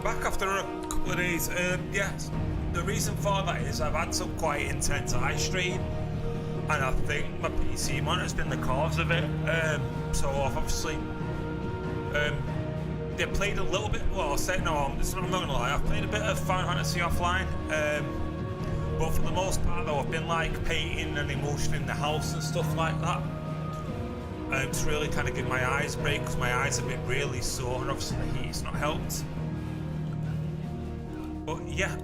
we're back after a couple of days. Yeah, the reason for that is I've had some quite intense eye strain, and I think my PC monitor's been the cause of it. So I've obviously they played a little bit. Well, I'll say no. I'm not gonna lie. I've played a bit of Final Fantasy offline, but for the most part, though, I've been like painting and emotion in the house and stuff like that. It's really kind of giving my eyes a break because my eyes have been really sore, and obviously the heat's not helped. But yeah,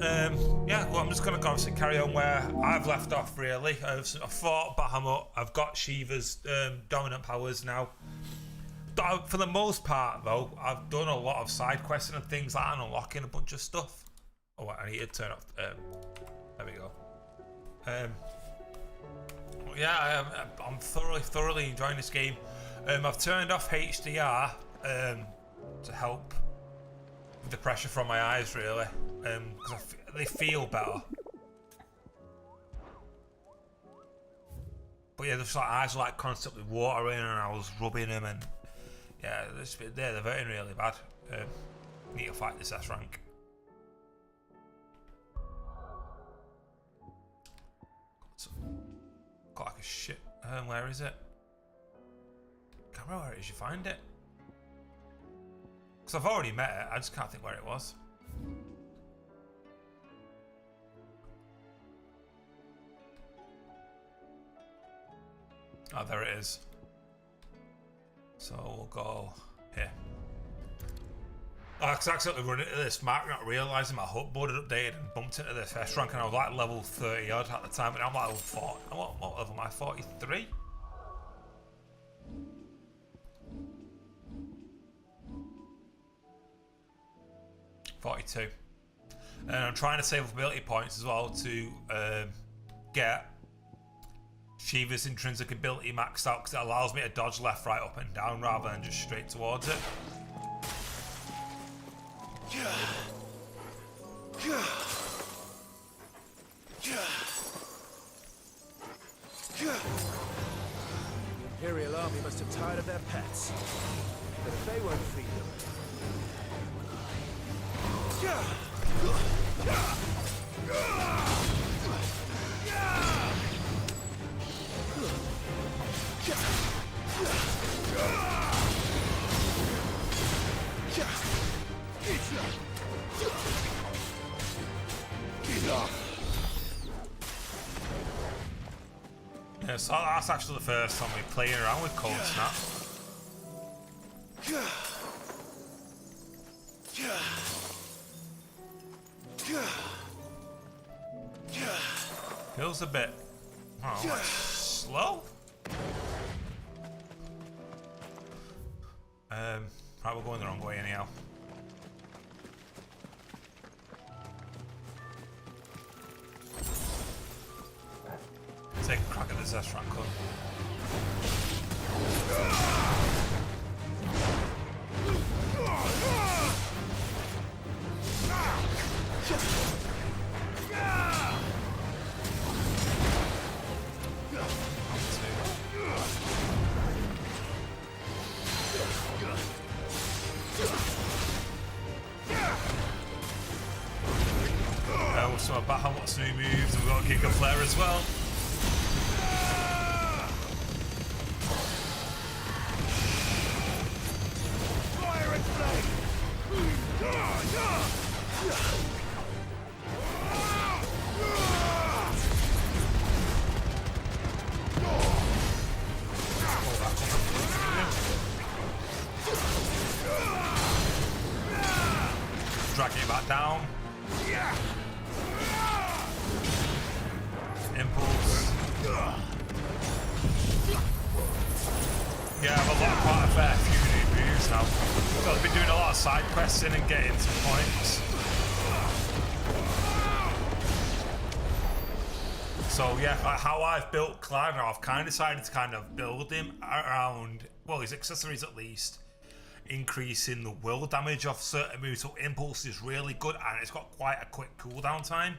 well, I'm just going to obviously carry on where I've left off, really. I've fought Bahamut, I've got Shiva's dominant powers now. For the most part, though, I've done a lot of side questing and things like that, and unlocking a bunch of stuff. Oh, wait, I need to turn off. There we go. Yeah, I'm thoroughly enjoying this game. I've turned off HDR to help with the pressure from my eyes, really, because they feel better. But yeah, the eyes are like constantly watering, and I was rubbing them, and yeah, they're hurting really bad. Need to fight this S rank. Got like a shit. Where is it? Can't remember where it is. You find it? Because I've already met it. I just can't think where it was. Oh, there it is. So we'll go here. I accidentally run into this mark, not realising my HUD board had updated and bumped into this S rank, and I was like level 30 odd at the time, and I'm like level 40. What level am I? 43? And I'm trying to save up ability points as well to get Shiva's intrinsic ability maxed out, because it allows me to dodge left, right, up and down rather than just straight towards it. The Imperial Army must have tired of their pets, but if they won't feed them. Yeah, so that's actually the first time we're playing around with Cold Snap. Feels a bit slow. Right, we're going the wrong way anyhow. Take a crack at this S rank gun. Some about how much new moves, and we've got Giga Flare as well. Fire and flame! Dragging it back down. Impulse. Yeah, I've unlocked quite a fair few new moves now. So I've been doing a lot of side questing and getting some points. So yeah, like how I've built Clive now, I've kind of decided to kind of build him around, well, his accessories at least, increasing the will damage of certain moves. So Impulse is really good, and it's got quite a quick cooldown time.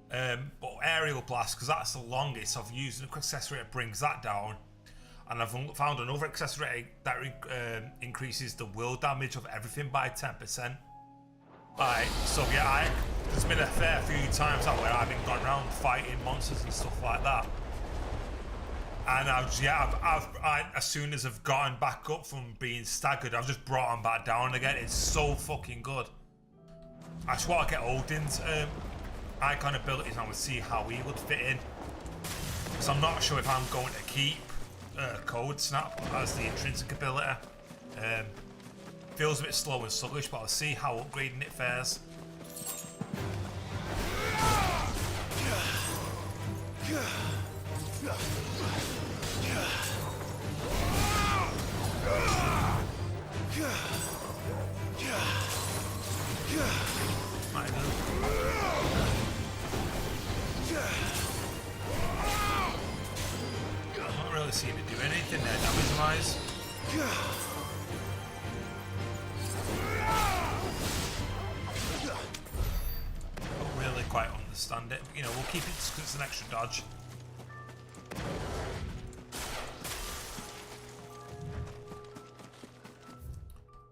But Aerial Blast, because that's the longest, I've used an accessory that brings that down, and I've found another accessory that increases the will damage of everything by 10%. Alright, so yeah, there's been a fair few times out where I've been going around fighting monsters and stuff like that. And as soon as I've gotten back up from being staggered, I've just brought them back down again. It's so fucking good. I just want to get Odin's icon abilities and I would see how he would fit in. So I'm not sure if I'm going to keep Code Snap as the intrinsic ability. Feels a bit slow and sluggish, but I'll see how upgrading it fares. I'm not really seeing it do anything there damage-wise. Don't really quite understand it. You know, we'll keep it because it's an extra dodge.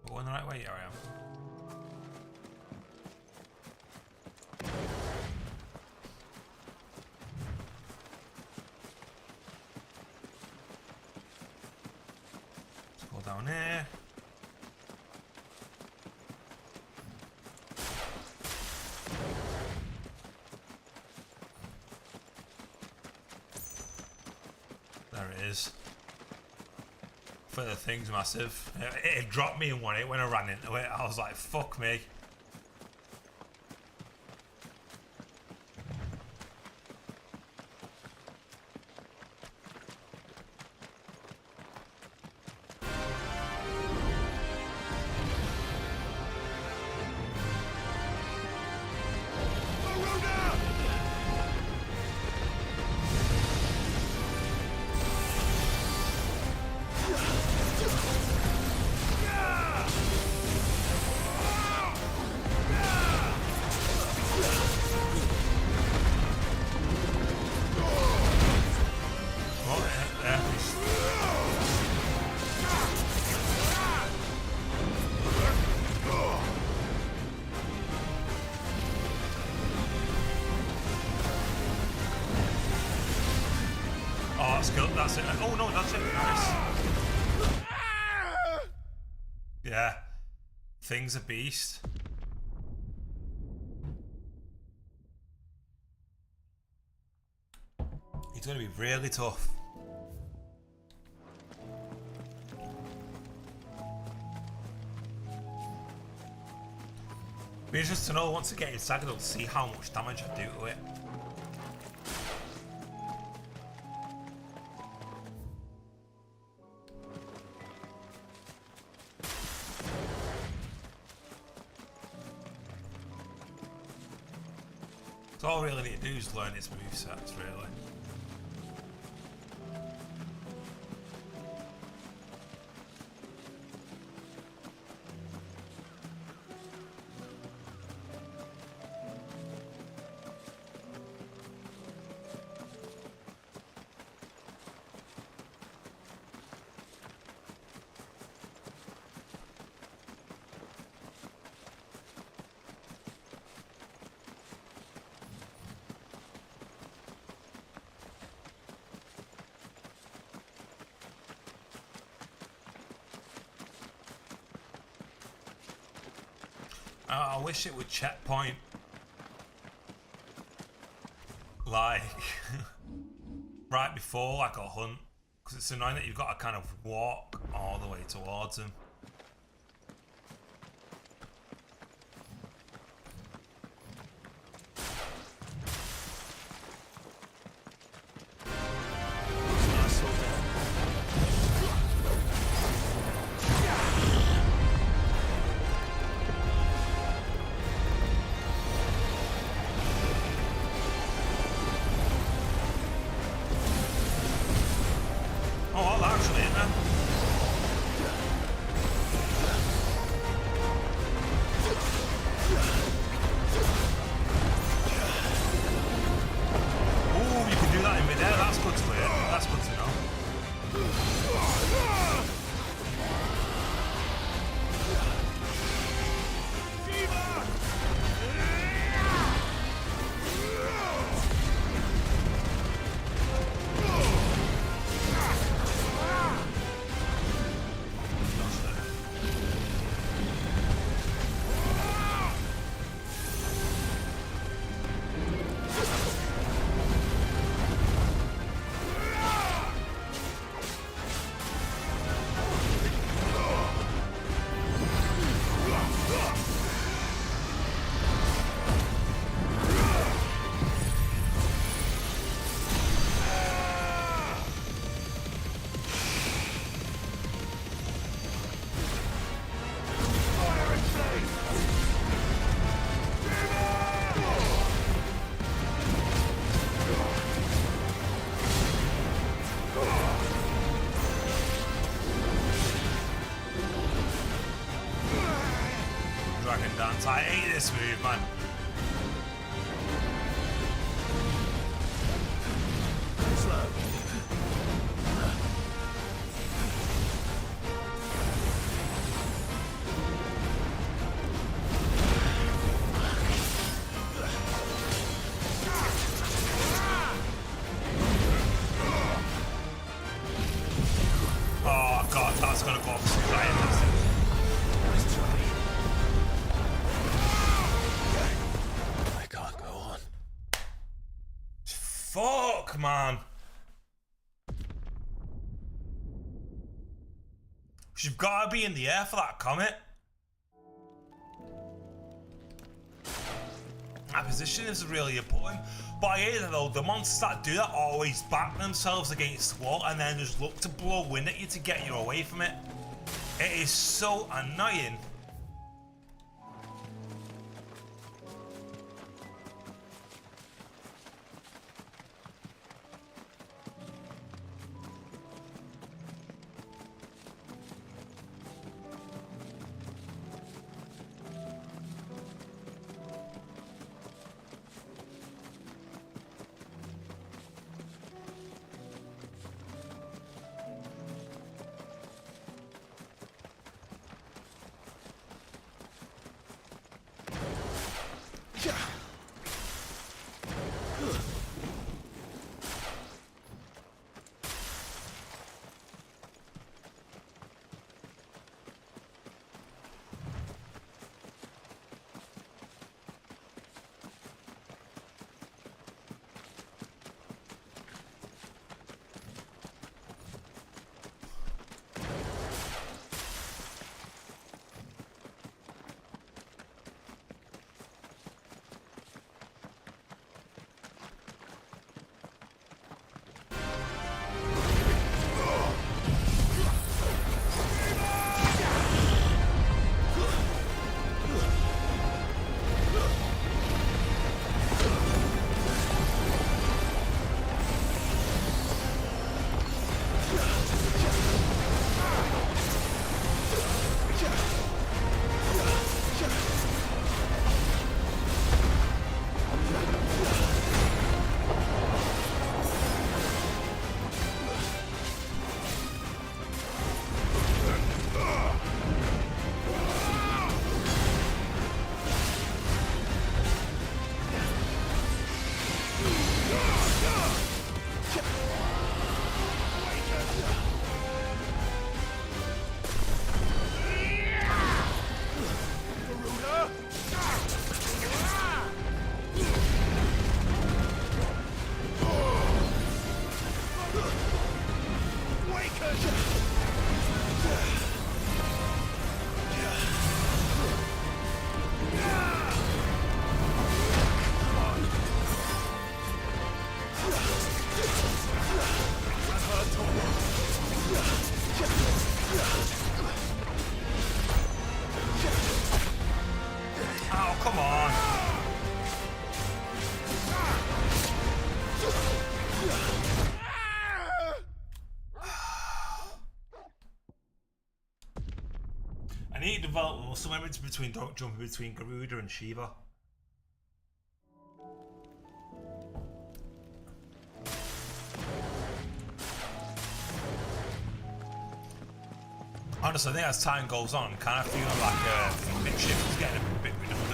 But going the right way, here I am. Let's go down here. There it is. For the thing's massive. It dropped me in one hit when I ran into it. I was like, fuck me. That's it. Oh no, that's it. Nice. Yeah. Thing's a beast. He's going to be really tough. Be interesting to know once I get inside, I'll see how much damage I do to it. So all I really need to do is learn its movesets, really. I wish it would checkpoint like right before like a hunt, because it's annoying that you've got to kind of walk all the way towards them. dance. I hate this move, man. Slow. Oh god, that's gonna go off some giant. Nice try. I can't go on. Fuck, man. You've got to be in the air for that comet. That position is really important. But I hate that though, the monsters that do that always back themselves against the wall and then just look to blow wind at you to get you away from it. It is so annoying. Oh, come on. I need to develop muscle memory between jumping between Garuda and Shiva. Honestly, I think as time goes on, kind of feel like the shift is getting a bit redundant.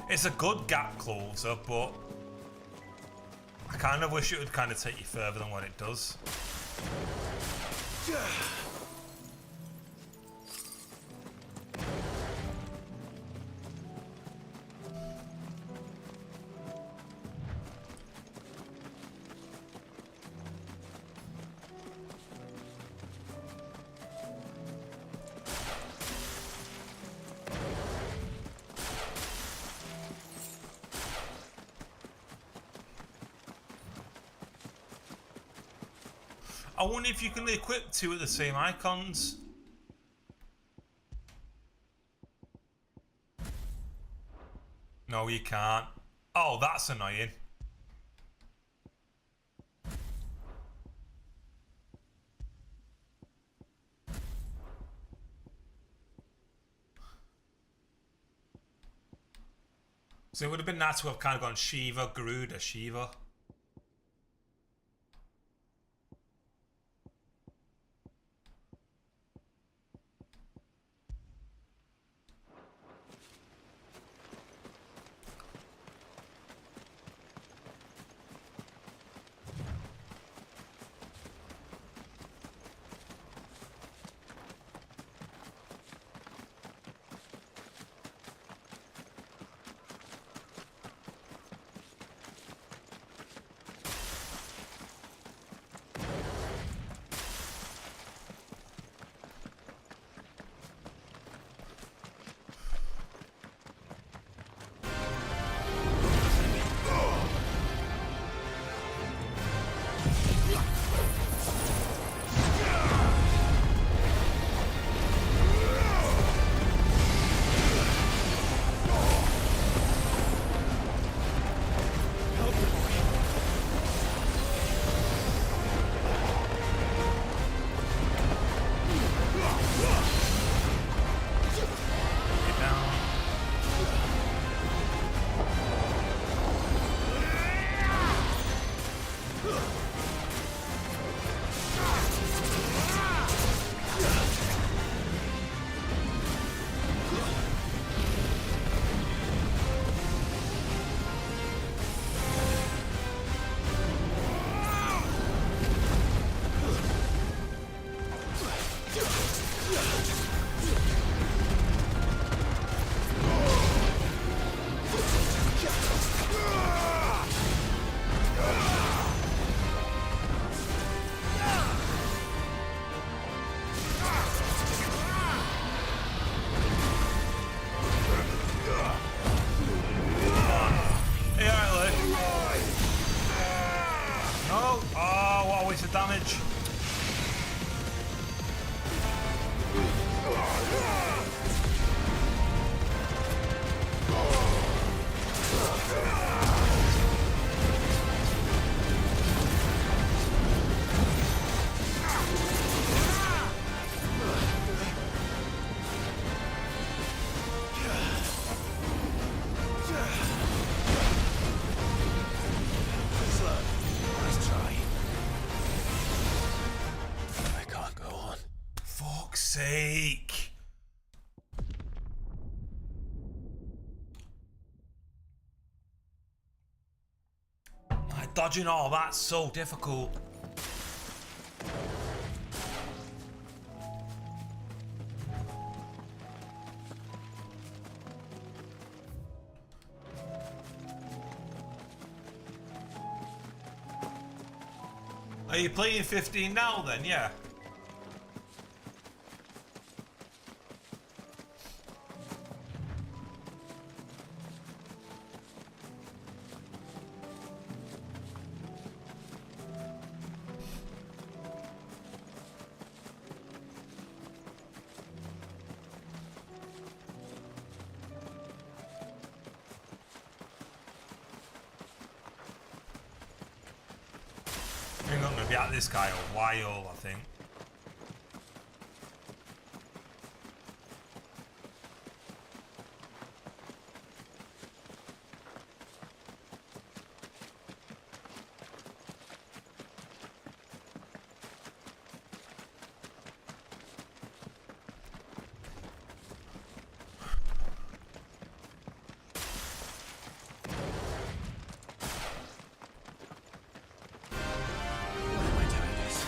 It's a good gap closer, but I kind of wish it would kind of take you further than what it does. I wonder if you can equip two of the same icons. No, you can't. Oh, that's annoying. So it would have been nice to have kind of gone Shiva, Garuda, Shiva. Damage. Sake. Like, dodging all that's so difficult. Are you playing 15 now then? Yeah. I'm not going to be at this guy a while, I think. Why am I doing this?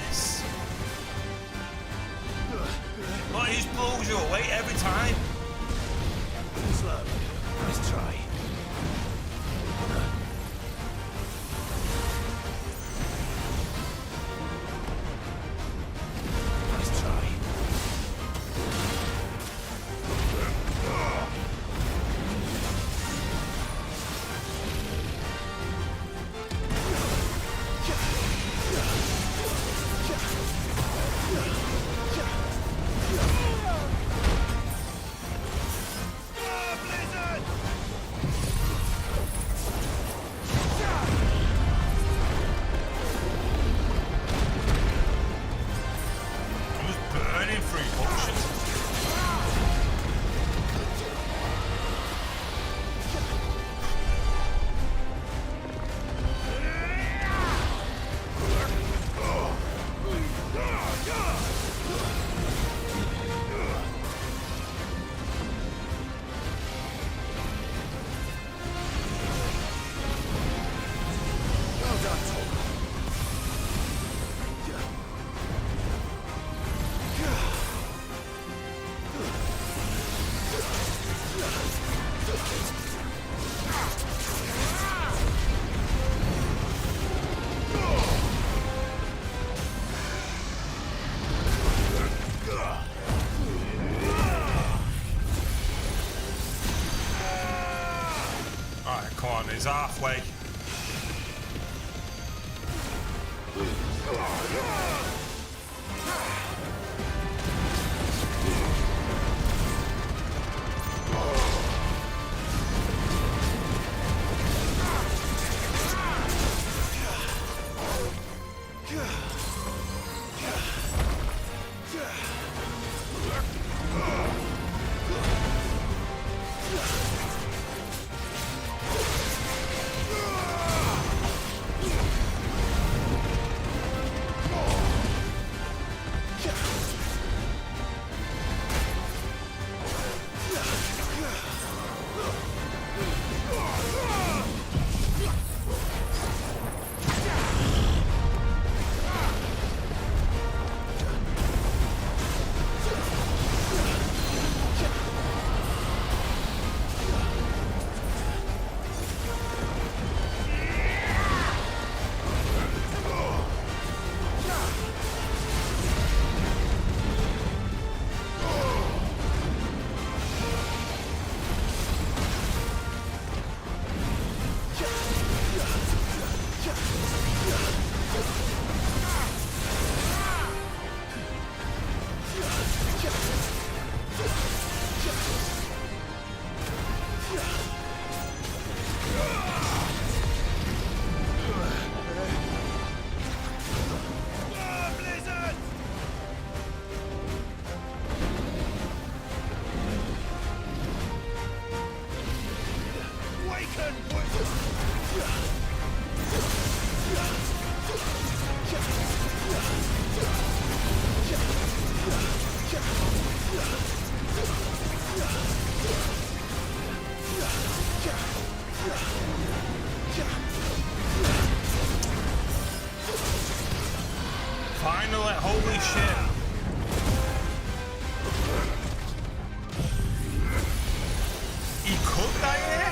this? Like, he just blows you away every time. Slow. Nice try. Nice try. I'm just burning through potions. Well done, Tom. Alright, come on, he's halfway. Finally, holy shit. He could die here?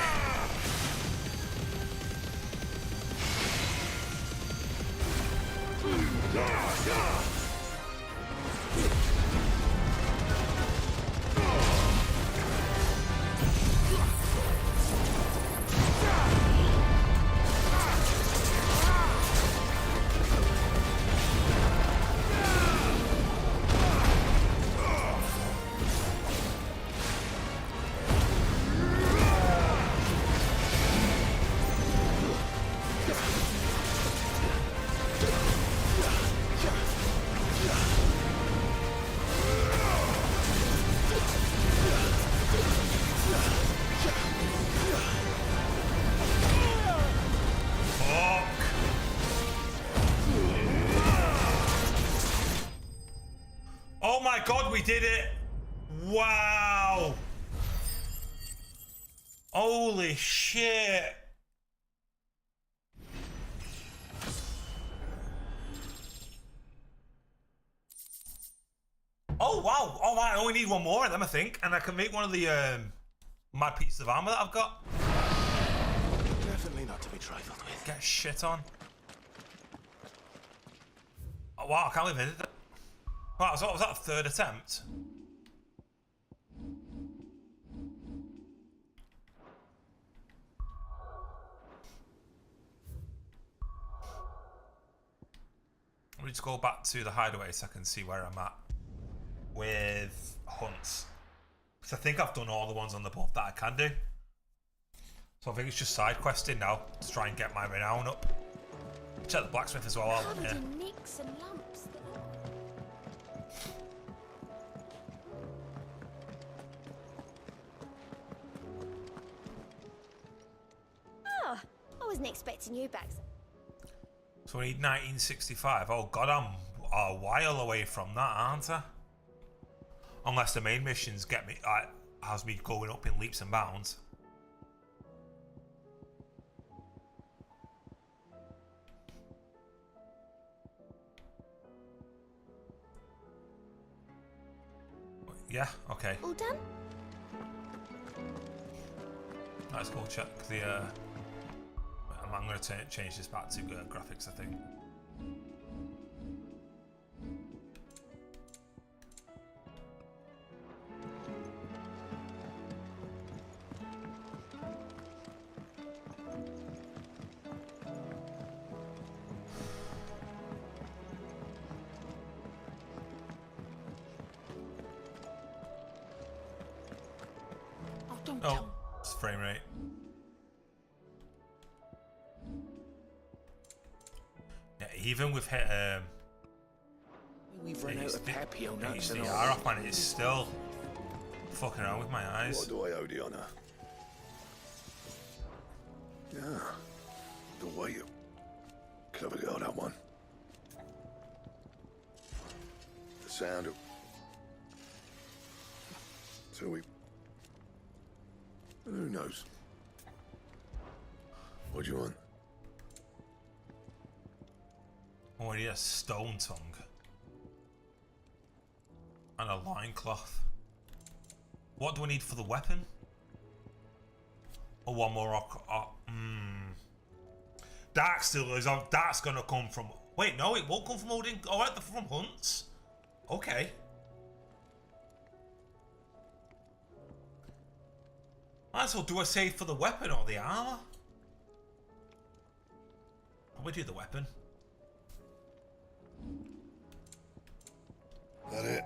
Oh my god, we did it! Wow! Holy shit! Oh wow! Oh, I only need one more of them, I think, and I can make one of the mad pieces of armor that I've got. Definitely not to be trifled with. Get shit on. Oh wow! I can't believe I did that. Wow, was that a third attempt? Let me just go back to the hideaway so I can see where I'm at with hunts. Because I think I've done all the ones on the boat that I can do. So I think it's just side questing now to try and get my renown up. Check the blacksmith as well. Covered in nicks and lumps. Oh, I wasn't expecting you back. So we need 1965. Oh god, I'm a while away from that, aren't I? Unless the main missions get me, has me going up in leaps and bounds. Yeah, okay. All done? Let's go check the. I'm going to change this back to graphics, I think. Oh, it's frame rate. Yeah, even with We've run out of Papio nuts and HDR all. off, man, it's still fucking around with my eyes. What do I owe the honor? Yeah, the way you clever girl, that one. The sound of. So we. Who knows? What do you want? Oh, I need a stone tongue. And a loincloth. What do I need for the weapon? Or one more rock. Dark still is on. That's gonna come from. Wait, no, it won't come from Odin. Alright, from hunts. Okay. Might as well do I save for the weapon or the armor? We do the weapon. That it?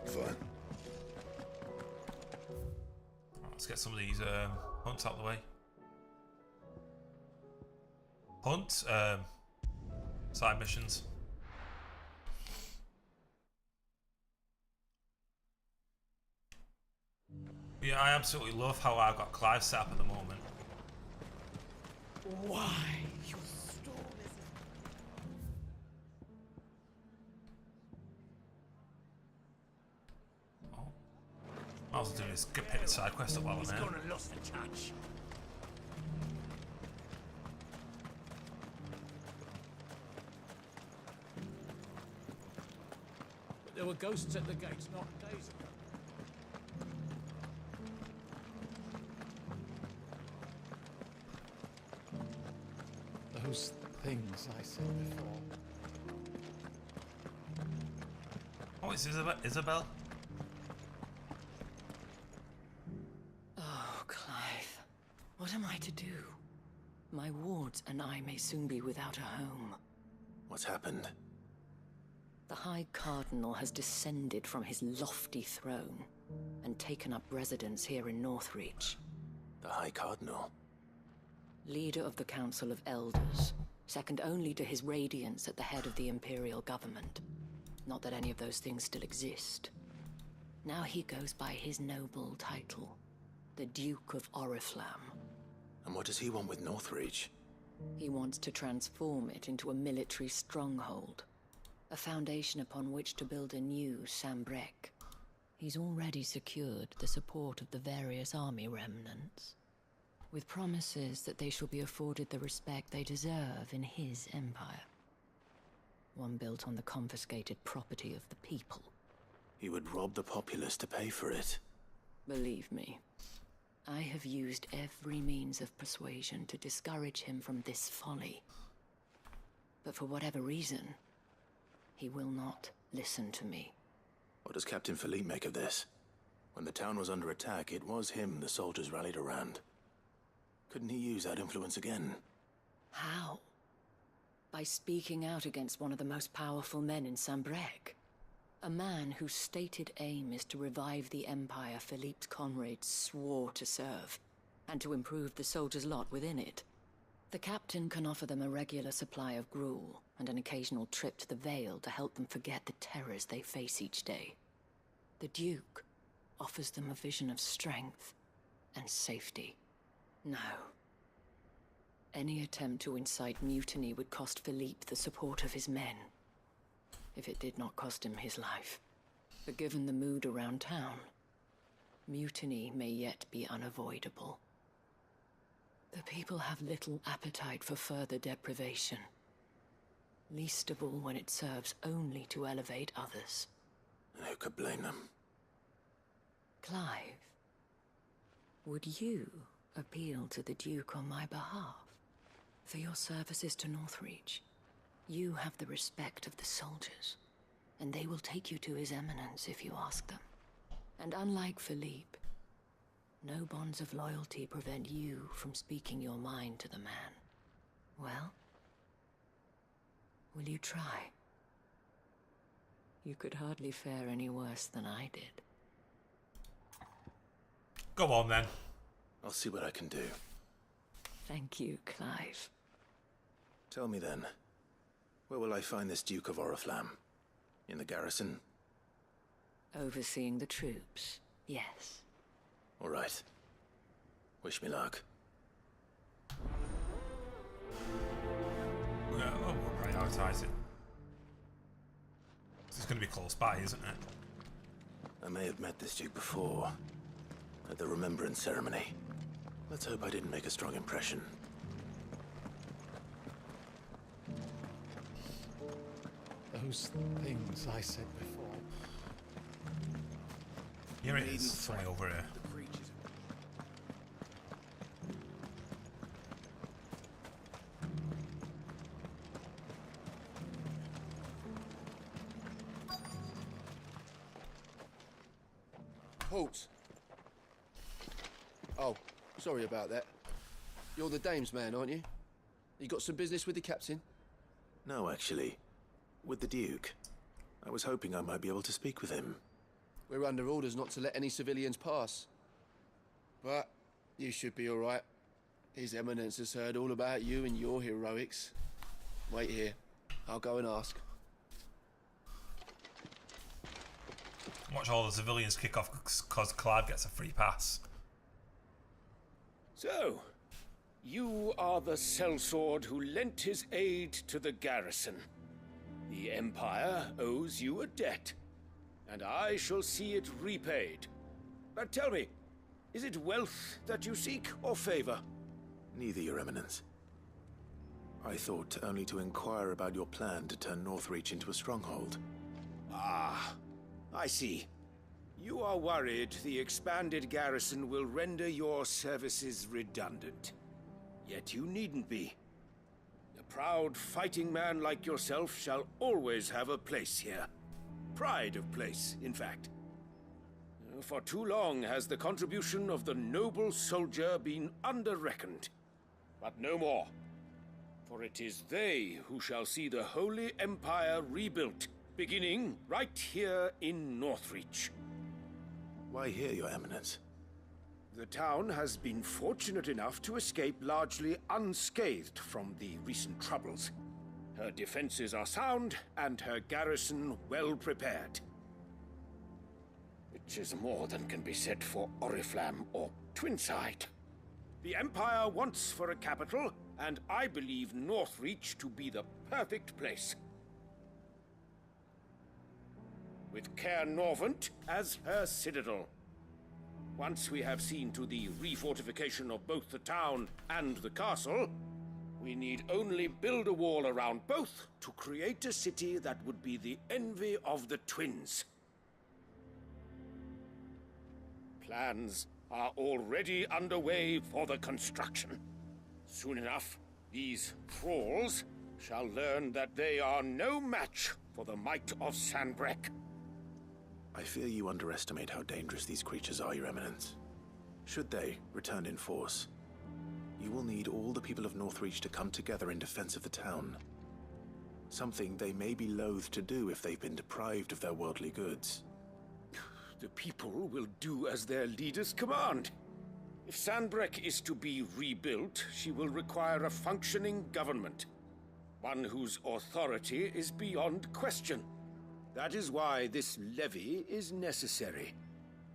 Fine. Let's get some of these hunts out of the way. Hunt, side missions. Yeah, I absolutely love how I've got Clive set up at the moment. Why you stole this? Oh. I was doing this pick the side quest up while I'm He's there. gone and lost the touch. But there were ghosts at the gates not days ago. Those things I said before. Oh, it's Isabel? Oh, Clive. What am I to do? My wards and I may soon be without a home. What's happened? The High Cardinal has descended from his lofty throne and taken up residence here in Northreach. The High Cardinal? Leader of the Council of Elders, second only to his Radiance at the head of the Imperial government. Not that any of those things still exist. Now he goes by his noble title, the Duke of Oriflamme. And what does he want with Northreach? He wants to transform it into a military stronghold, a foundation upon which to build a new Sambrek. He's already secured the support of the various army remnants, with promises that they shall be afforded the respect they deserve in his empire. One built on the confiscated property of the people. He would rob the populace to pay for it. Believe me, I have used every means of persuasion to discourage him from this folly. But for whatever reason, he will not listen to me. What does Captain Philippe make of this? When the town was under attack, it was him the soldiers rallied around. Couldn't he use that influence again? How? By speaking out against one of the most powerful men in Sambrec. A man whose stated aim is to revive the empire Philippe's comrades swore to serve, and to improve the soldiers' lot within it. The captain can offer them a regular supply of gruel, and an occasional trip to the Vale to help them forget the terrors they face each day. The Duke offers them a vision of strength and safety. No. Any attempt to incite mutiny would cost Philippe the support of his men, if it did not cost him his life. But given the mood around town, mutiny may yet be unavoidable. The people have little appetite for further deprivation, least of all when it serves only to elevate others. And who could blame them? Clive, would you appeal to the Duke on my behalf? For your services to Northreach, you have the respect of the soldiers, and they will take you to His Eminence if you ask them. And unlike Philippe, no bonds of loyalty prevent you from speaking your mind to the man. Well, will you try? You could hardly fare any worse than I did. Go on then. I'll see what I can do. Thank you, Clive. Tell me then, where will I find this Duke of Oriflamme? In the garrison? Overseeing the troops, yes. All right. Wish me luck. We'll prioritise it. It's going to be close by, isn't it? I may have met this Duke before, at the Remembrance Ceremony. Let's hope I didn't make a strong impression. Those things I said before. Here it is, somewhere over here. The creatures. Halt! Oh, sorry about that. You're the dame's man, aren't you? You got some business with the captain? No, actually. With the Duke. I was hoping I might be able to speak with him. We're under orders not to let any civilians pass. But you should be all right. His Eminence has heard all about you and your heroics. Wait here. I'll go and ask. Watch all the civilians kick off because Clive gets a free pass. So, you are the sellsword who lent his aid to the garrison. The Empire owes you a debt, and I shall see it repaid. But tell me, is it wealth that you seek, or favor? Neither, Your Eminence. I thought only to inquire about your plan to turn Northreach into a stronghold. Ah, I see. You are worried the expanded garrison will render your services redundant. Yet you needn't be. A proud fighting man like yourself shall always have a place here. Pride of place, in fact. For too long has the contribution of the noble soldier been under-reckoned. But no more. For it is they who shall see the Holy Empire rebuilt, beginning right here in Northreach. Why here, Your Eminence? The town has been fortunate enough to escape largely unscathed from the recent troubles. Her defenses are sound, and her garrison well prepared. Which is more than can be said for Oriflamme or Twinside. The Empire wants for a capital, and I believe Northreach to be the perfect place. With Caer Norvent as her citadel. Once we have seen to the refortification of both the town and the castle, we need only build a wall around both to create a city that would be the envy of the twins. Plans are already underway for the construction. Soon enough, these thralls shall learn that they are no match for the might of Sanbreque. I fear you underestimate how dangerous these creatures are, Your Eminence. Should they return in force, you will need all the people of Northreach to come together in defense of the town. Something they may be loath to do if they've been deprived of their worldly goods. The people will do as their leaders command. If Sanbreque is to be rebuilt, she will require a functioning government. One whose authority is beyond question. That is why this levy is necessary.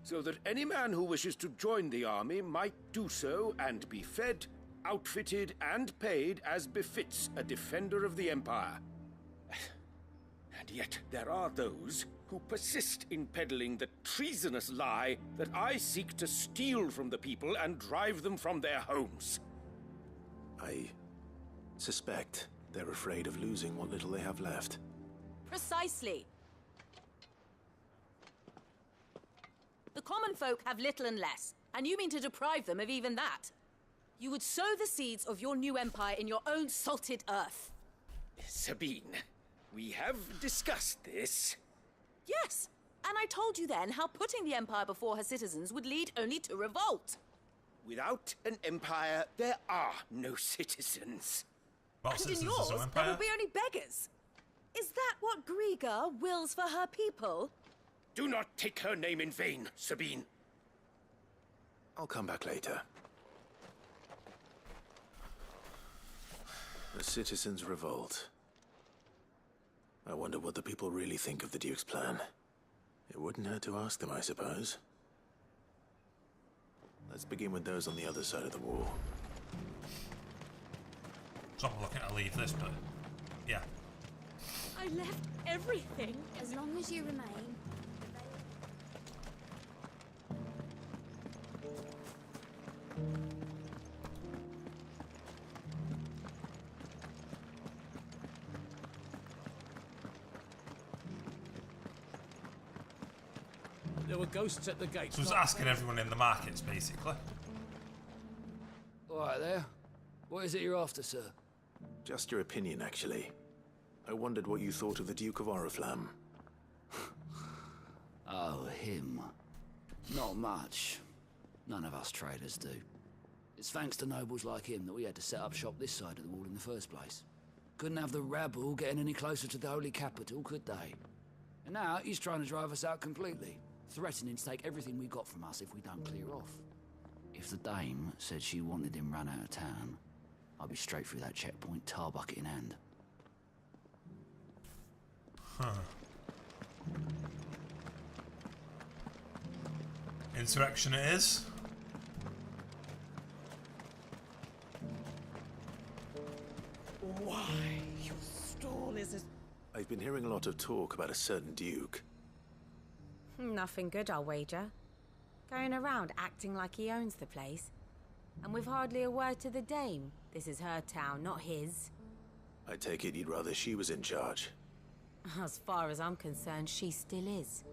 So that any man who wishes to join the army might do so and be fed, outfitted, and paid as befits a defender of the Empire. And yet there are those who persist in peddling the treasonous lie that I seek to steal from the people and drive them from their homes. I suspect they're afraid of losing what little they have left. Precisely. The common folk have little and less, and you mean to deprive them of even that. You would sow the seeds of your new empire in your own salted earth. Sabine, we have discussed this. Yes, and I told you then how putting the empire before her citizens would lead only to revolt. Without an empire, there are no citizens. Well, And in citizens of yours, some there empire. will be only beggars. Is that what Griga wills for her people? Do not take her name in vain, Sabine. I'll come back later. The citizens revolt. I wonder what the people really think of the Duke's plan. It wouldn't hurt to ask them, I suppose. Let's begin with those on the other side of the wall. So I'm looking to leave this, but yeah. I left everything. As long as you remain. There were ghosts at the gates. So I was asking everyone in the markets, basically. All right there. What is it you're after, sir? Just your opinion, actually. I wondered what you thought of the Duke of Oriflamme. Oh, him. Not much. None of us traders do. It's thanks to nobles like him that we had to set up shop this side of the wall in the first place. Couldn't have the rabble getting any closer to the holy capital, could they? And now he's trying to drive us out completely, threatening to take everything we got from us if we don't clear off. If the dame said she wanted him run out of town, I'd be straight through that checkpoint, tar bucket in hand. Huh. Insurrection it is. Why, your stall is as... I've been hearing a lot of talk about a certain Duke. Nothing good, I'll wager. Going around acting like he owns the place. And with hardly a word to the dame. This is her town, not his. I take it you'd rather she was in charge. As far as I'm concerned, she still is.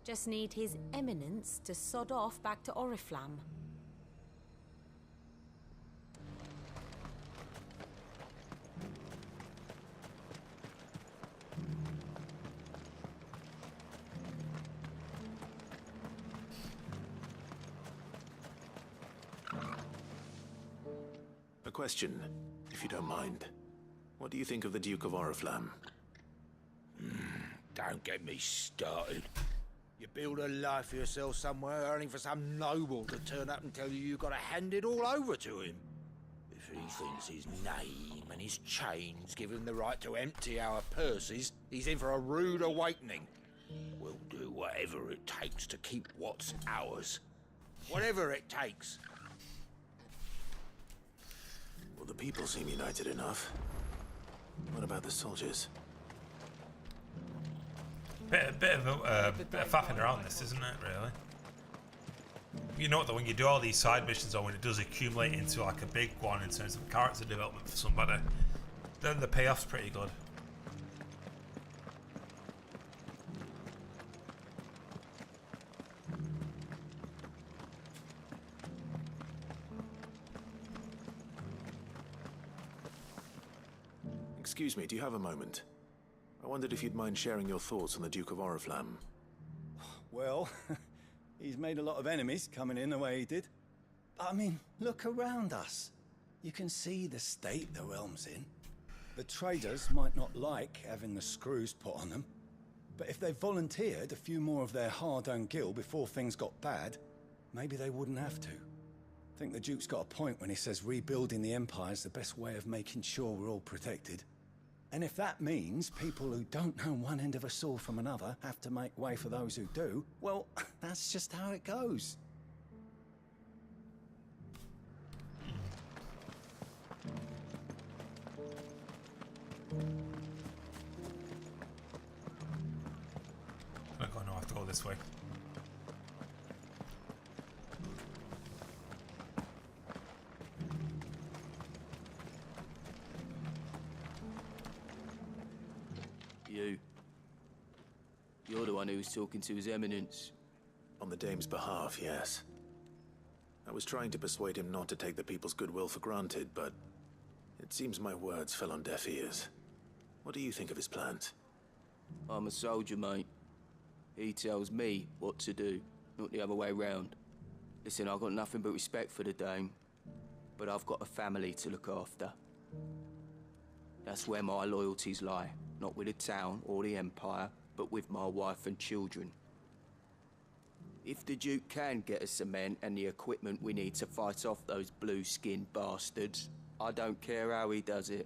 Just need his eminence to sod off back to Oriflamme. A question, if you don't mind. What do you think of the Duke of Oriflamme? Don't get me started. You build a life for yourself somewhere, only for some noble to turn up and tell you you've got to hand it all over to him. If he thinks his name and his chains give him the right to empty our purses, he's in for a rude awakening. We'll do whatever it takes to keep what's ours. Whatever it takes. Well, the people seem united enough. What about the soldiers? Bit of faffing around this, isn't it, really? You know what, though, when you do all these side missions, or when it does accumulate into like a big one in terms of character development for somebody, then the payoff's pretty good. Excuse me, do you have a moment? I wondered if you'd mind sharing your thoughts on the Duke of Oriflamme. Well, he's made a lot of enemies coming in the way he did. I mean, look around us. You can see the state the realm's in. The traders might not like having the screws put on them, but if they volunteered a few more of their hard-earned gil before things got bad, maybe they wouldn't have to. I think the Duke's got a point when he says rebuilding the Empire's the best way of making sure we're all protected. And if that means people who don't know one end of a saw from another have to make way for those who do, well, that's just how it goes. I don't know, I have to go this way. You're the one who was talking to His Eminence. On the Dame's behalf, yes. I was trying to persuade him not to take the people's goodwill for granted, but it seems my words fell on deaf ears. What do you think of his plans? I'm a soldier, mate. He tells me what to do, not the other way round. Listen, I've got nothing but respect for the Dame, but I've got a family to look after. That's where my loyalties lie, not with the town or the Empire, but with my wife and children. If the Duke can get us cement and the equipment we need to fight off those blue-skinned bastards, I don't care how he does it.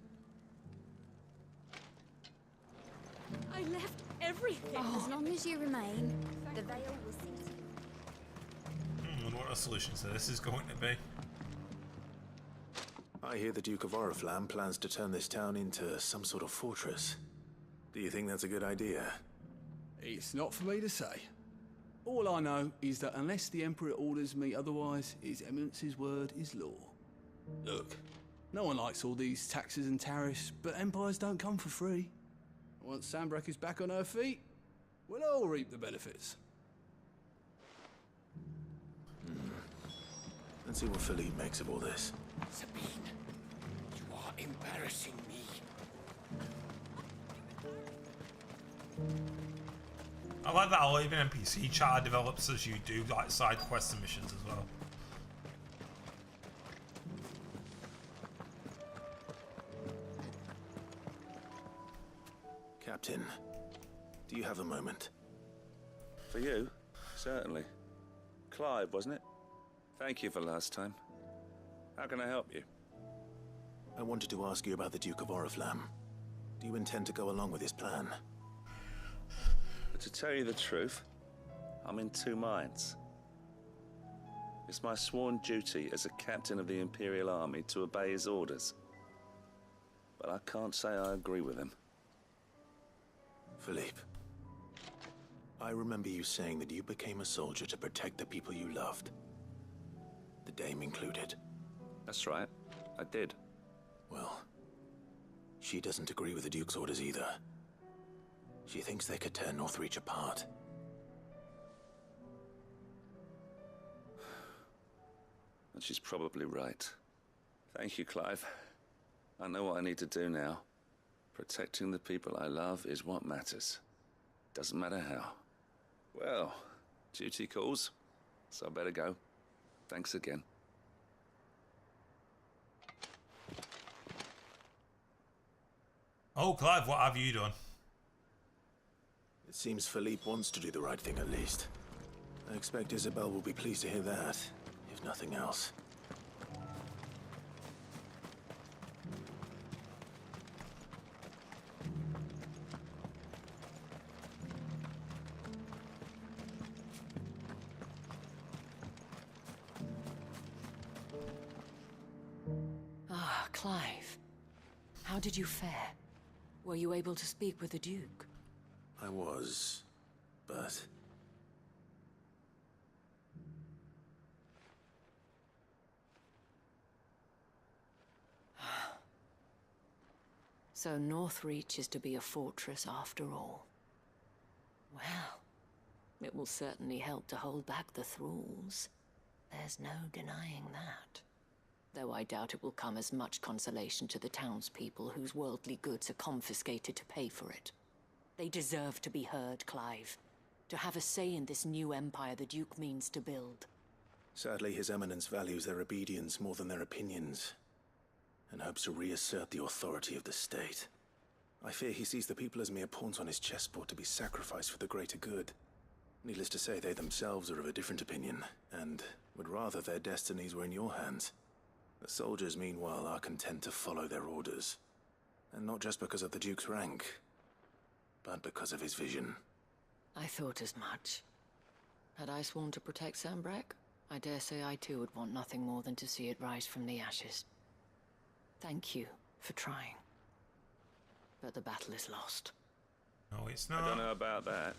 I left everything. As long as you remain, the veil will see to you. And what a solution to this is going to be. I hear the Duke of Oriflamme plans to turn this town into some sort of fortress. Do you think that's a good idea? It's not for me to say. All I know is that unless the Emperor orders me otherwise, His Eminence's word is law. Look, no one likes all these taxes and tariffs, but empires don't come for free. Once Sanbreque is back on her feet, we'll all reap the benefits. Let's see what Philippe makes of all this. Sabine, you are embarrassing me. I like that I'll even NPC chat develops as you do like side quests and missions as well. Captain, do you have a moment? For you? Certainly. Clive, wasn't it? Thank you for last time. How can I help you? I wanted to ask you about the Duke of Oriflamme. Do you intend to go along with his plan? But to tell you the truth, I'm in two minds. It's my sworn duty as a captain of the Imperial Army to obey his orders. But I can't say I agree with him. Philippe, I remember you saying that you became a soldier to protect the people you loved. The Dame included. That's right, I did. Well, she doesn't agree with the Duke's orders either. She thinks they could tear Northreach apart. And she's probably right. Thank you, Clive. I know what I need to do now. Protecting the people I love is what matters. Doesn't matter how. Well, duty calls, so I better go. Thanks again. Oh, Clive, what have you done? It seems Philippe wants to do the right thing at least. I expect Isabel will be pleased to hear that, if nothing else. Ah, Clive. How did you fare? Were you able to speak with the Duke? I was, but... So Northreach is to be a fortress after all. Well, it will certainly help to hold back the thralls. There's no denying that. Though I doubt it will come as much consolation to the townspeople whose worldly goods are confiscated to pay for it. They deserve to be heard, Clive. To have a say in this new empire the Duke means to build. Sadly, His Eminence values their obedience more than their opinions, and hopes to reassert the authority of the state. I fear he sees the people as mere pawns on his chessboard to be sacrificed for the greater good. Needless to say, they themselves are of a different opinion, and would rather their destinies were in your hands. The soldiers, meanwhile, are content to follow their orders. And not just because of the Duke's rank, but because of his vision. I thought as much. Had I sworn to protect Sambrek, I dare say I too would want nothing more than to see it rise from the ashes. Thank you for trying. But the battle is lost. No, it's not. I don't know about that.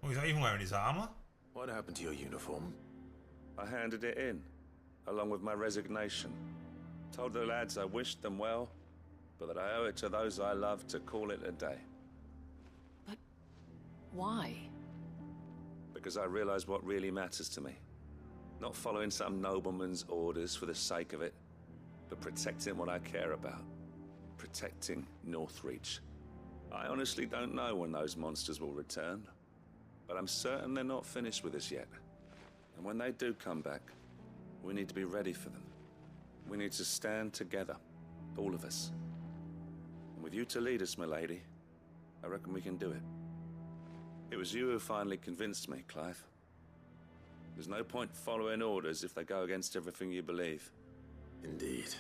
Oh, he's not even wearing his armor? What happened to your uniform? I handed it in, along with my resignation. Told the lads I wished them well, but that I owe it to those I love to call it a day. But why? Because I realize what really matters to me. Not following some nobleman's orders for the sake of it, but protecting what I care about. Protecting Northreach. I honestly don't know when those monsters will return, but I'm certain they're not finished with us yet. And when they do come back, we need to be ready for them. We need to stand together, all of us. And with you to lead us, milady, I reckon we can do it. It was you who finally convinced me, Clive. There's no point following orders if they go against everything you believe. Indeed.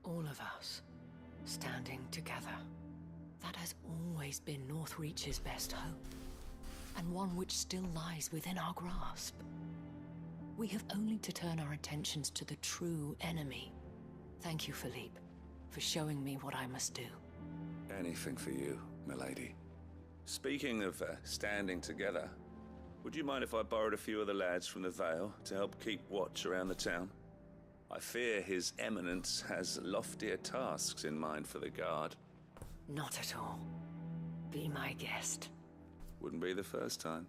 All of us, standing together. That has always been Northreach's best hope, and one which still lies within our grasp. We have only to turn our attentions to the true enemy. Thank you, Philippe, for showing me what I must do. Anything for you, milady. Speaking of standing together, would you mind if I borrowed a few of the lads from the Vale to help keep watch around the town? I fear His Eminence has loftier tasks in mind for the guard. Not at all. Be my guest. Wouldn't be the first time.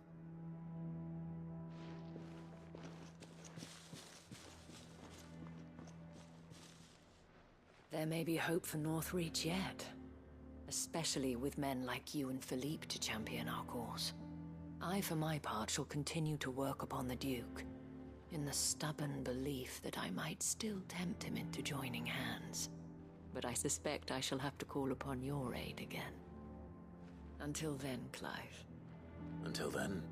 There may be hope for Northreach yet, especially with men like you and Philippe to champion our cause. I, for my part, shall continue to work upon the Duke, in the stubborn belief that I might still tempt him into joining hands. But I suspect I shall have to call upon your aid again. Until then, Clive. Until then.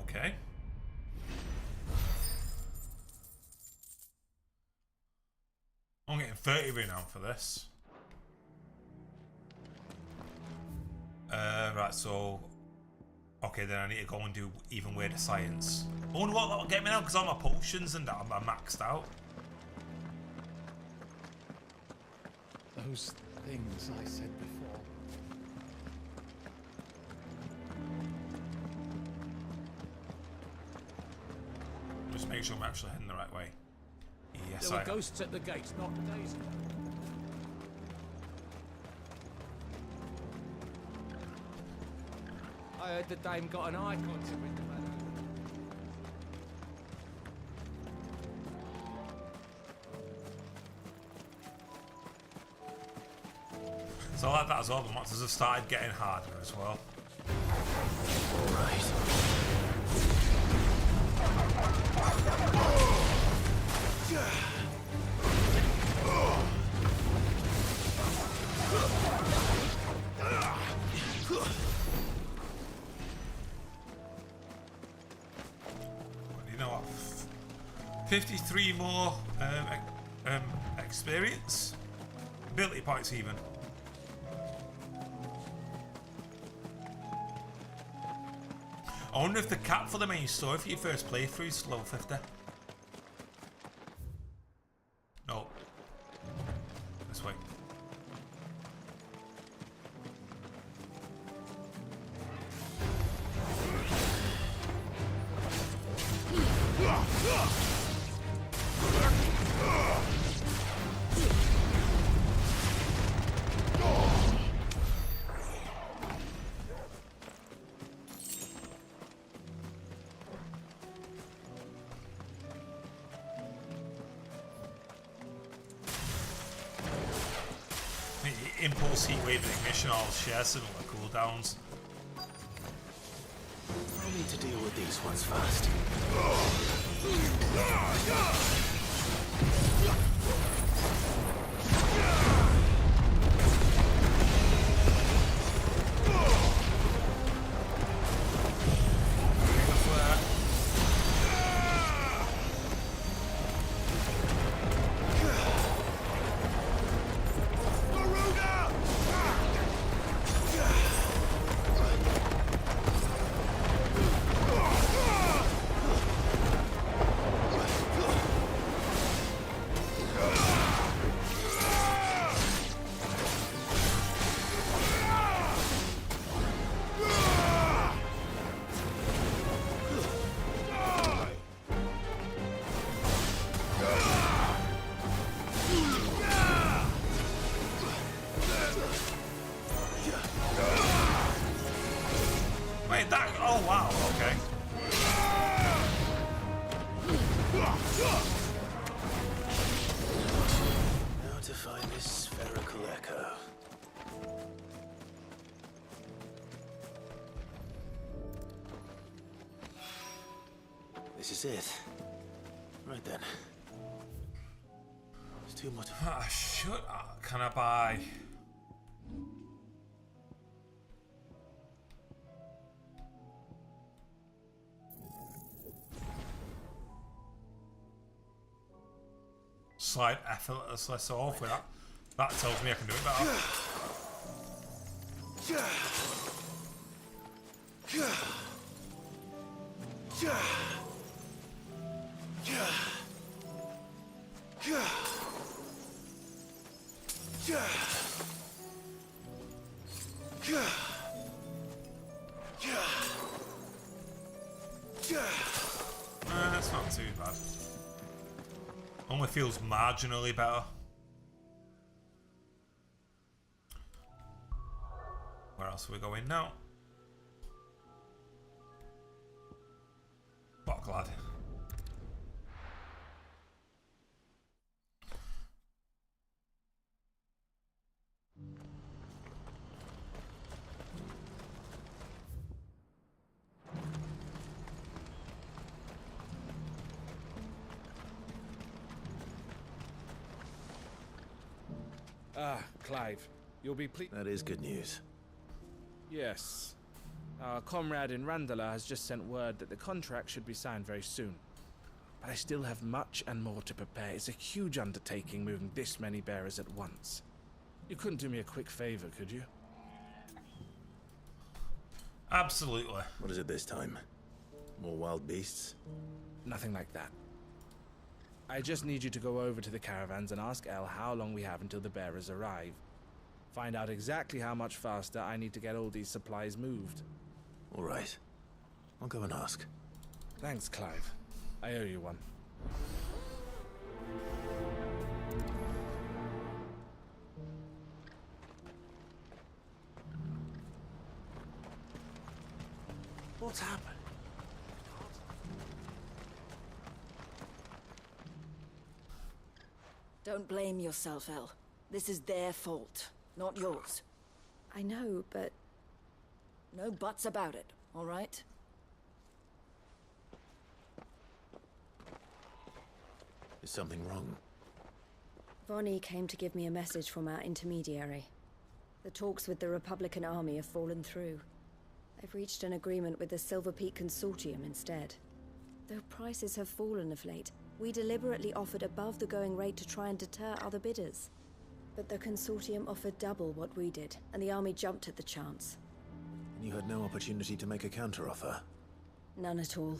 Okay. I'm getting 30 renown for this. Right, so... Okay, then I need to go and do even weirder science. I wonder what that'll get me now, because all my potions and that are maxed out. Those things I said before. Just make sure I'm actually heading the right way. Yes, There I were ghosts at the gates not days ago. I heard the dame got an eye contact with the man. So like that as well, the monsters have started getting harder as well. Alright. You know what? 53 more experience? Ability points even. I wonder if the cap for the main story for your first playthrough is level 50. No. This way. impulse, heat wave, and ignition all share similar cooldowns. I need to deal with these ones first. Oh wow, okay. Now to find this spherical echo. This is it. Right then. There's two more to can I buy? Slide effortlessly, so hopefully that tells me I can do it better. That's not too bad. Only feels marginally better. Where else are we going now? But glad. Ah, Clive, you'll be pleased. That is good news. Yes. Our comrade in Randala has just sent word that the contract should be signed very soon. But I still have much and more to prepare. It's a huge undertaking moving this many bearers at once. You couldn't do me a quick favor, could you? Absolutely. What is it this time? More wild beasts? Nothing like that. I just need you to go over to the caravans and ask El how long we have until the bearers arrive. Find out exactly how much faster I need to get all these supplies moved. All right. I'll go and ask. Thanks, Clive. I owe you one. What's happened? Don't blame yourself, El. This is their fault, not yours. I know, but... No buts about it, all right? Is something wrong? Vonnie came to give me a message from our intermediary. The talks with the Republican army have fallen through. They've reached an agreement with the Silver Peak Consortium instead. Though prices have fallen of late, we deliberately offered above the going rate to try and deter other bidders. But the Consortium offered double what we did, and the army jumped at the chance. And you had no opportunity to make a counteroffer? None at all.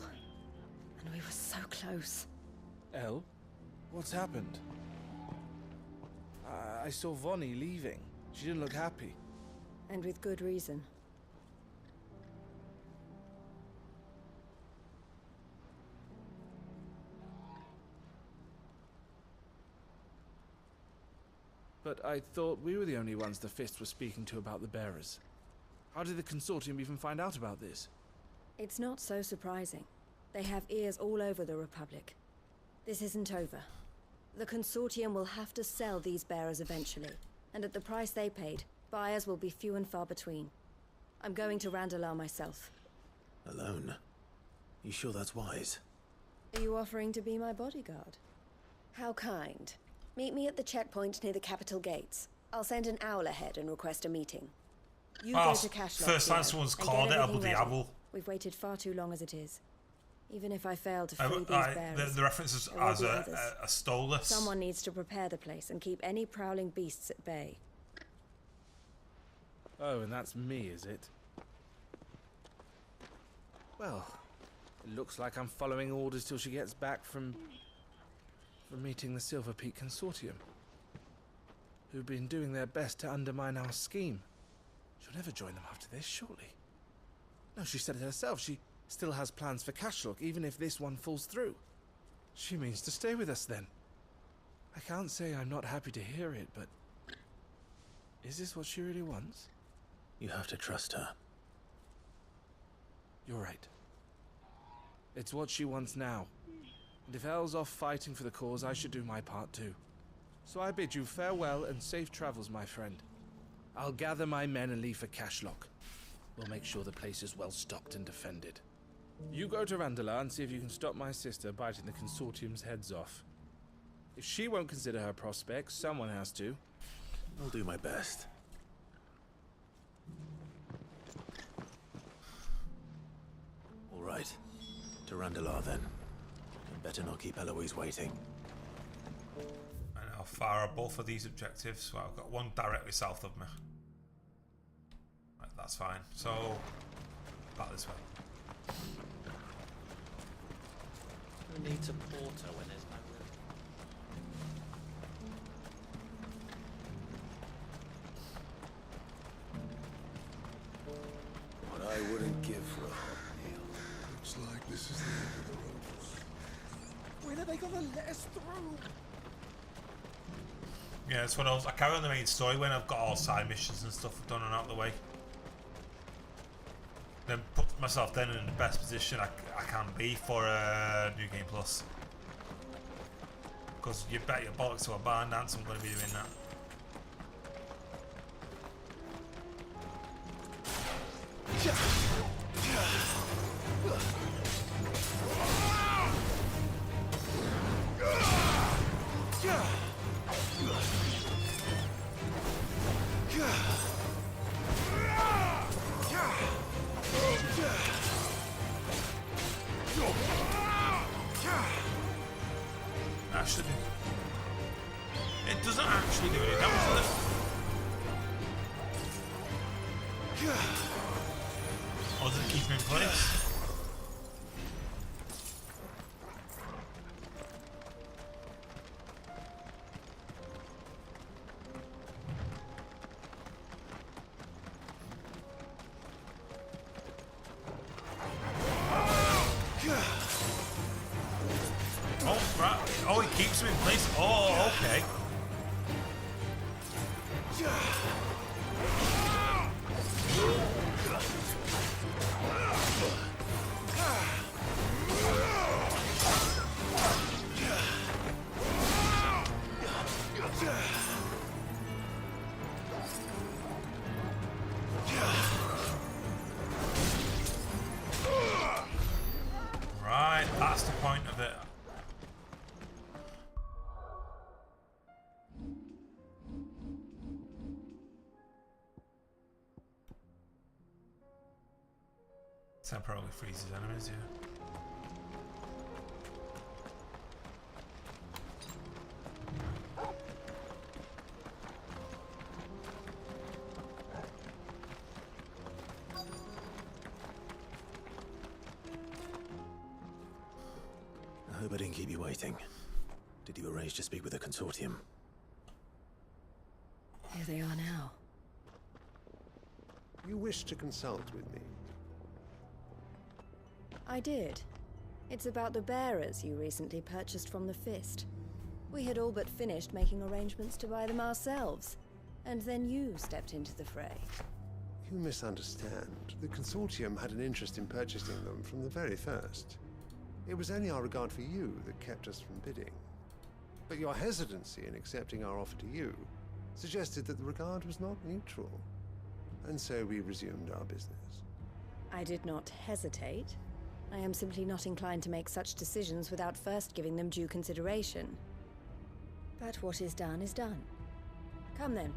And we were so close. El? What's happened? I saw Vonnie leaving. She didn't look happy. And with good reason. But I thought we were the only ones the Fist was speaking to about the bearers. How did the Consortium even find out about this? It's not so surprising. They have ears all over the Republic. This isn't over. The Consortium will have to sell these bearers eventually. And at the price they paid, buyers will be few and far between. I'm going to Randalar myself. Alone? You sure that's wise? Are you offering to be my bodyguard? How kind. Meet me at the checkpoint near the capital gates. I'll send an owl ahead and request a meeting. You go to Cashlok. First time someone's called it Abu the Owl. We've waited far too long as it is. Even if I fail to free these bearers, the reference is as a Stolas. Someone needs to prepare the place and keep any prowling beasts at bay. Oh, and that's me, is it? Well, it looks like I'm following orders till she gets back from meeting the Silver Peak Consortium, who've been doing their best to undermine our scheme. She'll never join them after this, surely. No, she said it herself. She still has plans for Cashlok, even if this one falls through. She means to stay with us, then. I can't say I'm not happy to hear it, but... is this what she really wants? You have to trust her. You're right. It's what she wants now. And if Elle's off fighting for the cause, I should do my part too. So I bid you farewell and safe travels, my friend. I'll gather my men and leave for Cashlok. We'll make sure the place is well stocked and defended. You go to Randalar and see if you can stop my sister biting the Consortium's heads off. If she won't consider her prospects, someone has to. I'll do my best. All right. To Randalar, then. Better not keep Eloise waiting. And how far are both of these objectives? Well, I've got one directly south of me. Right, that's fine. So, back this way. Who needs a porter when there's no room? What I wouldn't give for a hot meal. Looks like this is the end of the road. When are they gonna let us through? Yeah, it's one of those. I carry on the main story when I've got all side missions and stuff done and out of the way. Then put myself then in the best position I can be for New Game Plus. Because you bet your bollocks to a barn dance I'm going to be doing that. Actually, it doesn't actually do any damage, does it? Or does it keep him in place? Oh, right. Oh, it keeps him in place. Oh, okay. Right, that's the point of it. Temporarily freezes enemies, yeah. I hope I didn't keep you waiting. Did you arrange to speak with the Consortium? Here they are now. You wish to consult with me? I did. It's about the bearers you recently purchased from the Fist. We had all but finished making arrangements to buy them ourselves. And then you stepped into the fray. You misunderstand. The Consortium had an interest in purchasing them from the very first. It was only our regard for you that kept us from bidding. But your hesitancy in accepting our offer to you suggested that the regard was not neutral, and so we resumed our business. I did not hesitate. I am simply not inclined to make such decisions without first giving them due consideration. But what is done is done. Come then.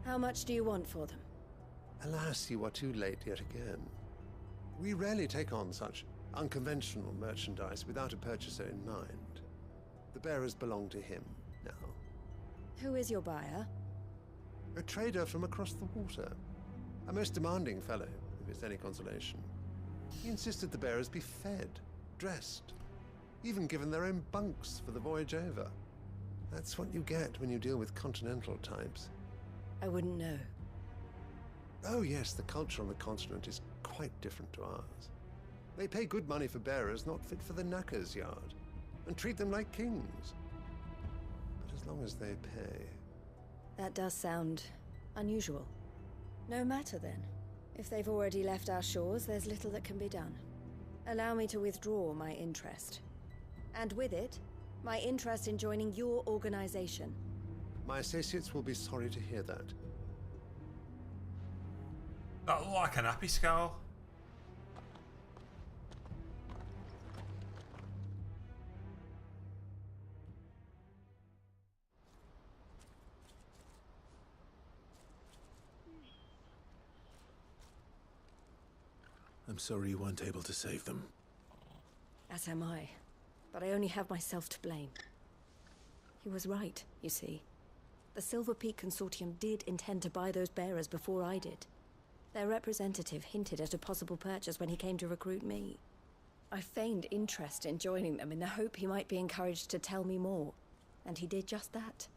How much do you want for them? Alas, you are too late yet again. We rarely take on such unconventional merchandise without a purchaser in mind. The bearers belong to him now. Who is your buyer? A trader from across the water. A most demanding fellow, if it's any consolation. He insisted the bearers be fed, dressed, even given their own bunks for the voyage over. That's what you get when you deal with continental types. I wouldn't know. Oh yes, the culture on the continent is quite different to ours. They pay good money for bearers not fit for the knacker's yard, and treat them like kings. But as long as they pay... That does sound unusual. No matter then. If they've already left our shores, there's little that can be done. Allow me to withdraw my interest. And with it, my interest in joining your organization. My associates will be sorry to hear that. That looked like an happy scowl. I'm sorry you weren't able to save them. As am I. But I only have myself to blame. He was right, you see. The Silver Peak Consortium did intend to buy those bearers before I did. Their representative hinted at a possible purchase when he came to recruit me. I feigned interest in joining them in the hope he might be encouraged to tell me more, and he did just that.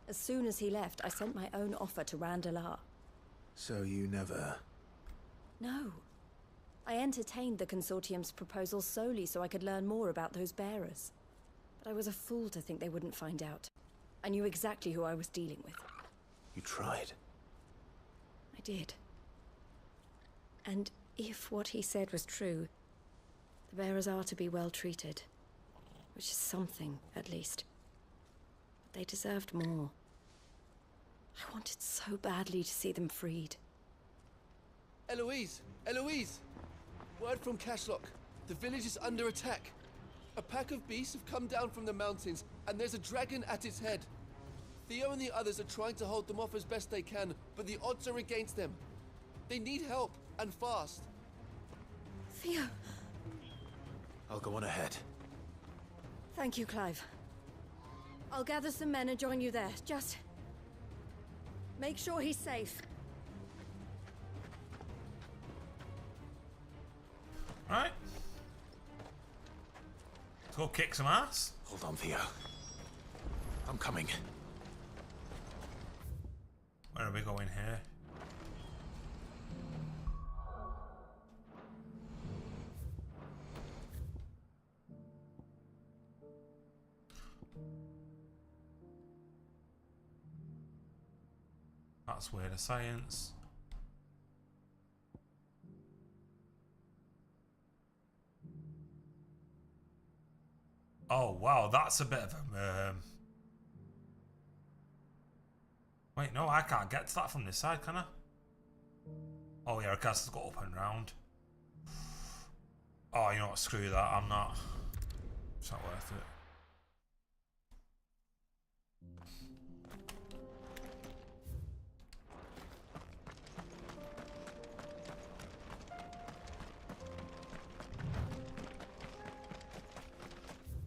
As soon as he left, I sent my own offer to Randalar. So you never... No. I entertained the Consortium's proposal solely so I could learn more about those bearers. But I was a fool to think they wouldn't find out. I knew exactly who I was dealing with. You tried. I did. And if what he said was true, the bearers are to be well treated. Which is something, at least. But they deserved more. I wanted so badly to see them freed. Eloise! Eloise! Word from Cashlock. The village is under attack. A pack of beasts have come down from the mountains, and there's a dragon at its head. Theo and the others are trying to hold them off as best they can, but the odds are against them. They need help, and fast. Theo! I'll go on ahead. Thank you, Clive. I'll gather some men and join you there. Just... make sure he's safe. Right. Let's go kick some ass. Hold on, Theo. I'm coming. Where are we going here? That's weird. A science. Oh wow, that's a bit of a wait, no, I can't get to that from this side, can I? Oh yeah, I guess it's got up and round. Oh, you know what, screw that, I'm not. It's not worth it.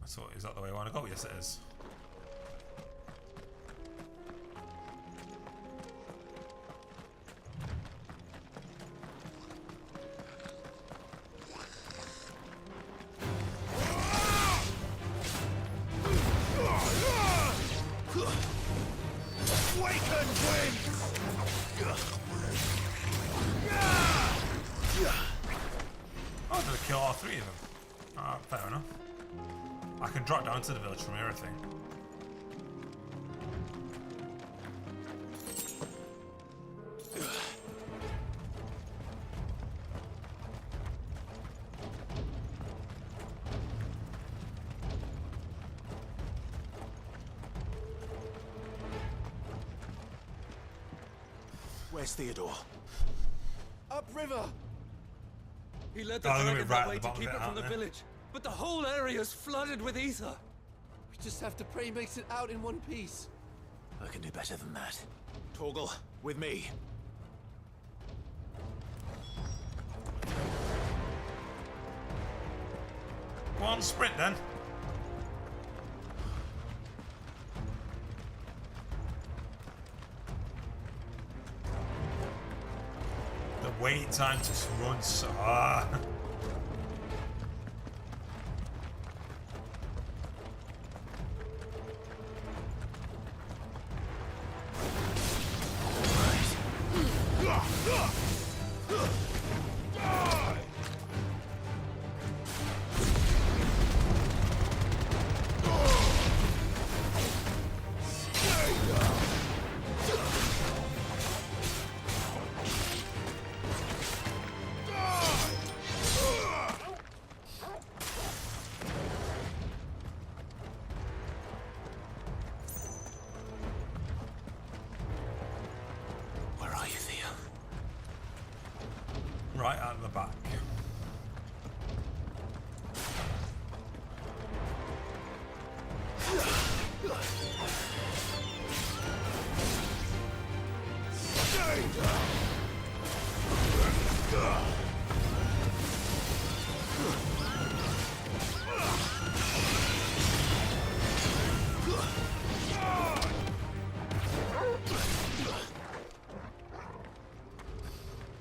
So is that the way I want to go? Yes, it is. Oh, did I kill all three of them? Fair enough. I can drop down to the village from here, I think. Where's Theodore? Upriver! He led the Oh, they're gonna dragon be right that at way the to bottom keep of it it, from the aren't they? village. But the whole area's flooded with ether. We just have to pray he makes it out in one piece. I can do better than that. Torgal, with me. Go on, sprint then. The wait time to run so... Where are you, Theo? Right out of the back.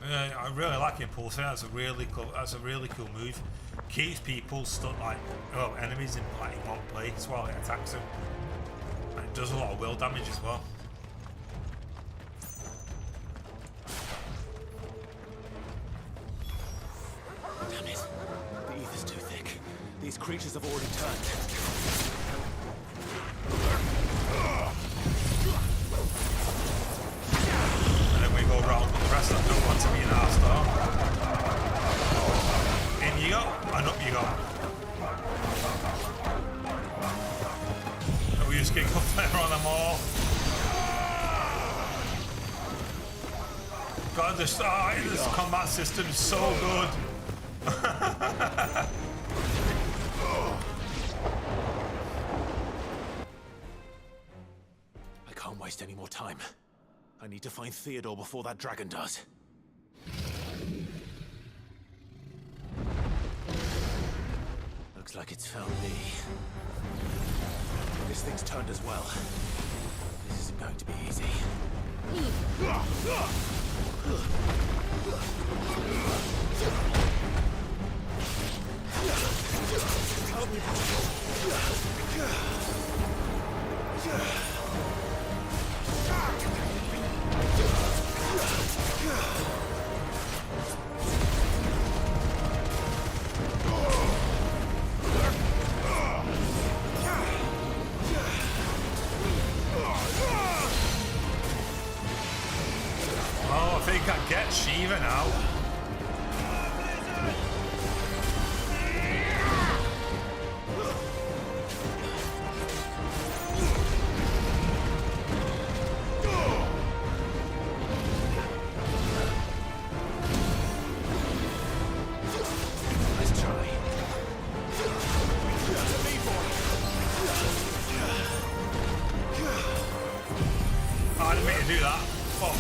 Yeah, I really like Impulse. That's a really cool. That's a really cool move. Keeps people stuck like enemies in one place while it attacks them. And it does a lot of will damage as well. Damn it. The ether's too thick. These creatures have already turned. And then we go round with the rest that don't want to be in our star. In you go, and up you go. And we just get up there on them all. God, this combat system is so good. I can't waste any more time. I need to find Theodore before that dragon does. Looks like it's found me. This thing's turned as well. This isn't going to be easy. Help me. Oh, I think I get Shiva now. Let's try. Oh, I didn't mean to do that. Fuck.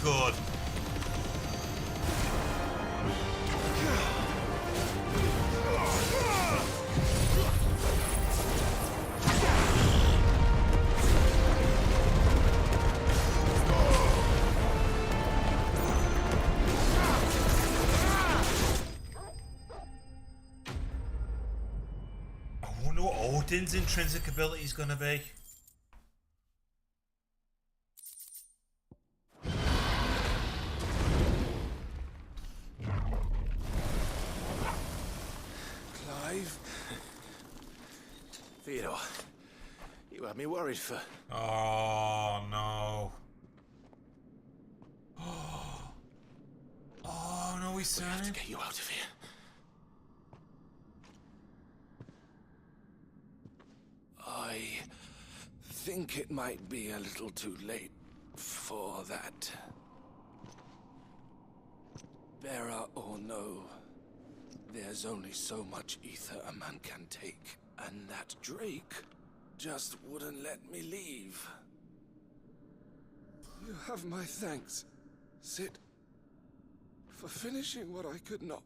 good. I wonder what Odin's intrinsic ability is going to be. Clive? Theodore, you had me worried for... Oh, no. Oh, no, he's turning. We have to get you out of here. I think it might be a little too late for that. Bearer or no, there's only so much ether a man can take, and that Drake just wouldn't let me leave. You have my thanks, Sid, for finishing what I could not.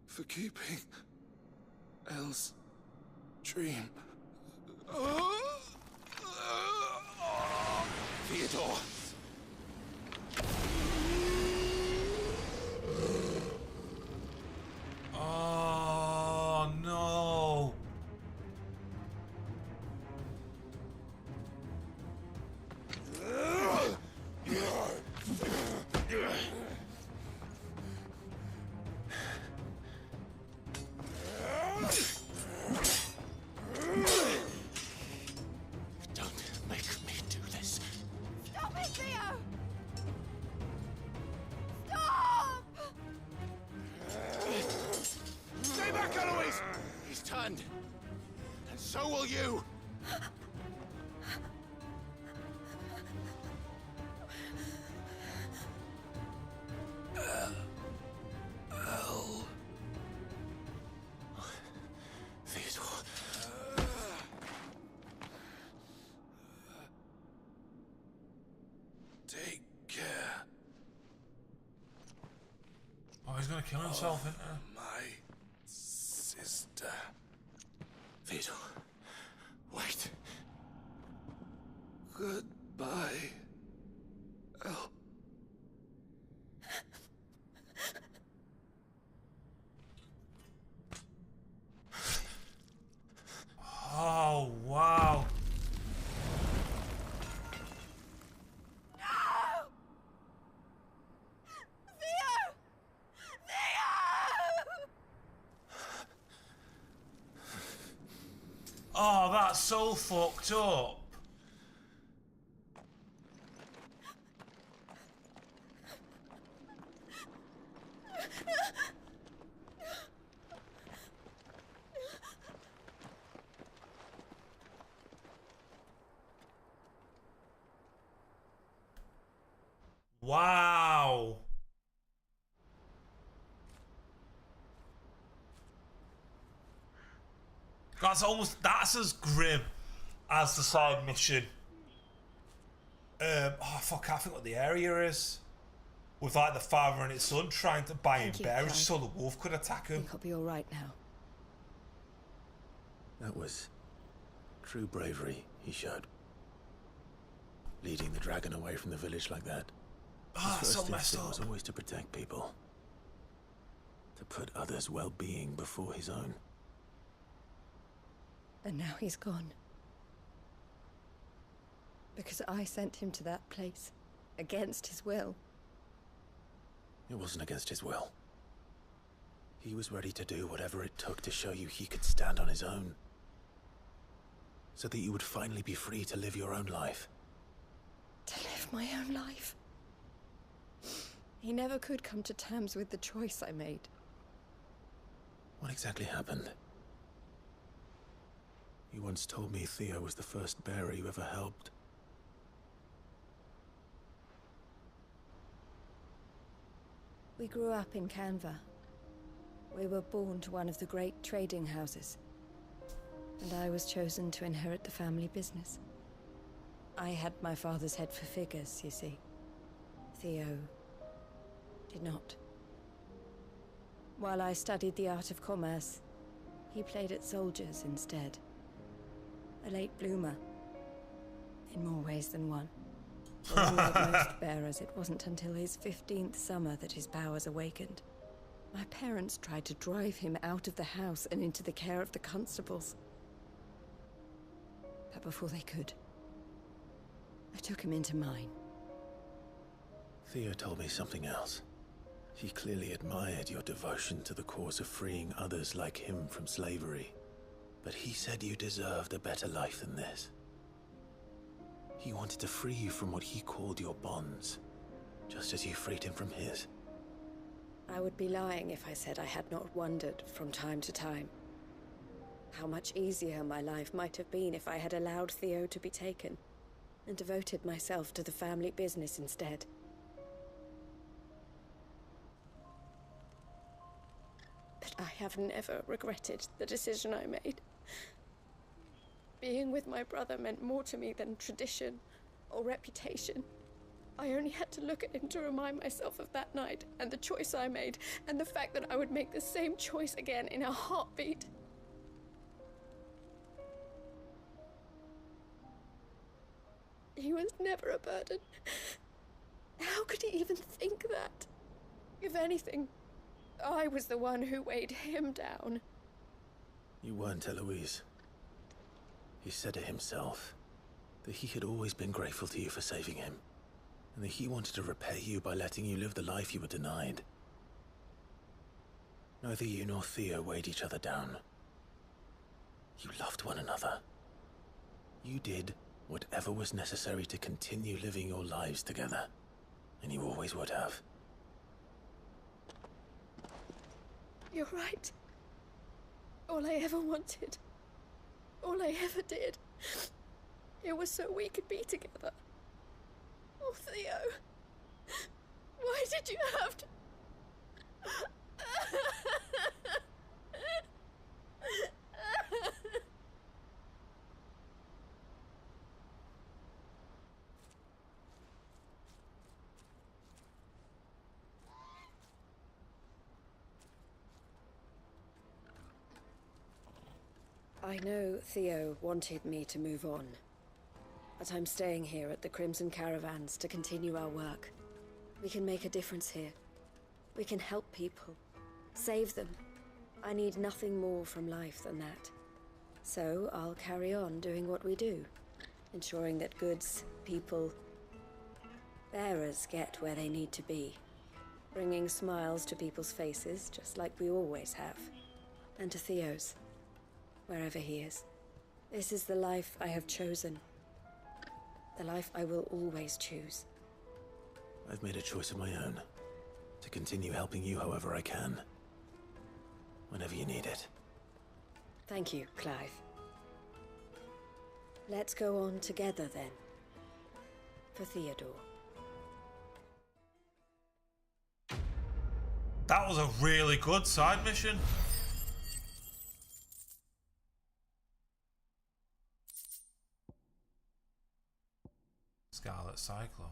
For keeping Elle's dream. Theodore! Oh, no. Don't make me do this. Stop it, Theo! Stop! Stay back, Eloise! He's turned. And so will you! Elle. Theodore. Take care. Oh, he's going to kill himself, isn't he? My sister. Theodore. Wait. Goodbye. Elle. Oh, wow. No! Theo! Theo! Oh, that's so fucked up. Wow. That's as grim as the side mission. Oh fuck, I think what the area is. With like the father and his son trying to buy him berries so the wolf could attack him. I think I'll be alright now. That was true bravery he showed. Leading the dragon away from the village like that. Ah, His so first messed instinct was up. always to protect people. To put others' well-being before his own. And now he's gone. Because I sent him to that place. Against his will. It wasn't against his will. He was ready to do whatever it took to show you he could stand on his own. So that you would finally be free to live your own life. To live my own life. He never could come to terms with the choice I made. What exactly happened? You once told me Theo was the first bearer you ever helped. We grew up in Canva. We were born to one of the great trading houses. And I was chosen to inherit the family business. I had my father's head for figures, you see. Theo did not. While I studied the art of commerce, he played at soldiers instead. A late bloomer, in more ways than one. Although like most bearers, it wasn't until his 15th summer that his powers awakened. My parents tried to drive him out of the house and into the care of the constables. But before they could, I took him into mine. Theo told me something else. He clearly admired your devotion to the cause of freeing others like him from slavery. But he said you deserved a better life than this. He wanted to free you from what he called your bonds, just as you freed him from his. I would be lying if I said I had not wondered from time to time how much easier my life might have been if I had allowed Theo to be taken and devoted myself to the family business instead. But I have never regretted the decision I made. Being with my brother meant more to me than tradition or reputation. I only had to look at him to remind myself of that night and the choice I made, and the fact that I would make the same choice again in a heartbeat. He was never a burden. How could he even think that? If anything, I was the one who weighed him down. You weren't, Eloise. He said it himself, that he had always been grateful to you for saving him, and that he wanted to repay you by letting you live the life you were denied. Neither you nor Theo weighed each other down. You loved one another. You did whatever was necessary to continue living your lives together, and you always would have. You're right. All I ever wanted, all I ever did, it was so we could be together. Oh, Theo, why did you have to... I know Theo wanted me to move on, but I'm staying here at the Crimson Caravans to continue our work. We can make a difference here. We can help people, save them. I need nothing more from life than that. So I'll carry on doing what we do, ensuring that goods, people, bearers get where they need to be, bringing smiles to people's faces just like we always have, and to Theo's, wherever he is. This is the life I have chosen. The life I will always choose. I've made a choice of my own, to continue helping you however I can, whenever you need it. Thank you, Clive. Let's go on together then. For Theodore. That was a really good side mission. Scarlet Cyclone.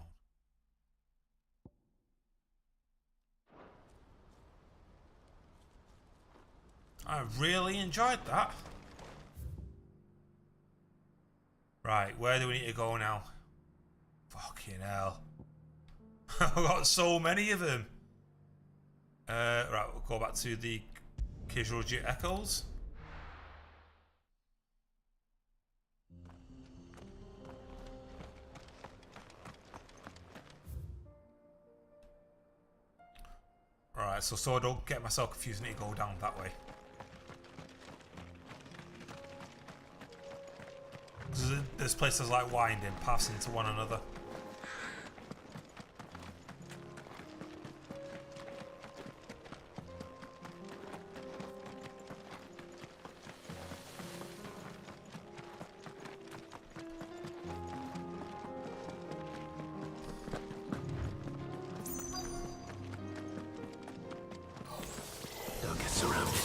I really enjoyed that. Right, where do we need to go now? Fucking hell. I've got so many of them. Right, we'll go back to the Casualty Echoes. Alright, so I don't get myself confused, I need to go down that way. There's places like winding, paths into one another. Don't get surrounded.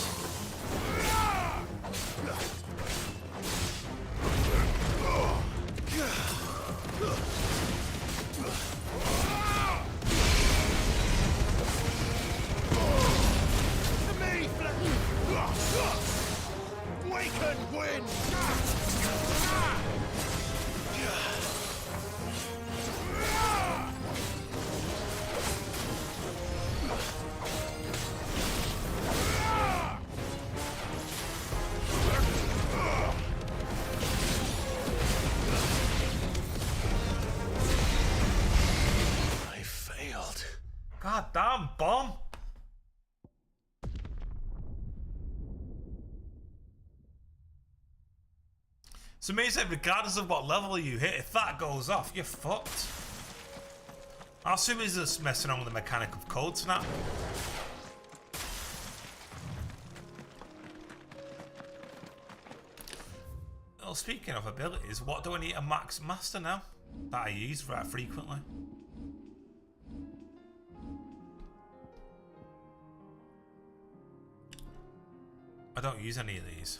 God damn, bomb! It's amazing, regardless of what level you hit, if that goes off, you're fucked. I assume he's just messing on with the mechanic of cold snap. Well, speaking of abilities, what do I need a max master now? That I use very frequently. I don't use any of these.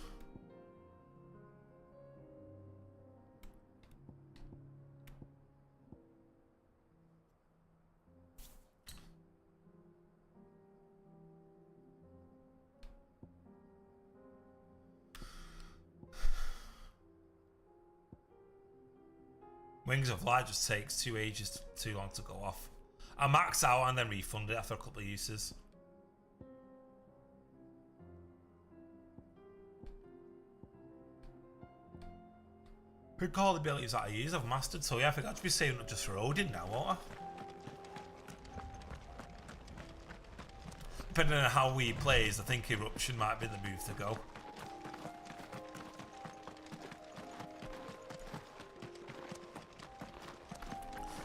Wings of Light just takes too long to go off. I max out and then refund it after a couple of uses. Pick all the abilities that I use, I've mastered, so yeah, I think I'd be saving it just for Odin now, won't I? Depending on how he plays, I think Eruption might be the move to go.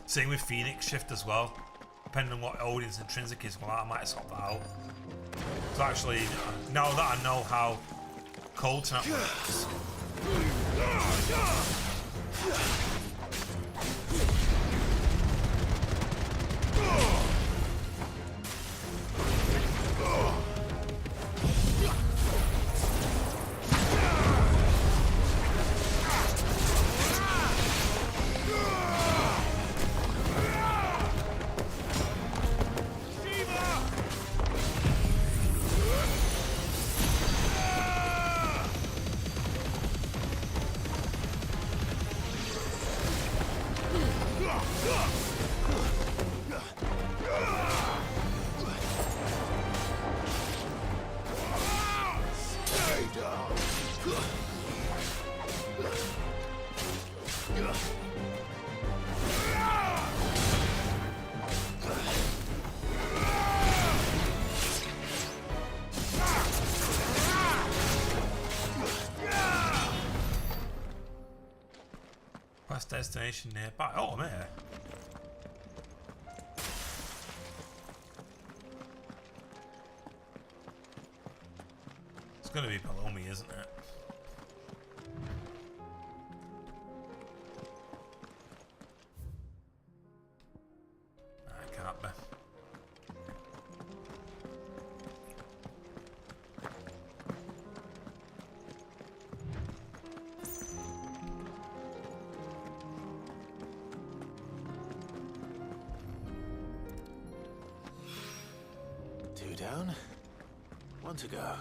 Same with Phoenix Shift as well. Depending on what Odin's intrinsic is, well, I might swap that out. So actually, now that I know how Cold Snap works. Destination nearby. Oh, I'm here. It's going to be below me, isn't it? I can't be. Down. One to go.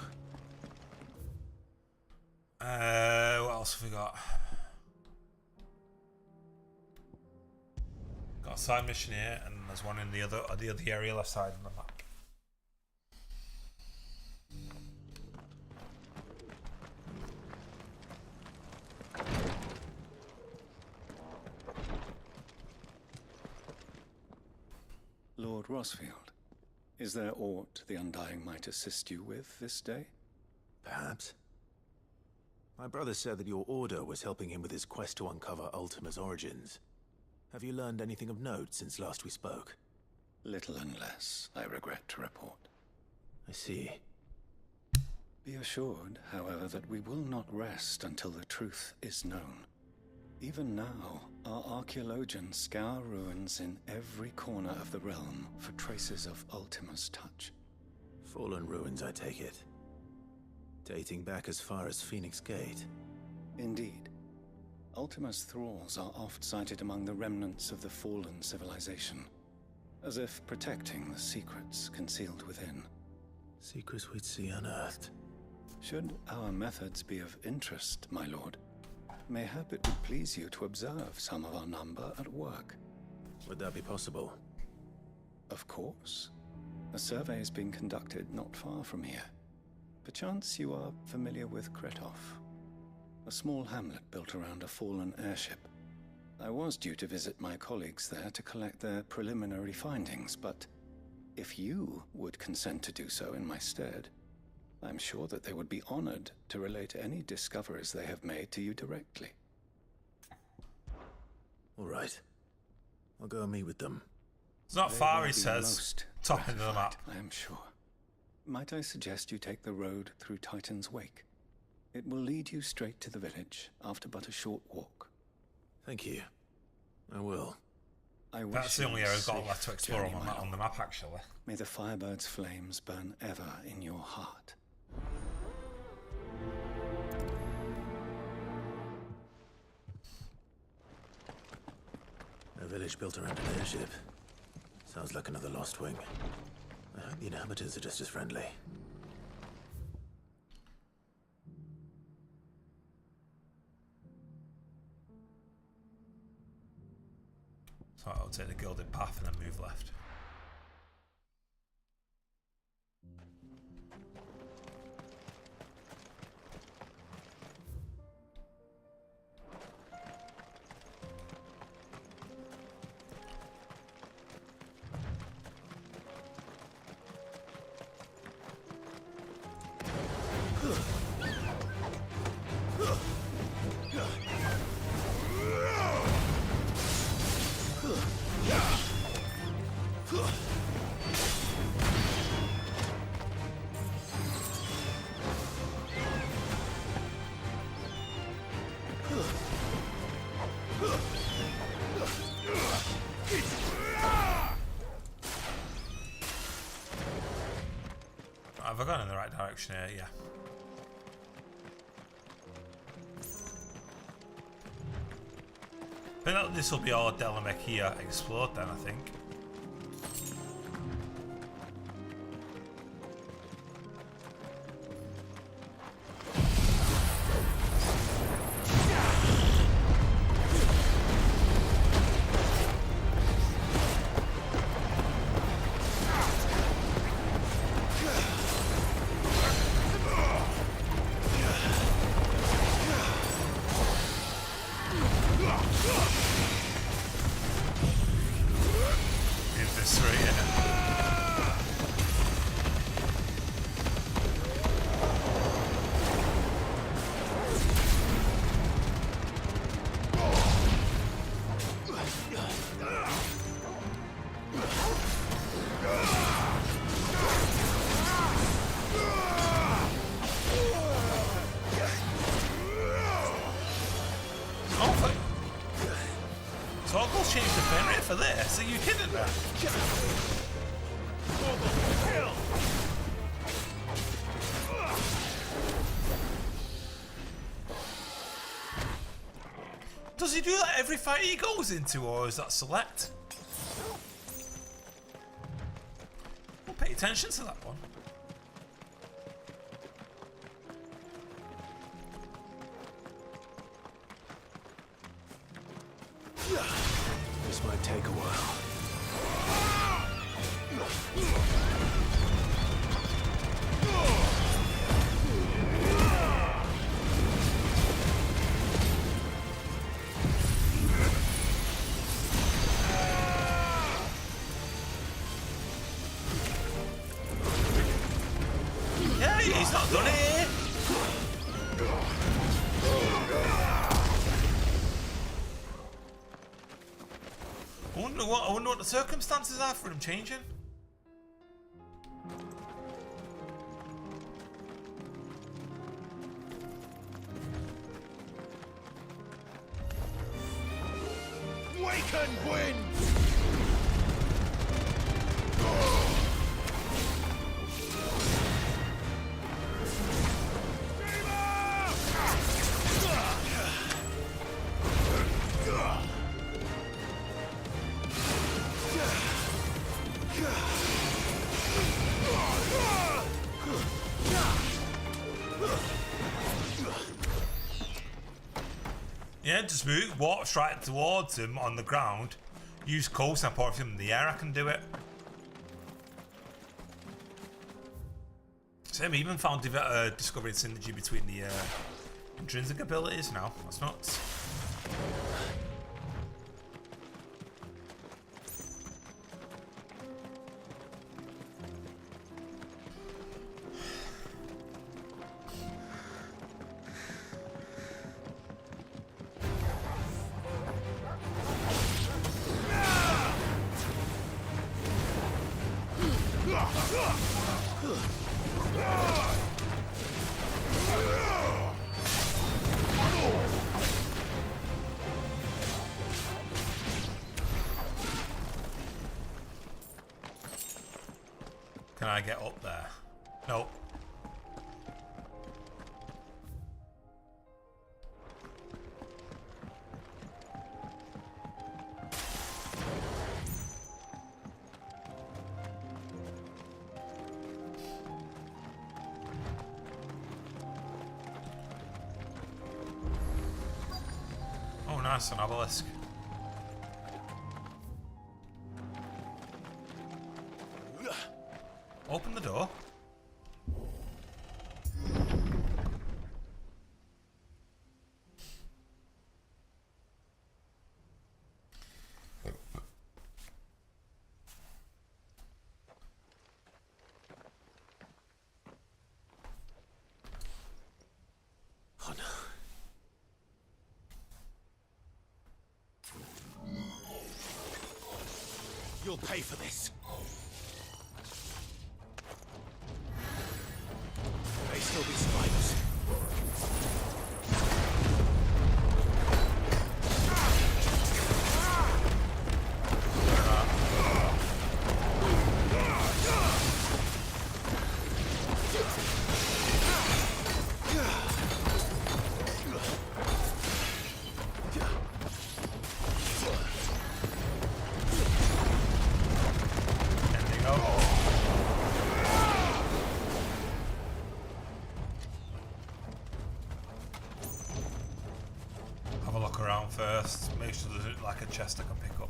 What else have we got? Got a side mission here, and there's one in the other area left side of the map. Lord Rosfield. Is there aught the Undying might assist you with this day? Perhaps. My brother said that your order was helping him with his quest to uncover Ultima's origins. Have you learned anything of note since last we spoke? Little and less, I regret to report. I see. Be assured, however, that we will not rest until the truth is known. Even now, our archaeologians scour ruins in every corner of the realm for traces of Ultima's touch. Fallen ruins, I take it. Dating back as far as Phoenix Gate. Indeed. Ultima's thralls are oft sighted among the remnants of the fallen civilization, as if protecting the secrets concealed within. Secrets we'd see unearthed. Should our methods be of interest, my lord, mayhap it would please you to observe some of our number at work. Would that be possible? Of course. A survey is being conducted not far from here. Perchance you are familiar with Kretov, a small hamlet built around a fallen airship. I was due to visit my colleagues there to collect their preliminary findings, but If you would consent to do so in my stead, I'm sure that they would be honored to relate any discoveries they have made to you directly. All right. I'll go and meet with them. It's not They far, will he be says. most Top end of the map. I am sure. Might I suggest you take the road through Titan's Wake? It will lead you straight to the village after but a short walk. Thank you. I will. That's the only area I've got left to explore on the map, actually. May the Firebird's flames burn ever in your heart. A village built around an airship. Sounds like another lost wing. I hope the inhabitants are just as friendly. So I'll take the gilded path and then move left. Have I gone in the right direction here? Yeah. I think that this will be all Delamekia explored then, I think. For this? Are you kidding me? Does he do that every fight he goes into, or is that select? We'll pay attention to that one. This might take a while. Yeah, he's not done it. I wonder what the circumstances are for him changing. Waken wind! Yeah, just move, walk straight towards him on the ground. Use cold snap, or if him in the air, I can do it. Same, even found discovering synergy between the intrinsic abilities now. That's nuts. Can I get up there? Nope. Oh, nice, an obelisk. Open the door. Oh no. You'll pay for this. May still be spiders. Have a look around first. Make sure there's like a chest I can pick up.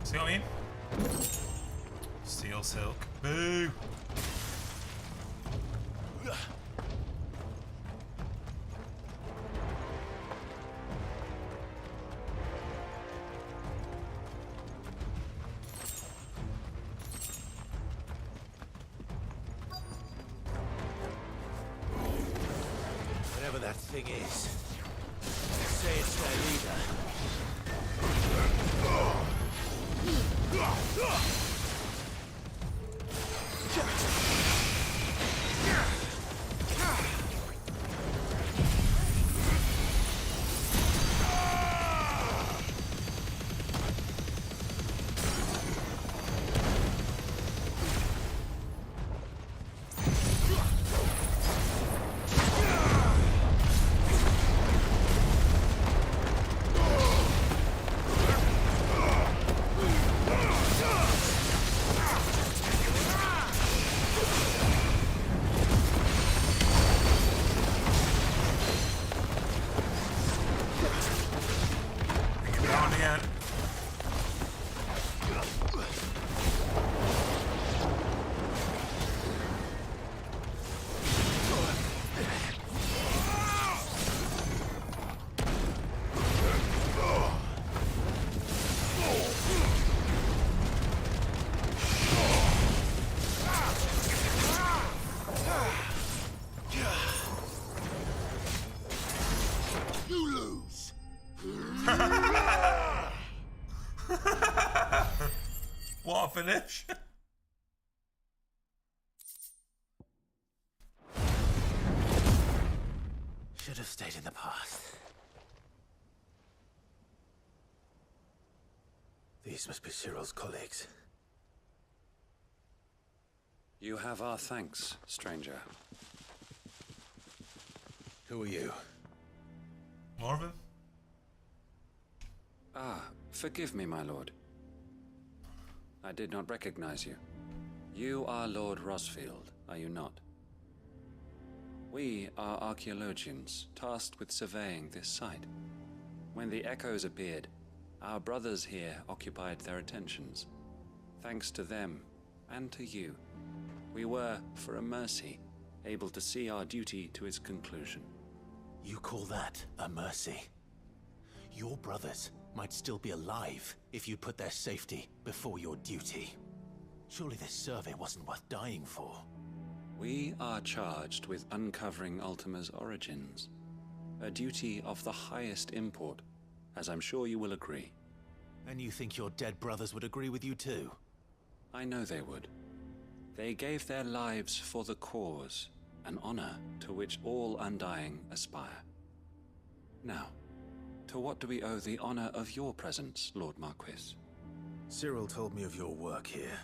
See what I mean? Steel silk. Boo! Whatever that thing is, say it's their leader. Down again. You lose. What a finish! Should have stayed in the past. These must be Cyril's colleagues. You have our thanks, stranger. Who are you? More of him? Ah, forgive me, my lord. I did not recognize you. You are Lord Rosfield, are you not? We are archaeologians, tasked with surveying this site. When the echoes appeared, our brothers here occupied their attentions. Thanks to them, and to you, we were, for a mercy, able to see our duty to its conclusion. You call that a mercy? Your brothers might still be alive if you put their safety before your duty. Surely this survey wasn't worth dying for. We are charged with uncovering Ultima's origins. A duty of the highest import, as I'm sure you will agree. And you think your dead brothers would agree with you too? I know they would. They gave their lives for the cause, an honor to which all Undying aspire. Now, to what do we owe the honor of your presence, Lord Marquis? Cyril told me of your work here,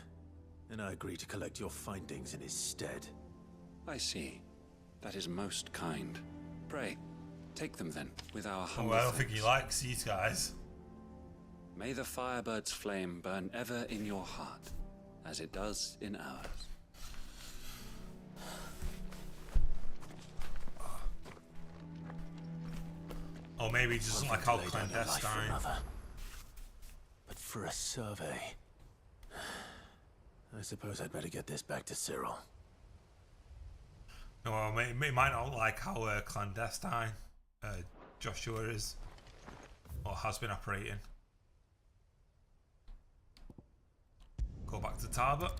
and I agreed to collect your findings in his stead. I see. That is most kind. Pray, take them then, with our humble I don't think he thanks. likes these guys. May the Firebird's flame burn ever in your heart, as it does in ours. Or maybe he doesn't like how clandestine. But for a survey, I suppose I'd better get this back to Cyril. No, he might not like how clandestine Joshua is, or has been operating. Go back to Tarbert.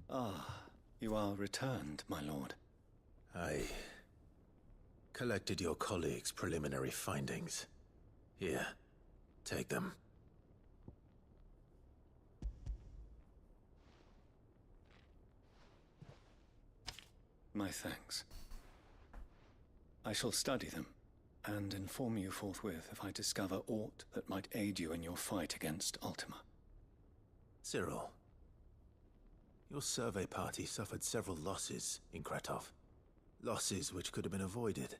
Ah, you are returned, my lord. I collected your colleagues' preliminary findings. Here, take them. My thanks. I shall study them, and inform you forthwith if I discover aught that might aid you in your fight against Ultima. Cyril, your survey party suffered several losses in Kratov. Losses which could have been avoided,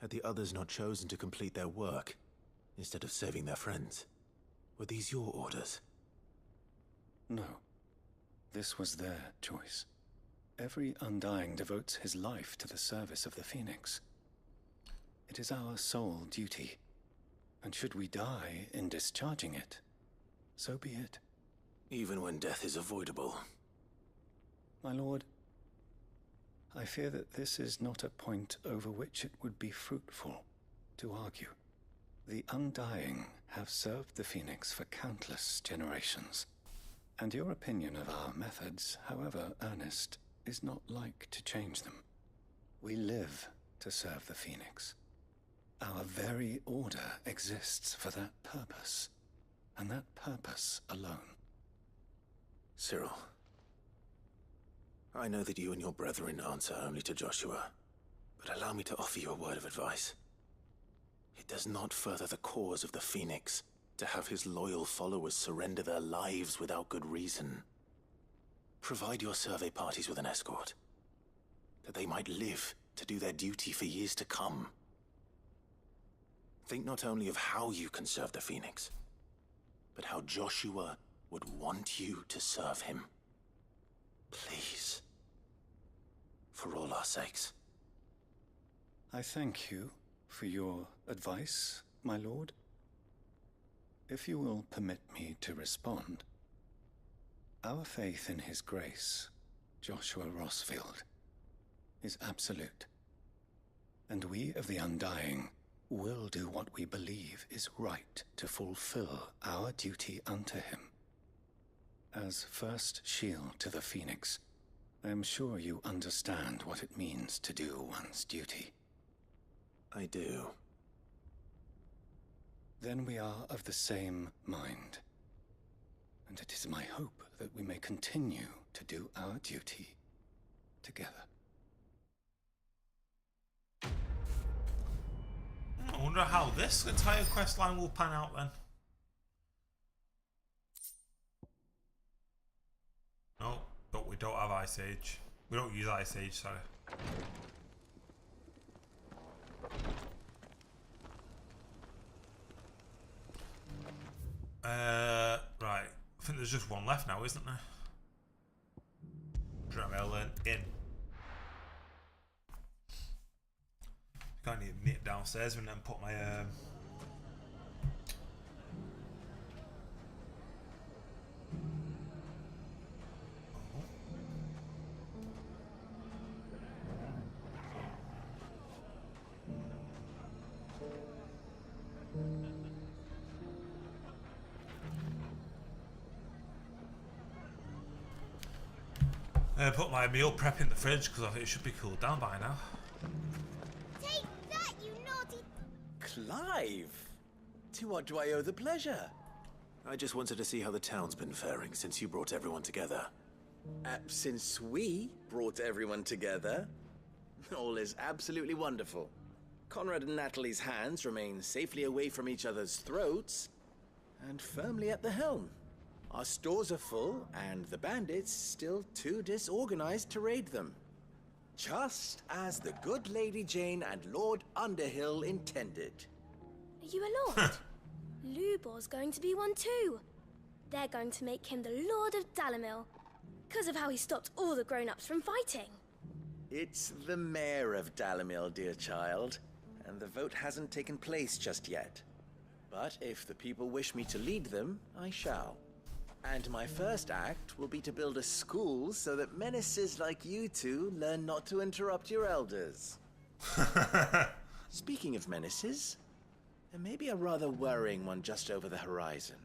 had the others not chosen to complete their work, instead of saving their friends. Were these your orders? No. This was their choice. Every Undying devotes his life to the service of the Phoenix. It is our sole duty, and should we die in discharging it, so be it. Even when death is avoidable. My lord, I fear that this is not a point over which it would be fruitful to argue. The Undying have served the Phoenix for countless generations, and your opinion of our methods, however earnest, is not like to change them. We live to serve the Phoenix. Our very order exists for that purpose, and that purpose alone. Cyril, I know that you and your brethren answer only to Joshua, but allow me to offer you a word of advice. It does not further the cause of the Phoenix to have his loyal followers surrender their lives without good reason. Provide your survey parties with an escort, that they might live to do their duty for years to come. Think not only of how you can serve the Phoenix, but how Joshua would want you to serve him. Please. For all our sakes. I thank you for your advice, my lord. If you will permit me to respond, our faith in his grace, Joshua Rossfield, is absolute. And we of the Undying will do what we believe is right to fulfill our duty unto him. As first shield to the Phoenix, I am sure you understand what it means to do one's duty. I do. Then we are of the same mind. And it is my hope that we may continue to do our duty together. I wonder how this entire quest line will pan out then. No, but we don't have Ice Age. We don't use Ice Age, sorry. Right. I think there's just one left now, isn't there? Dremel in. Can't even nip downstairs and then put my I put my meal prep in the fridge because I think it should be cooled down by now. Take that, you naughty... Clive! To what do I owe the pleasure? I just wanted to see how the town's been faring since you brought everyone together. Since we brought everyone together, all is absolutely wonderful. Conrad and Natalie's hands remain safely away from each other's throats and firmly at the helm. Our stores are full, and the bandits still too disorganized to raid them. Just as the good Lady Jane and Lord Underhill intended. Are you a lord? Lubor's going to be one too. They're going to make him the Lord of Dalimil, because of how he stopped all the grown-ups from fighting. It's the mayor of Dalimil, dear child, and the vote hasn't taken place just yet. But if the people wish me to lead them, I shall. And my first act will be to build a school so that menaces like you two learn not to interrupt your elders. Speaking of menaces, there may be a rather worrying one just over the horizon.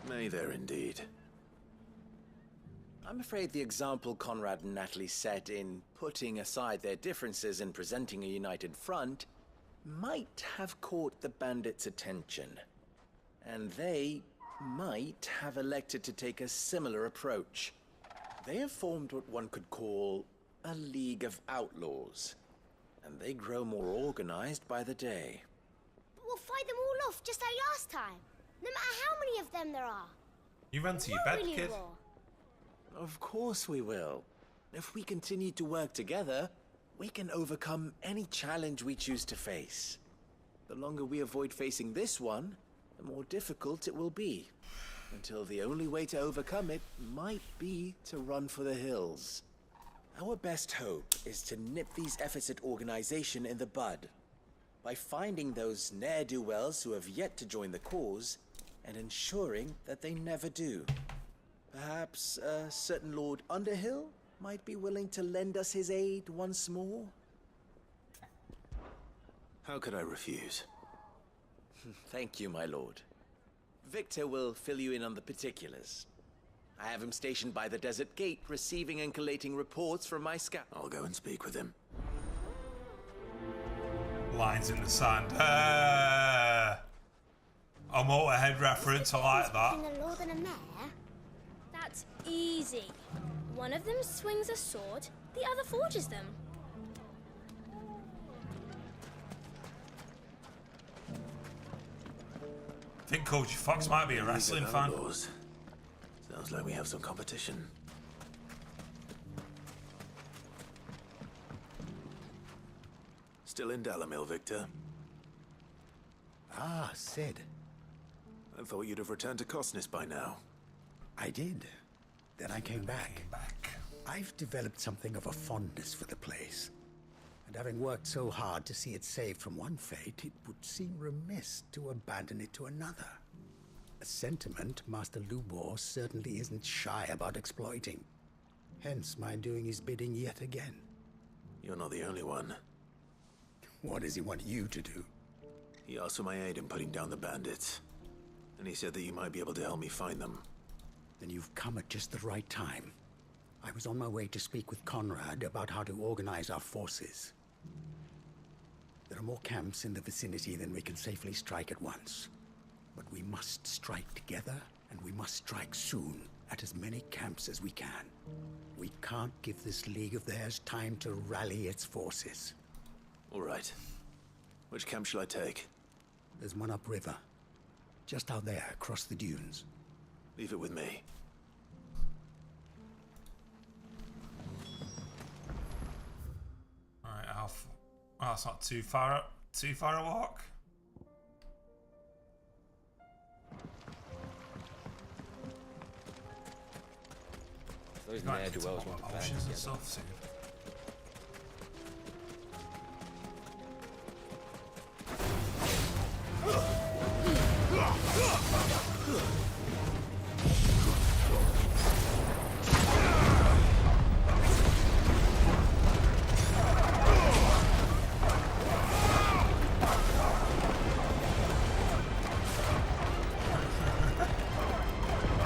May there indeed. I'm afraid the example Conrad and Natalie set in putting aside their differences and presenting a united front might have caught the bandits' attention. And they might have elected to take a similar approach. They have formed what one could call a League of Outlaws, and they grow more organized by the day. But we'll fight them all off just like last time, no matter how many of them there are. You run to your bed, kid. Of course we will. If we continue to work together, we can overcome any challenge we choose to face. The longer we avoid facing this one, the more difficult it will be, until the only way to overcome it might be to run for the hills. Our best hope is to nip these efforts at organization in the bud, by finding those ne'er-do-wells who have yet to join the cause, and ensuring that they never do. Perhaps a certain Lord Underhill might be willing to lend us his aid once more? How could I refuse? Thank you, my lord. Victor will fill you in on the particulars. I have him stationed by the desert gate, receiving and collating reports from my scout. I'll go and speak with him. Lines in the sand. A Motorhead reference, I like that. A lord and a mare? That's easy. One of them swings a sword, the other forges them. I think Coach Fox might be a wrestling fan. Sounds like we have some competition. Still in Dalimil, Victor? Ah, Sid. I thought you'd have returned to Cosnis by now. I did. Then I came back. I've developed something of a fondness for the place. And having worked so hard to see it saved from one fate, it would seem remiss to abandon it to another. A sentiment Master Lubor certainly isn't shy about exploiting. Hence my doing his bidding yet again. You're not the only one. What does he want you to do? He asked for my aid in putting down the bandits. And he said that you might be able to help me find them. Then you've come at just the right time. I was on my way to speak with Conrad about how to organize our forces. There are more camps in the vicinity than we can safely strike at once. But we must strike together, and we must strike soon at as many camps as we can. We can't give this league of theirs time to rally its forces. All right. Which camp shall I take? There's one upriver. Just out there, across the dunes. Leave it with me. Alright, Alf. Oh, that's not too far a walk. Those ne'er-do-wells want options and stuff soon.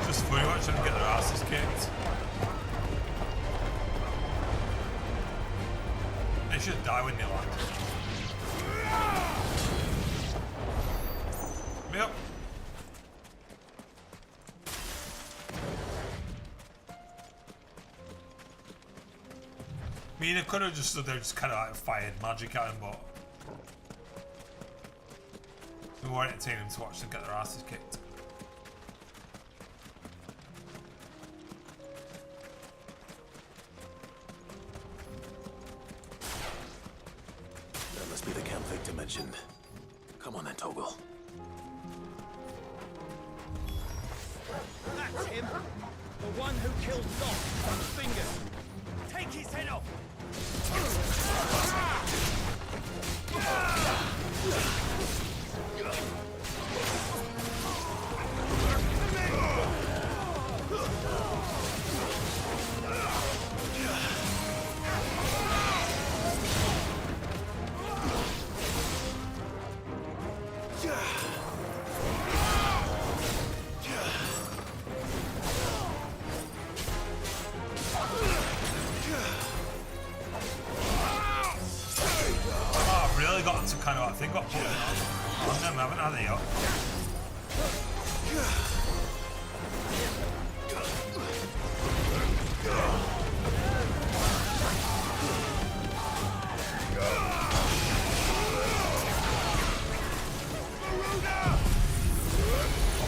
Just funny watching them get their asses kicked. should die when they land. Yep. I mean, it could have just stood there, just kind of like fired magic at him, but it's more entertaining to watch them get their asses kicked. That must be the camp Victor mentioned. Come on then, Toggle. That's him! The one who killed Lot on Fingers! Take his head off! They got put on them, haven't they? Oh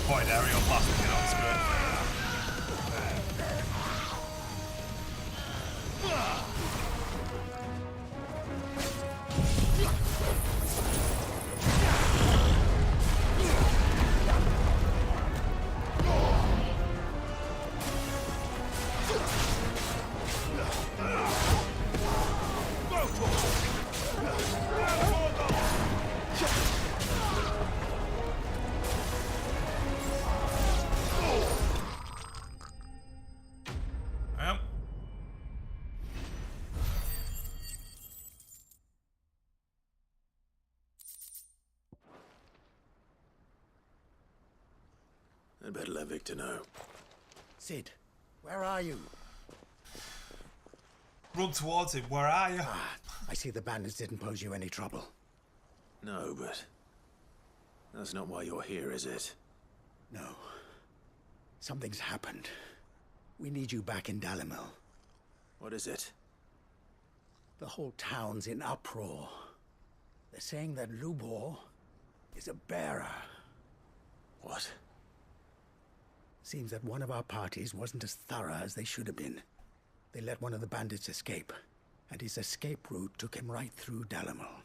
boy, the aerial blast will get on spirit. I'd better let Victor know. Sid, where are you? Run towards him, where are you? I see the bandits didn't pose you any trouble. No, but that's not why you're here, is it? No. Something's happened. We need you back in Dalimil. What is it? The whole town's in uproar. They're saying that Lubor is a bearer. What? Seems that one of our parties wasn't as thorough as they should have been. They let one of the bandits escape, and his escape route took him right through Dalimil.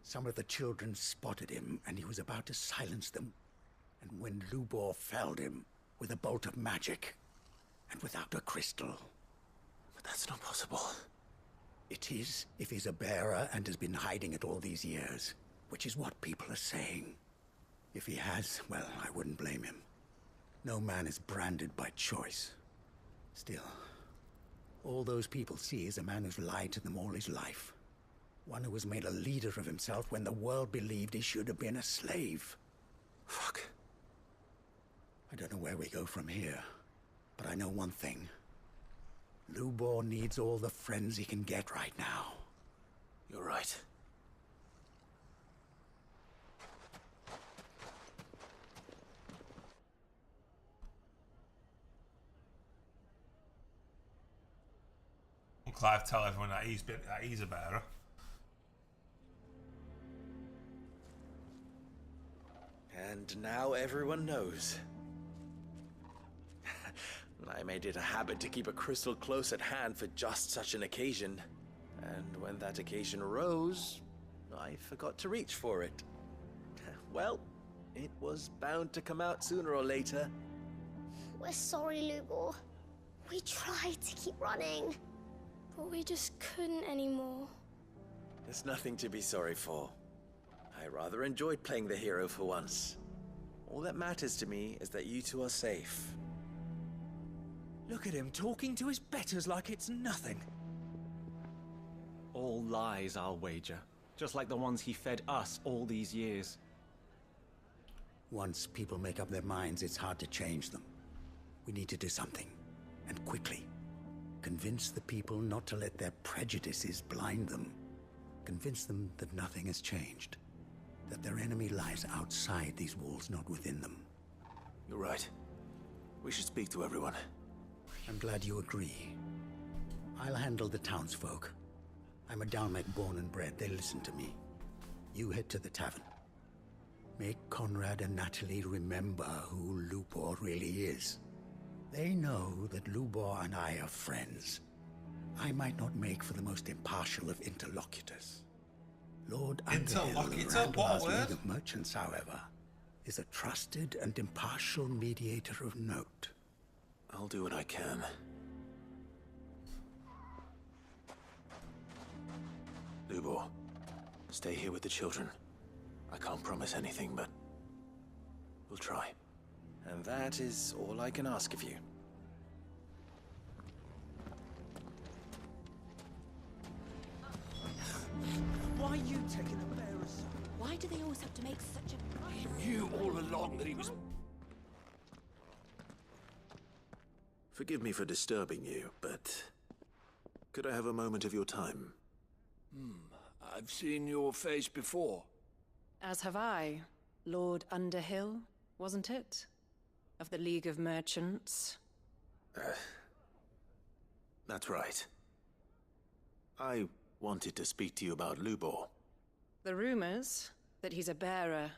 Some of the children spotted him, and he was about to silence them. And when Lubor felled him with a bolt of magic, and without a crystal. But that's not possible. It is, if he's a bearer and has been hiding it all these years, which is what people are saying. If he has, well, I wouldn't blame him. No man is branded by choice. Still, all those people see is a man who's lied to them all his life. One who was made a leader of himself when the world believed he should have been a slave. Fuck. I don't know where we go from here, but I know one thing. Lubor needs all the friends he can get right now. You're right. Clive tell everyone that he's a bearer. And now everyone knows. I made it a habit to keep a crystal close at hand for just such an occasion. And when that occasion arose, I forgot to reach for it. Well, it was bound to come out sooner or later. We're sorry, Lubor. We tried to keep running. But we just couldn't anymore. There's nothing to be sorry for. I rather enjoyed playing the hero for once. All that matters to me is that you two are safe. Look at him talking to his betters like it's nothing. All lies, I'll wager. Just like the ones he fed us all these years. Once people make up their minds, it's hard to change them. We need to do something, and quickly. Convince the people not to let their prejudices blind them. Convince them that nothing has changed. That their enemy lies outside these walls, not within them. You're right. We should speak to everyone. I'm glad you agree. I'll handle the townsfolk. I'm a Dalmec born and bred. They listen to me. You head to the tavern. Make Conrad and Natalie remember who Lupor really is. They know that Lubor and I are friends. I might not make for the most impartial of interlocutors. Lord Interlocutor? Underhill, What a Randall's word? League of Merchants, however, is a trusted and impartial mediator of note. I'll do what I can. Lubor, stay here with the children. I can't promise anything, but we'll try. And that is all I can ask of you. Why are you taking the bearers? Why do they always have to make such a... He knew all along that he was... Forgive me for disturbing you, but could I have a moment of your time? I've seen your face before. As have I. Lord Underhill, wasn't it? Of the League of Merchants. That's right. I wanted to speak to you about Lubor. The rumors that he's a bearer.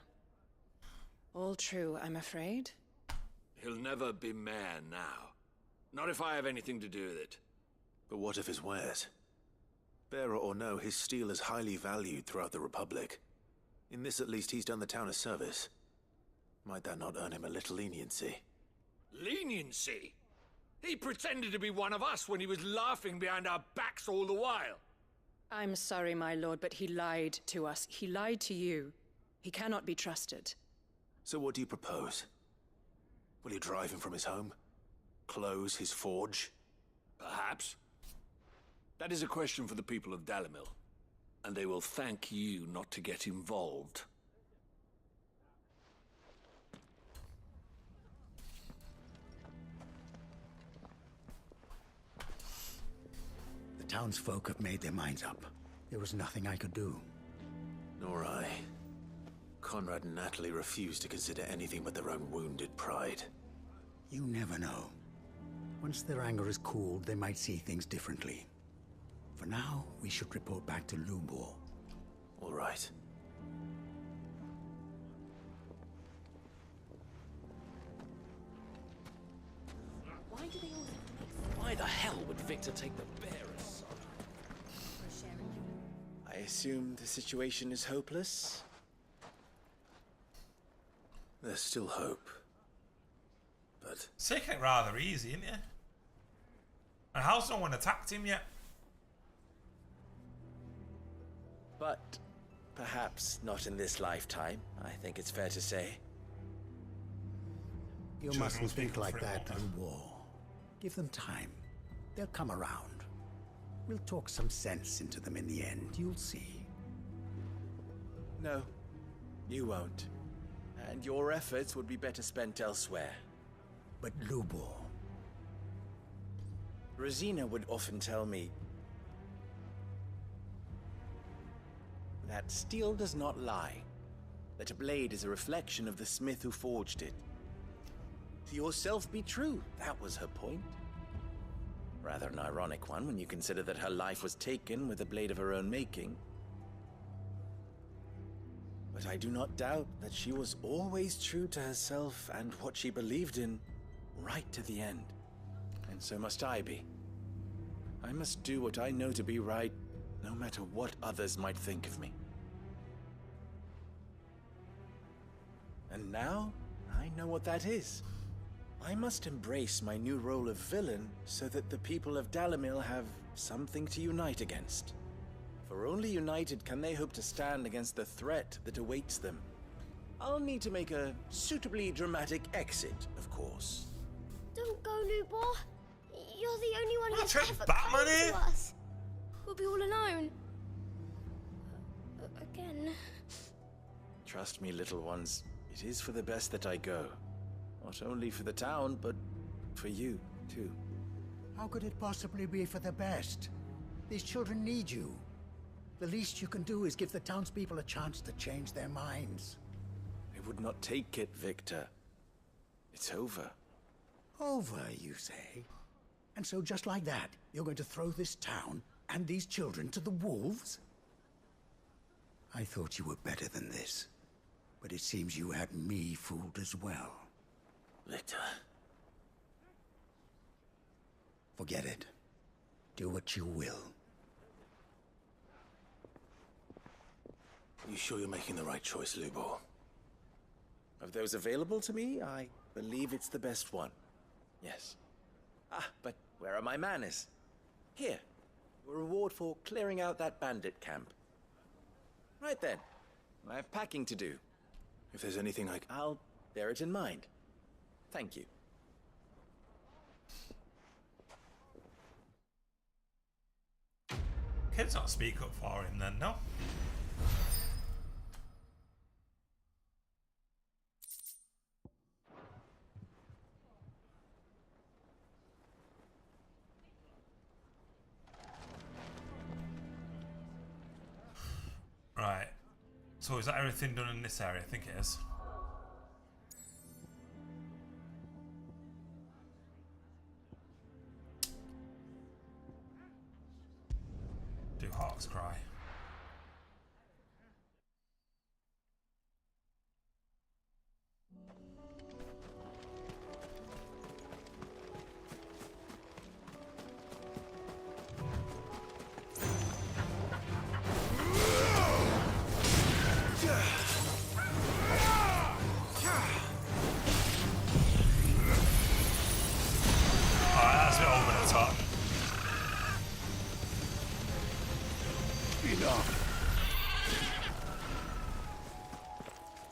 All true, I'm afraid. He'll never be mayor now. Not if I have anything to do with it. But what of his wares? Bearer or no, his steel is highly valued throughout the Republic. In this, at least, he's done the town a service. Might that not earn him a little leniency? Leniency? He pretended to be one of us when he was laughing behind our backs all the while. I'm sorry, my lord, but he lied to us. He lied to you. He cannot be trusted. So what do you propose? Will you drive him from his home? Close his forge? Perhaps. That is a question for the people of Dalimil. And they will thank you not to get involved. The townsfolk have made their minds up. There was nothing I could do. Nor I. Conrad and Natalie refused to consider anything but their own wounded pride. You never know. Once their anger is cooled, they might see things differently. For now, we should report back to Lubor. All right. Why do they always have to make... Why the hell would Victor take the bearers? I assume the situation is hopeless? There's still hope. But... It's taking it rather easy, isn't it? And how's no one attacked him yet? But perhaps not in this lifetime, I think it's fair to say. You mustn't think like that, Lubor. Give them time. They'll come around. We'll talk some sense into them in the end, you'll see. No, you won't. And your efforts would be better spent elsewhere. But Lubor... Rosina would often tell me that steel does not lie, that a blade is a reflection of the smith who forged it. To yourself be true, that was her point. Rather an ironic one when you consider that her life was taken with a blade of her own making. But I do not doubt that she was always true to herself and what she believed in, right to the end. And so must I be. I must do what I know to be right, no matter what others might think of me. And now, I know what that is. I must embrace my new role of villain so that the people of Dalimil have something to unite against. For only united can they hope to stand against the threat that awaits them. I'll need to make a suitably dramatic exit, of course. Don't go, Lubor. You're the only one who's Check ever Batman kind here. to us. We'll be all alone. Again. Trust me, little ones. It is for the best that I go. Not only for the town, but for you, too. How could it possibly be for the best? These children need you. The least you can do is give the townspeople a chance to change their minds. I would not take it, Victor. It's over. Over, you say? And so just like that, you're going to throw this town and these children to the wolves? I thought you were better than this. But it seems you had me fooled as well. Victor. Forget it. Do what you will. You sure you're making the right choice, Lubor? Of those available to me, I believe it's the best one. Yes. Ah, but where are my manners? Here. A reward for clearing out that bandit camp. Right then. I have packing to do. If there's anything I'll bear it in mind. Thank you. Kids not speak up for him then, no? Right. So is that everything done in this area? I think it is. Do hawks cry?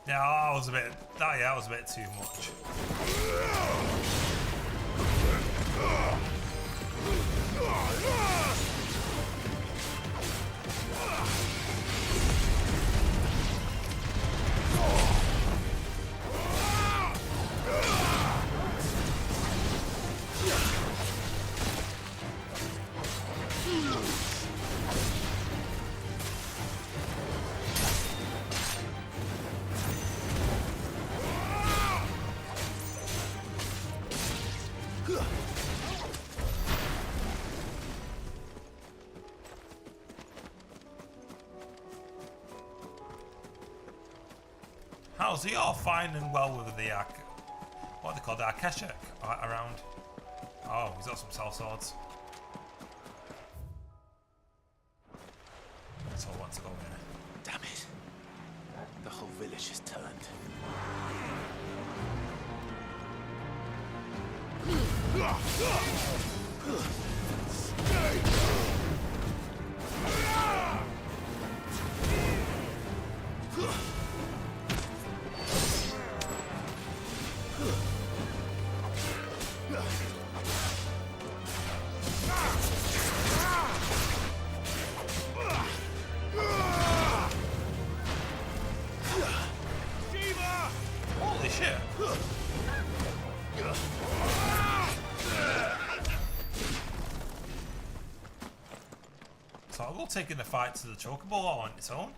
Yeah, that was a bit too much. How's he all fine and well with the what they call the Akeshak around? Oh, he's got some cell swords. So I want to go there. Damn it. The whole village is turned. Holy shit. So I'll go taking the fight to the chocobo all on its own.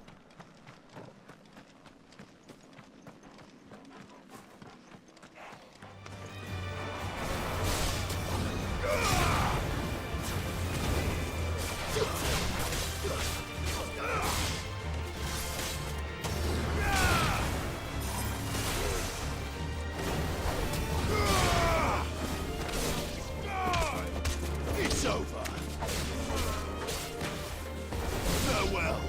It's over. Farewell.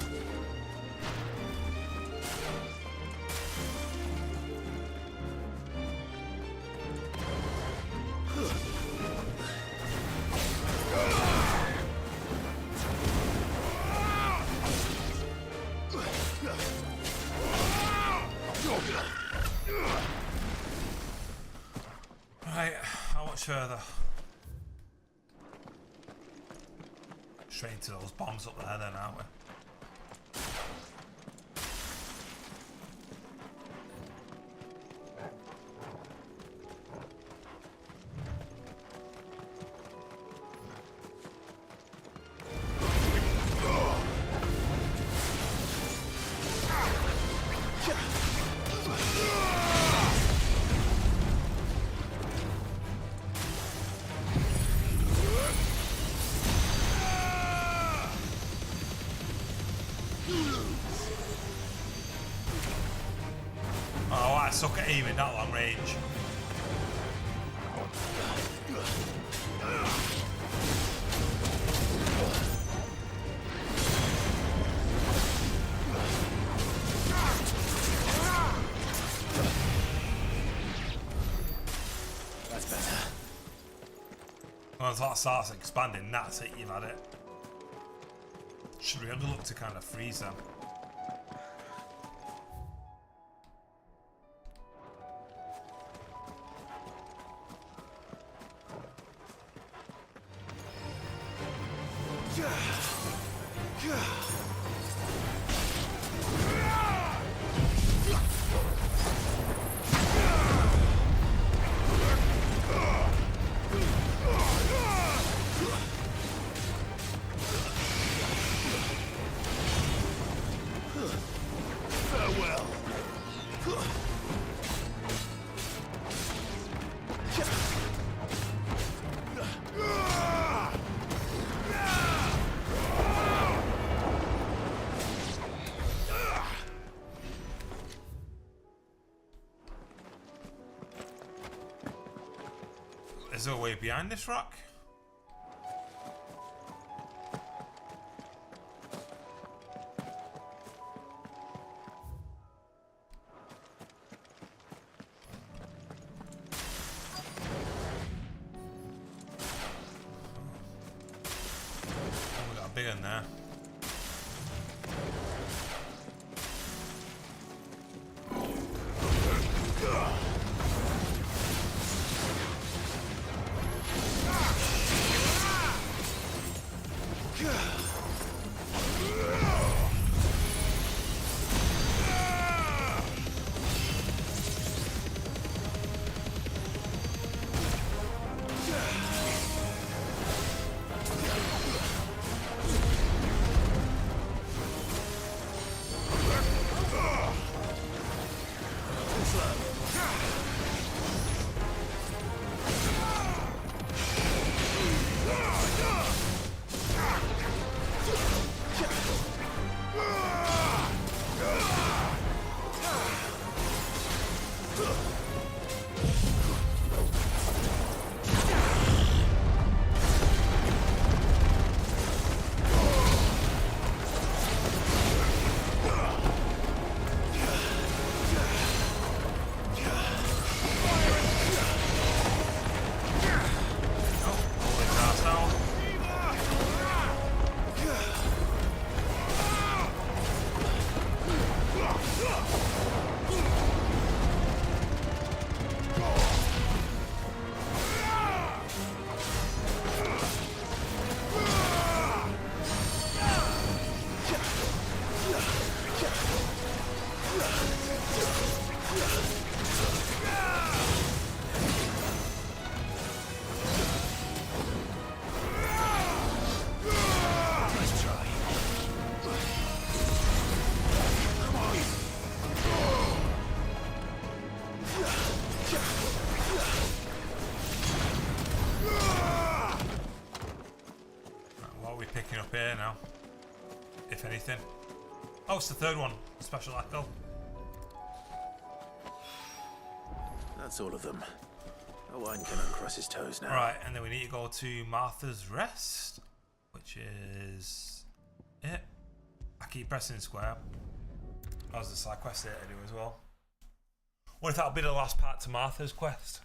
Right, how much further? Straight into those bombs up there then, aren't we? suck at aiming that long range. That's better. Once that starts expanding, that's it, you've had it. Should really look to kind of freeze them. Is there a way behind this rock? Oh, we got a big one there. Here now, if anything. Oh, it's the third one. Special echo. That's all of them. Owen can uncross his toes now. Right, and then we need to go to Martha's Rest, which is it. I keep pressing square. That was the side quest here to do as well. What if that'll be the last part to Martha's quest?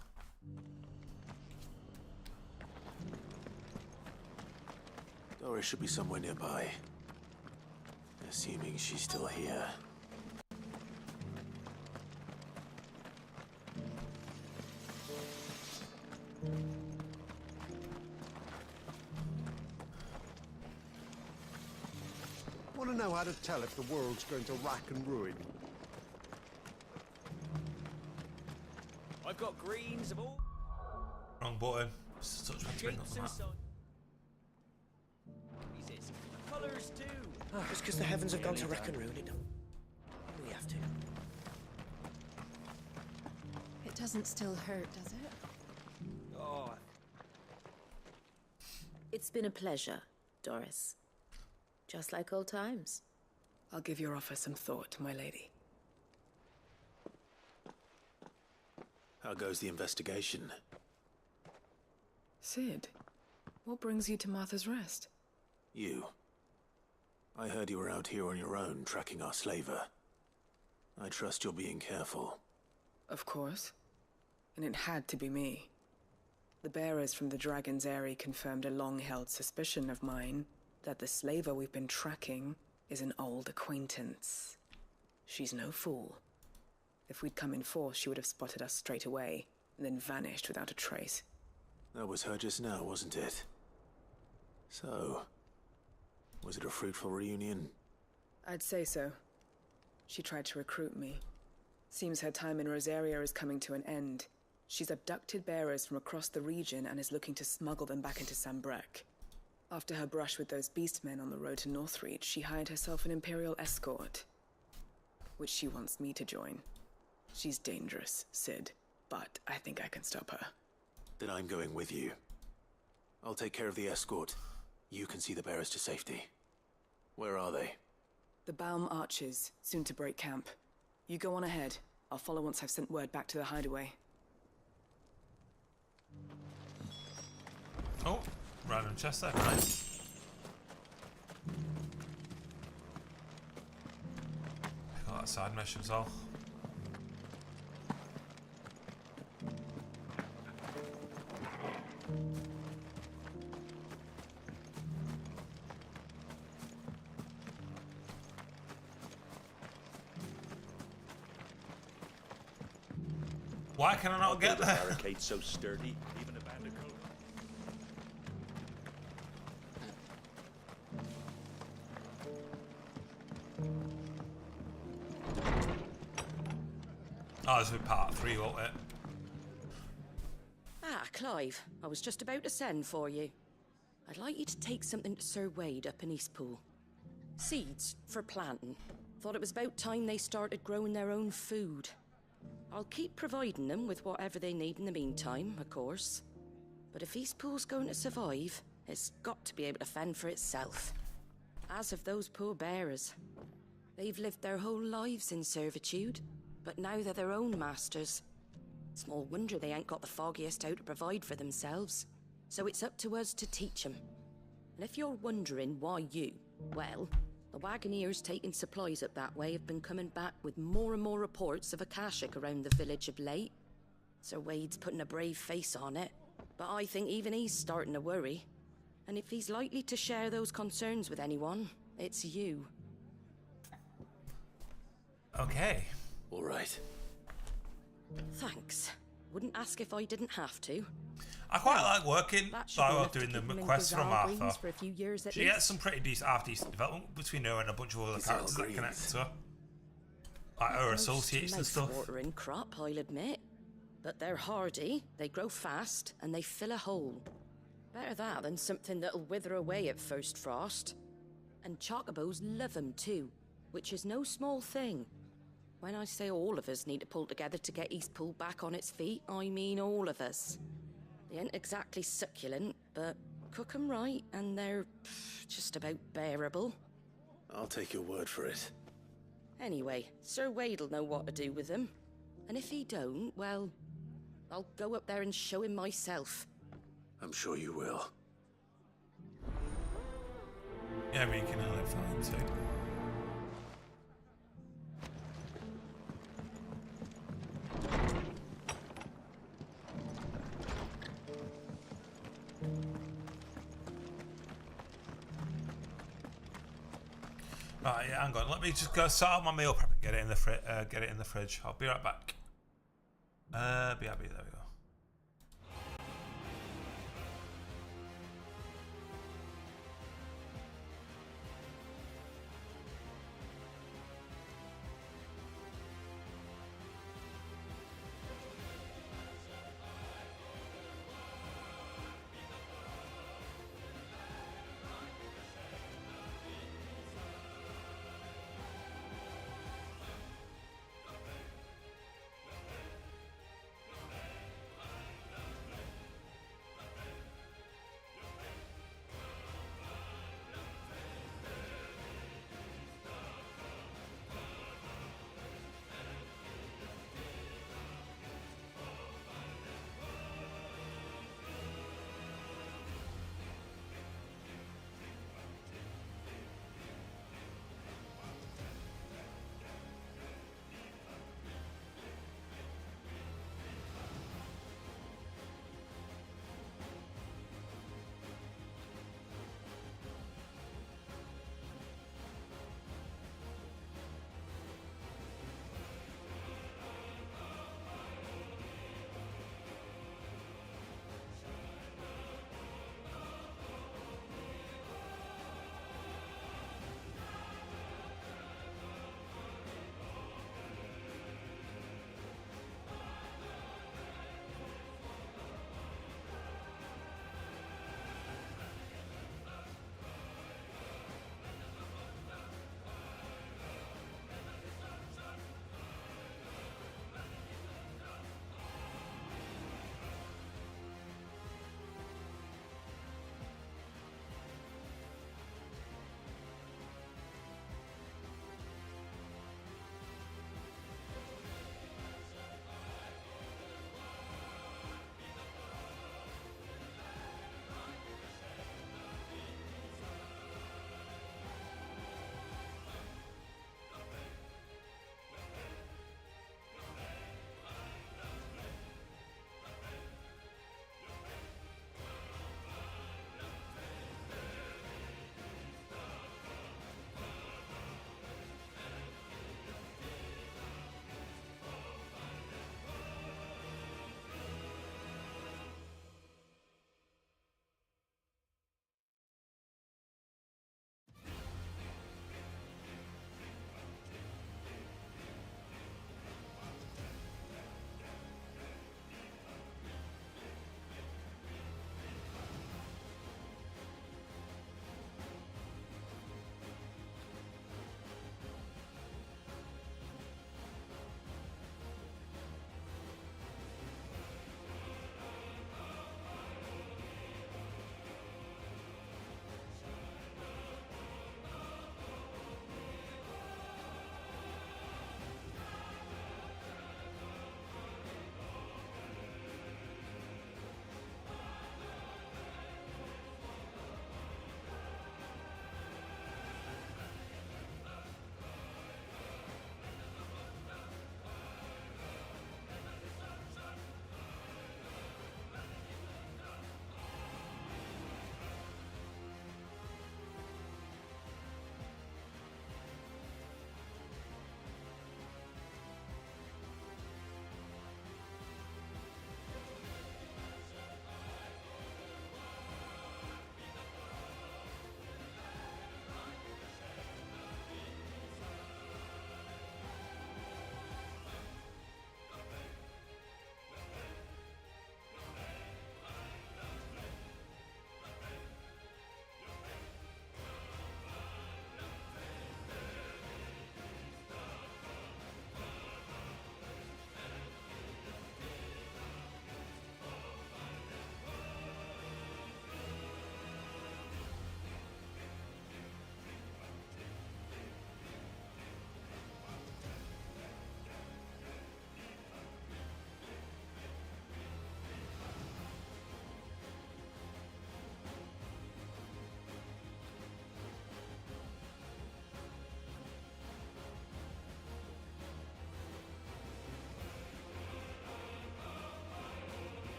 Doris should be somewhere nearby. Assuming she's still here. Want to know how to tell if the world's going to rack and ruin? I've got greens of all. Wrong button. Such a big on the map. Colours too. Just because the heavens have gone to wreck and ruin it. We have to. It doesn't still hurt, does it? Oh. It's been a pleasure, Doris. Just like old times. I'll give your offer some thought, my lady. How goes the investigation? Sid, what brings you to Martha's Rest? You. I heard you were out here on your own, tracking our slaver. I trust you're being careful. Of course. And it had to be me. The bearers from the Dragon's Eyrie confirmed a long-held suspicion of mine that the slaver we've been tracking is an old acquaintance. She's no fool. If we'd come in force, she would have spotted us straight away, and then vanished without a trace. That was her just now, wasn't it? So, was it a fruitful reunion? I'd say so. She tried to recruit me. Seems her time in Rosaria is coming to an end. She's abducted bearers from across the region and is looking to smuggle them back into Sambrek. After her brush with those beastmen on the road to Northreach, she hired herself an Imperial escort, which she wants me to join. She's dangerous, Sid, but I think I can stop her. Then I'm going with you. I'll take care of the escort. You can see the bearers to safety. Where are they? The Baum Archers, soon to break camp. You go on ahead. I'll follow once I've sent word back to the hideaway. Oh, random chest there, nice. Got that side mission as well. Why can I not get there? Barricade so sturdy, even a bandicoot. Oh, this will be part 3, won't it? Ah, Clive, I was just about to send for you. I'd like you to take something to Sir Wade up in Eastpool. Seeds for planting. Thought it was about time they started growing their own food. I'll keep providing them with whatever they need in the meantime, of course. But if Eastpool's going to survive, it's got to be able to fend for itself. As of those poor bearers. They've lived their whole lives in servitude, but now they're their own masters. Small wonder they ain't got the foggiest how to provide for themselves. So it's up to us to teach them. And if you're wondering why you, well, the Wagoneers taking supplies up that way have been coming back with more and more reports of Akashic around the village of late. Sir Wade's putting a brave face on it, but I think even he's starting to worry. And if he's likely to share those concerns with anyone, it's you. Okay. All right. Thanks. Wouldn't ask if I didn't have to. I quite like working while doing the keep them in quests from bizarre greens Martha. for a few years at She gets least. some pretty decent development between her and a bunch of other characters that connect to her. Like her Most associates and stuff. mouth-watering crop, I'll admit. But they're hardy, they grow fast, and they fill a hole. Better that than something that'll wither away at first frost. And chocobos love them too, which is no small thing. When I say all of us need to pull together to get Eastpool back on its feet, I mean all of us. They ain't exactly succulent, but cook 'em right and they're just about bearable. I'll take your word for it. Anyway, Sir Wade'll know what to do with them. And if he don't, well, I'll go up there and show him myself. I'm sure you will. Yeah, we can only find too. Right, yeah, hang on. Let me just go sort out my meal prep and get it in the fridge. I'll be right back. BRB, there we go.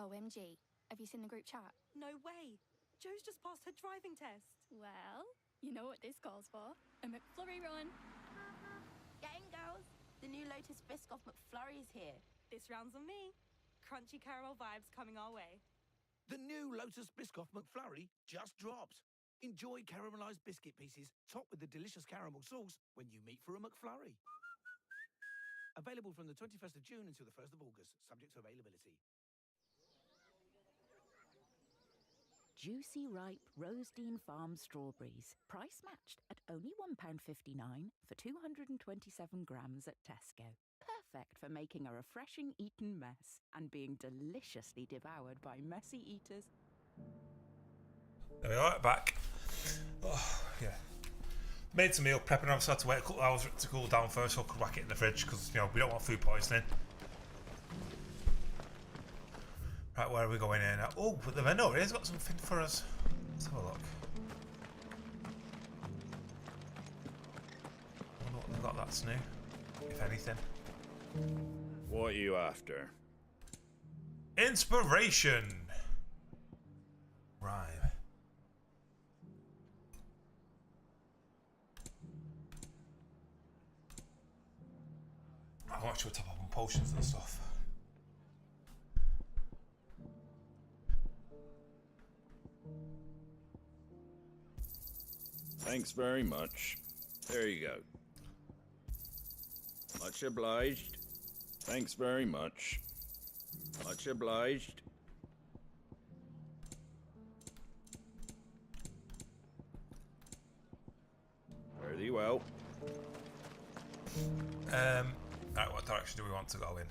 OMG. Have you seen the group chat? No way. Joe's just passed her driving test. Well, you know what this calls for. A McFlurry run. Get in, girls. The new Lotus Biscoff McFlurry is here. This round's on me. Crunchy caramel vibes coming our way. The new Lotus Biscoff McFlurry just dropped. Enjoy caramelized biscuit pieces topped with the delicious caramel sauce when you meet for a McFlurry. Available from the 21st of June until the 1st of August, subject to availability. Juicy, ripe Rosedene Farm strawberries. Price matched at only £1.59 for 227 grams at Tesco. Perfect for making a refreshing Eton mess and being deliciously devoured by messy eaters. There we are, back. Oh, yeah. Made some meal prep and obviously had to wait a couple of hours for it to cool down first so I could whack it in the fridge because, you know, we don't want food poisoning. Right, where are we going in now? Oh, but the vendor has got something for us. Let's have a look. I wonder what they've got that's new, if anything. What are you after? Inspiration! Rhyme. I want you to top up on potions and stuff. Thanks very much. There you go. Much obliged. Thanks very much. Much obliged. Very well. Right, what direction do we want to go in?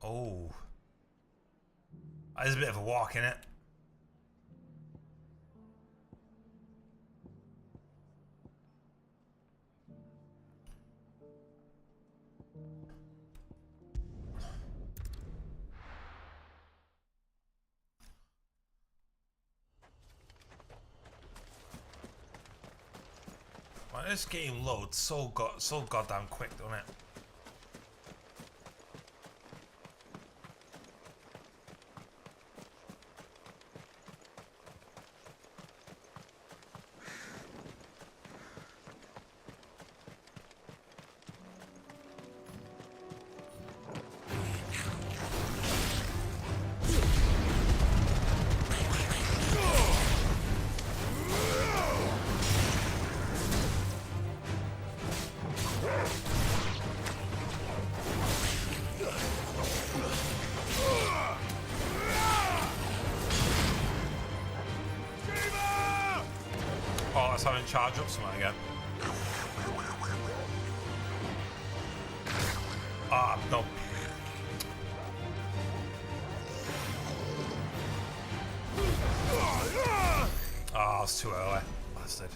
Oh. There's a bit of a walk in it. Man, this game loads so goddamn quick, doesn't it? Oh, that's having charge up something again. Ah, no. Ah, it's too early. Bastard.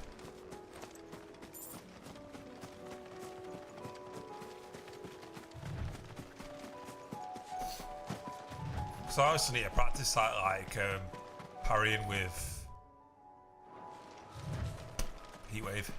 So I also need to practice that, like, parrying with Heatwave.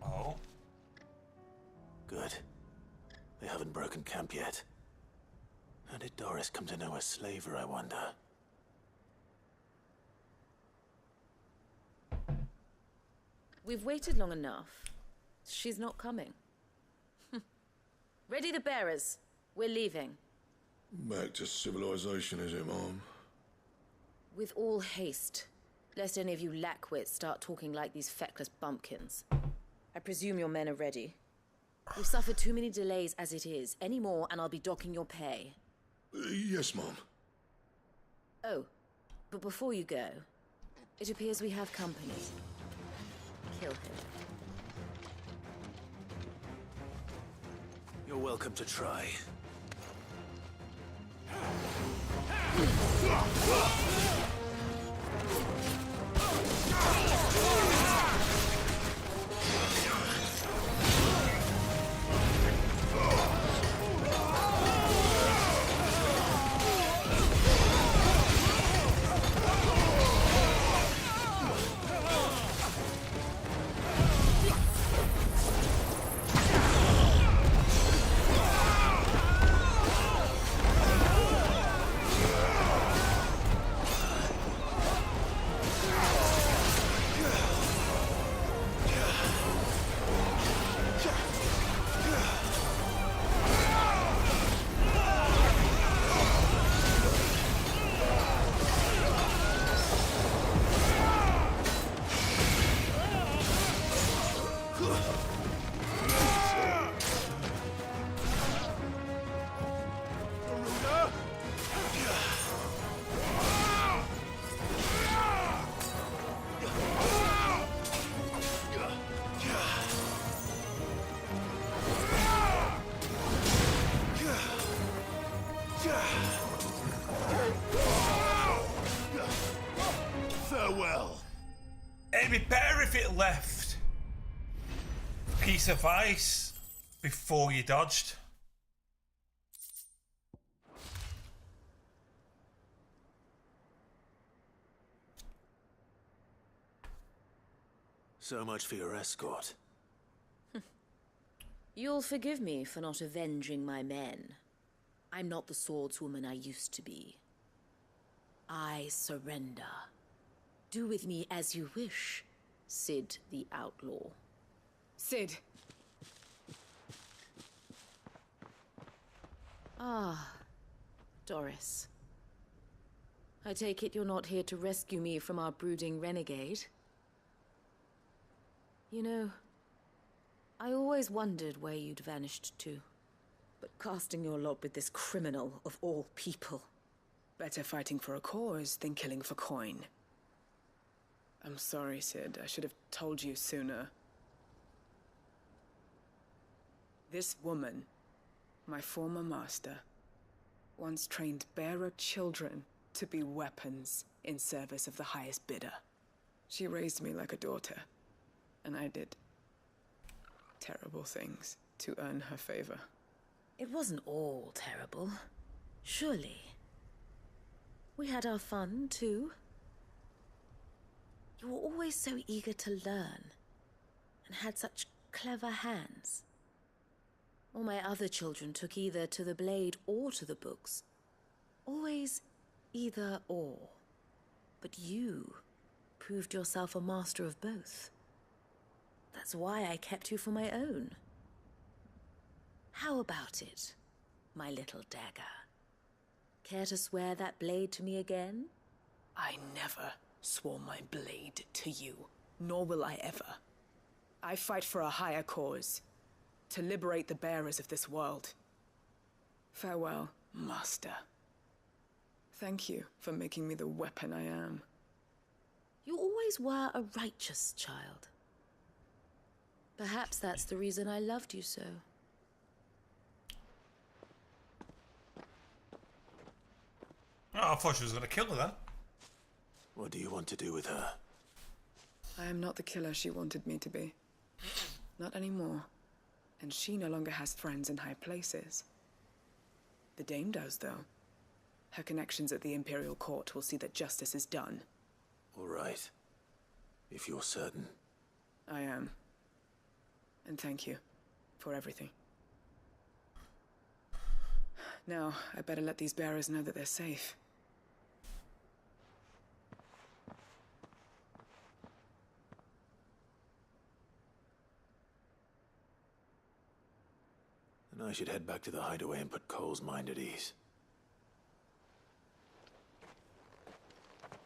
Oh. Good. They haven't broken camp yet. How did Doris come to know a slaver, I wonder? We've waited long enough. She's not coming. Ready the bearers. We're leaving. Back to civilization, is it, Mom? With all haste. Lest any of you lackwits start talking like these feckless bumpkins. I presume your men are ready. We've suffered too many delays as it is. Any more and I'll be docking your pay. Yes, Mom. Oh, but before you go, it appears we have company. Kill him. You're welcome to try. Farewell. It'd be better if it left a piece of ice before you dodged. So much for your escort. You'll forgive me for not avenging my men. I'm not the swordswoman I used to be. I surrender. Do with me as you wish, Sid the Outlaw. Sid. Ah, Doris. I take it you're not here to rescue me from our brooding renegade? You know, I always wondered where you'd vanished to. But casting your lot with this criminal of all people. Better fighting for a cause than killing for coin. I'm sorry, Sid. I should have told you sooner. This woman, my former master, once trained bearer children to be weapons in service of the highest bidder. She raised me like a daughter, and I did terrible things to earn her favor. It wasn't all terrible, surely. We had our fun, too. You were always so eager to learn, and had such clever hands. All my other children took either to the blade or to the books. Always either or. But you proved yourself a master of both. That's why I kept you for my own. How about it, my little dagger? Care to swear that blade to me again? I never swore my blade to you, nor will I ever. I fight for a higher cause, to liberate the bearers of this world. Farewell, Master. Thank you for making me the weapon I am. You always were a righteous child. Perhaps that's the reason I loved you so. Oh, I thought she was going to kill her then. What do you want to do with her? I am not the killer she wanted me to be. Not anymore. And she no longer has friends in high places. The Dame does, though. Her connections at the Imperial Court will see that justice is done. All right. If you're certain. I am. And thank you for everything. Now, I better let these bearers know that they're safe. Then I should head back to the hideaway and put Cole's mind at ease.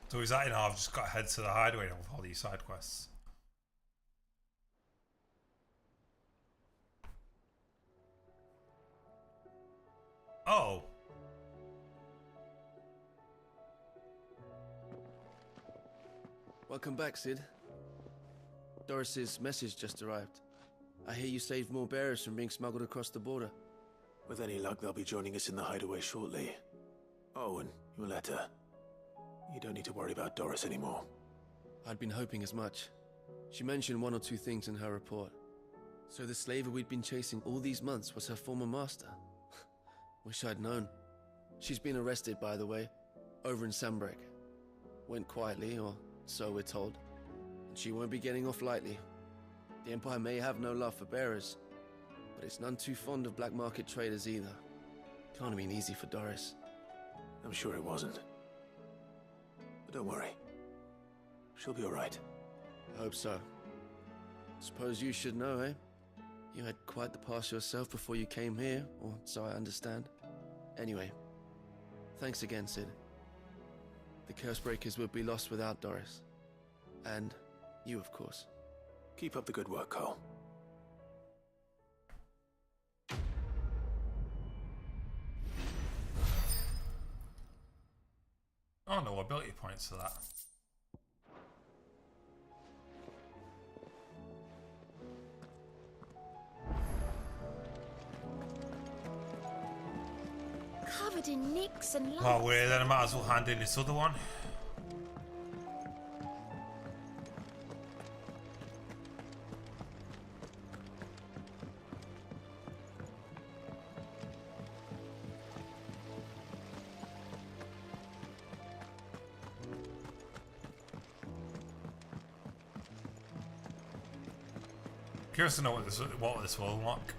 So is that I've just got to head to the hideaway with all these side quests? Oh. Welcome back, Sid. Doris's message just arrived. I hear you saved more bearers from being smuggled across the border. With any luck, they'll be joining us in the hideaway shortly. Oh, and your letter. You don't need to worry about Doris anymore. I'd been hoping as much. She mentioned one or two things in her report. So the slaver we'd been chasing all these months was her former master. Wish I'd known. She's been arrested, by the way, over in Sambrek. Went quietly, or so we're told. And she won't be getting off lightly. The Empire may have no love for bearers, but it's none too fond of black market traders either. Can't have been easy for Doris. I'm sure it wasn't. But don't worry. She'll be all right. I hope so. Suppose you should know, eh? You had quite the past yourself before you came here, or so I understand. Anyway, thanks again, Sid. The Cursebreakers would be lost without Doris. And you, of course. Keep up the good work, Cole. Oh, no ability points for that. Covered covered in nicks and lumps. While we're here, then I might as well hand in this other one. Curious to know what this will unlock.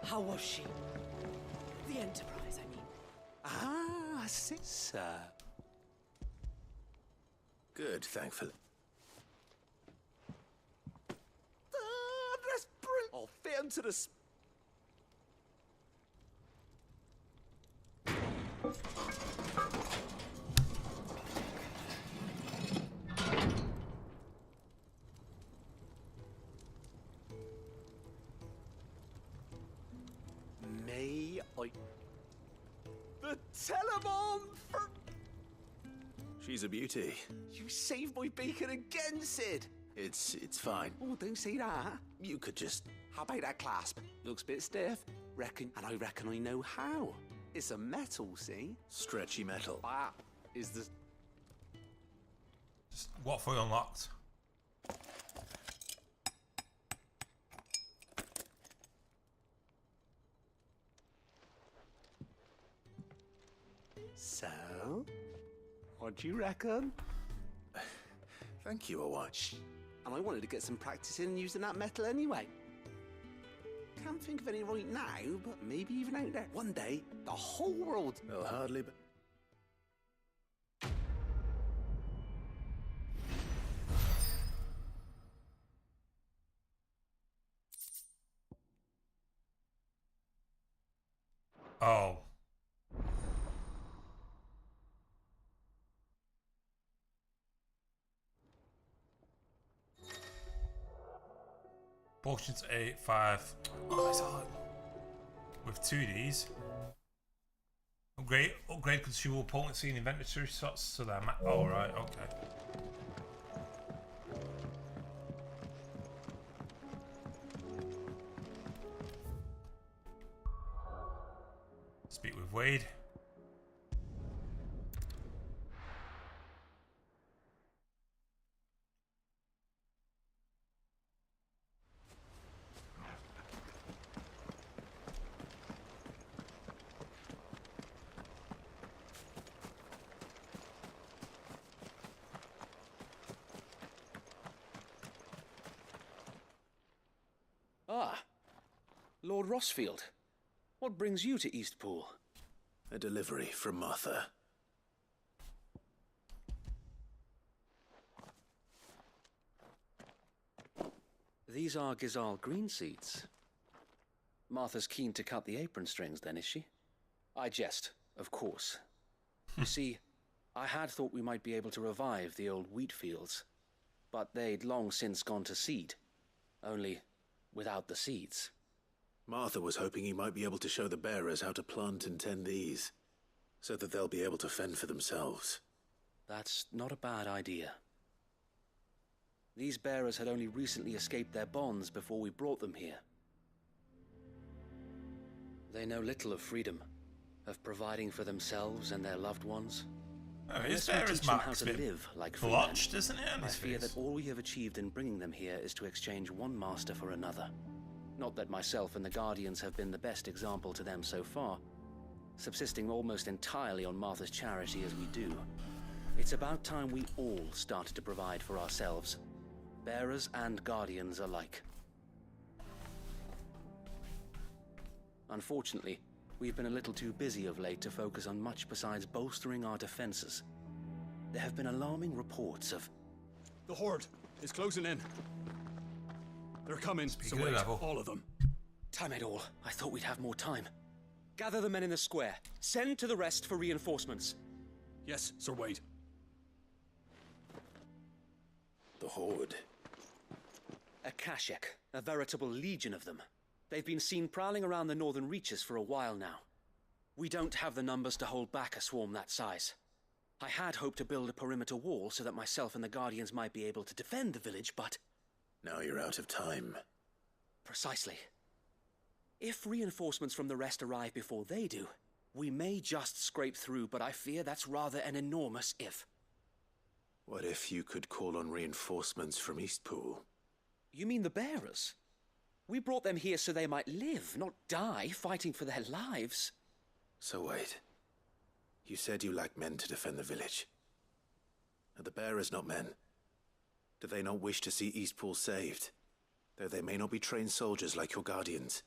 How was she? The Enterprise, I mean. Ah, sister. Good, thankfully. Ah, that's brilliant. I'll fit him to the... May I... The Telemon for... She's a beauty. You saved my beacon again, Sid. It's fine. Oh, don't say that. You could just... How about that clasp? Looks a bit stiff. Reckon, and I reckon I know how. It's a metal, see? Stretchy metal. That is the... What for unlocked? So, what do you reckon? Thank you, a watch. And I wanted to get some practice in using that metal anyway. Can't think of any right now, but maybe even out there. One day, the whole world... They'll hardly be... Oh. Potions 8, 5. Oh, it's hard. With 2 of these. Upgrade consumable potency and inventory slots so that oh, right, okay. Speak with Wade. Ah, Lord Rossfield. What brings you to Eastpool? A delivery from Martha. These are Gizal green seeds. Martha's keen to cut the apron strings then, is she? I jest, of course. You see, I had thought we might be able to revive the old wheat fields, but they'd long since gone to seed. Only without the seeds. Martha was hoping he might be able to show the bearers how to plant and tend these, so that they'll be able to fend for themselves. That's not a bad idea. These bearers had only recently escaped their bonds before we brought them here. They know little of freedom, of providing for themselves and their loved ones. Oh, his Unless we bearer's teach them how mark's a to bit live like free men, blotched, isn't it, on I his fear face? that all we have achieved in bringing them here is to exchange one master for another. Not that myself and the Guardians have been the best example to them so far, subsisting almost entirely on Martha's charity as we do. It's about time we all started to provide for ourselves, bearers and Guardians alike. Unfortunately, we've been a little too busy of late to focus on much besides bolstering our defenses. There have been alarming reports of... The Horde is closing in. They're coming, so good wait, level. all of them. Damn it all, I thought we'd have more time. Gather the men in the square. Send to the rest for reinforcements. Yes, Sir Wade. The Horde. A Kashek, a veritable legion of them. They've been seen prowling around the northern reaches for a while now. We don't have the numbers to hold back a swarm that size. I had hoped to build a perimeter wall so that myself and the Guardians might be able to defend the village, but... Now you're out of time. Precisely. If reinforcements from the rest arrive before they do, we may just scrape through, but I fear that's rather an enormous if. What if you could call on reinforcements from Eastpool? You mean the bearers? We brought them here so they might live, not die fighting for their lives. So wait. You said you lack men to defend the village. Are the bearers not men? Do they not wish to see Eastpool saved? Though they may not be trained soldiers like your guardians.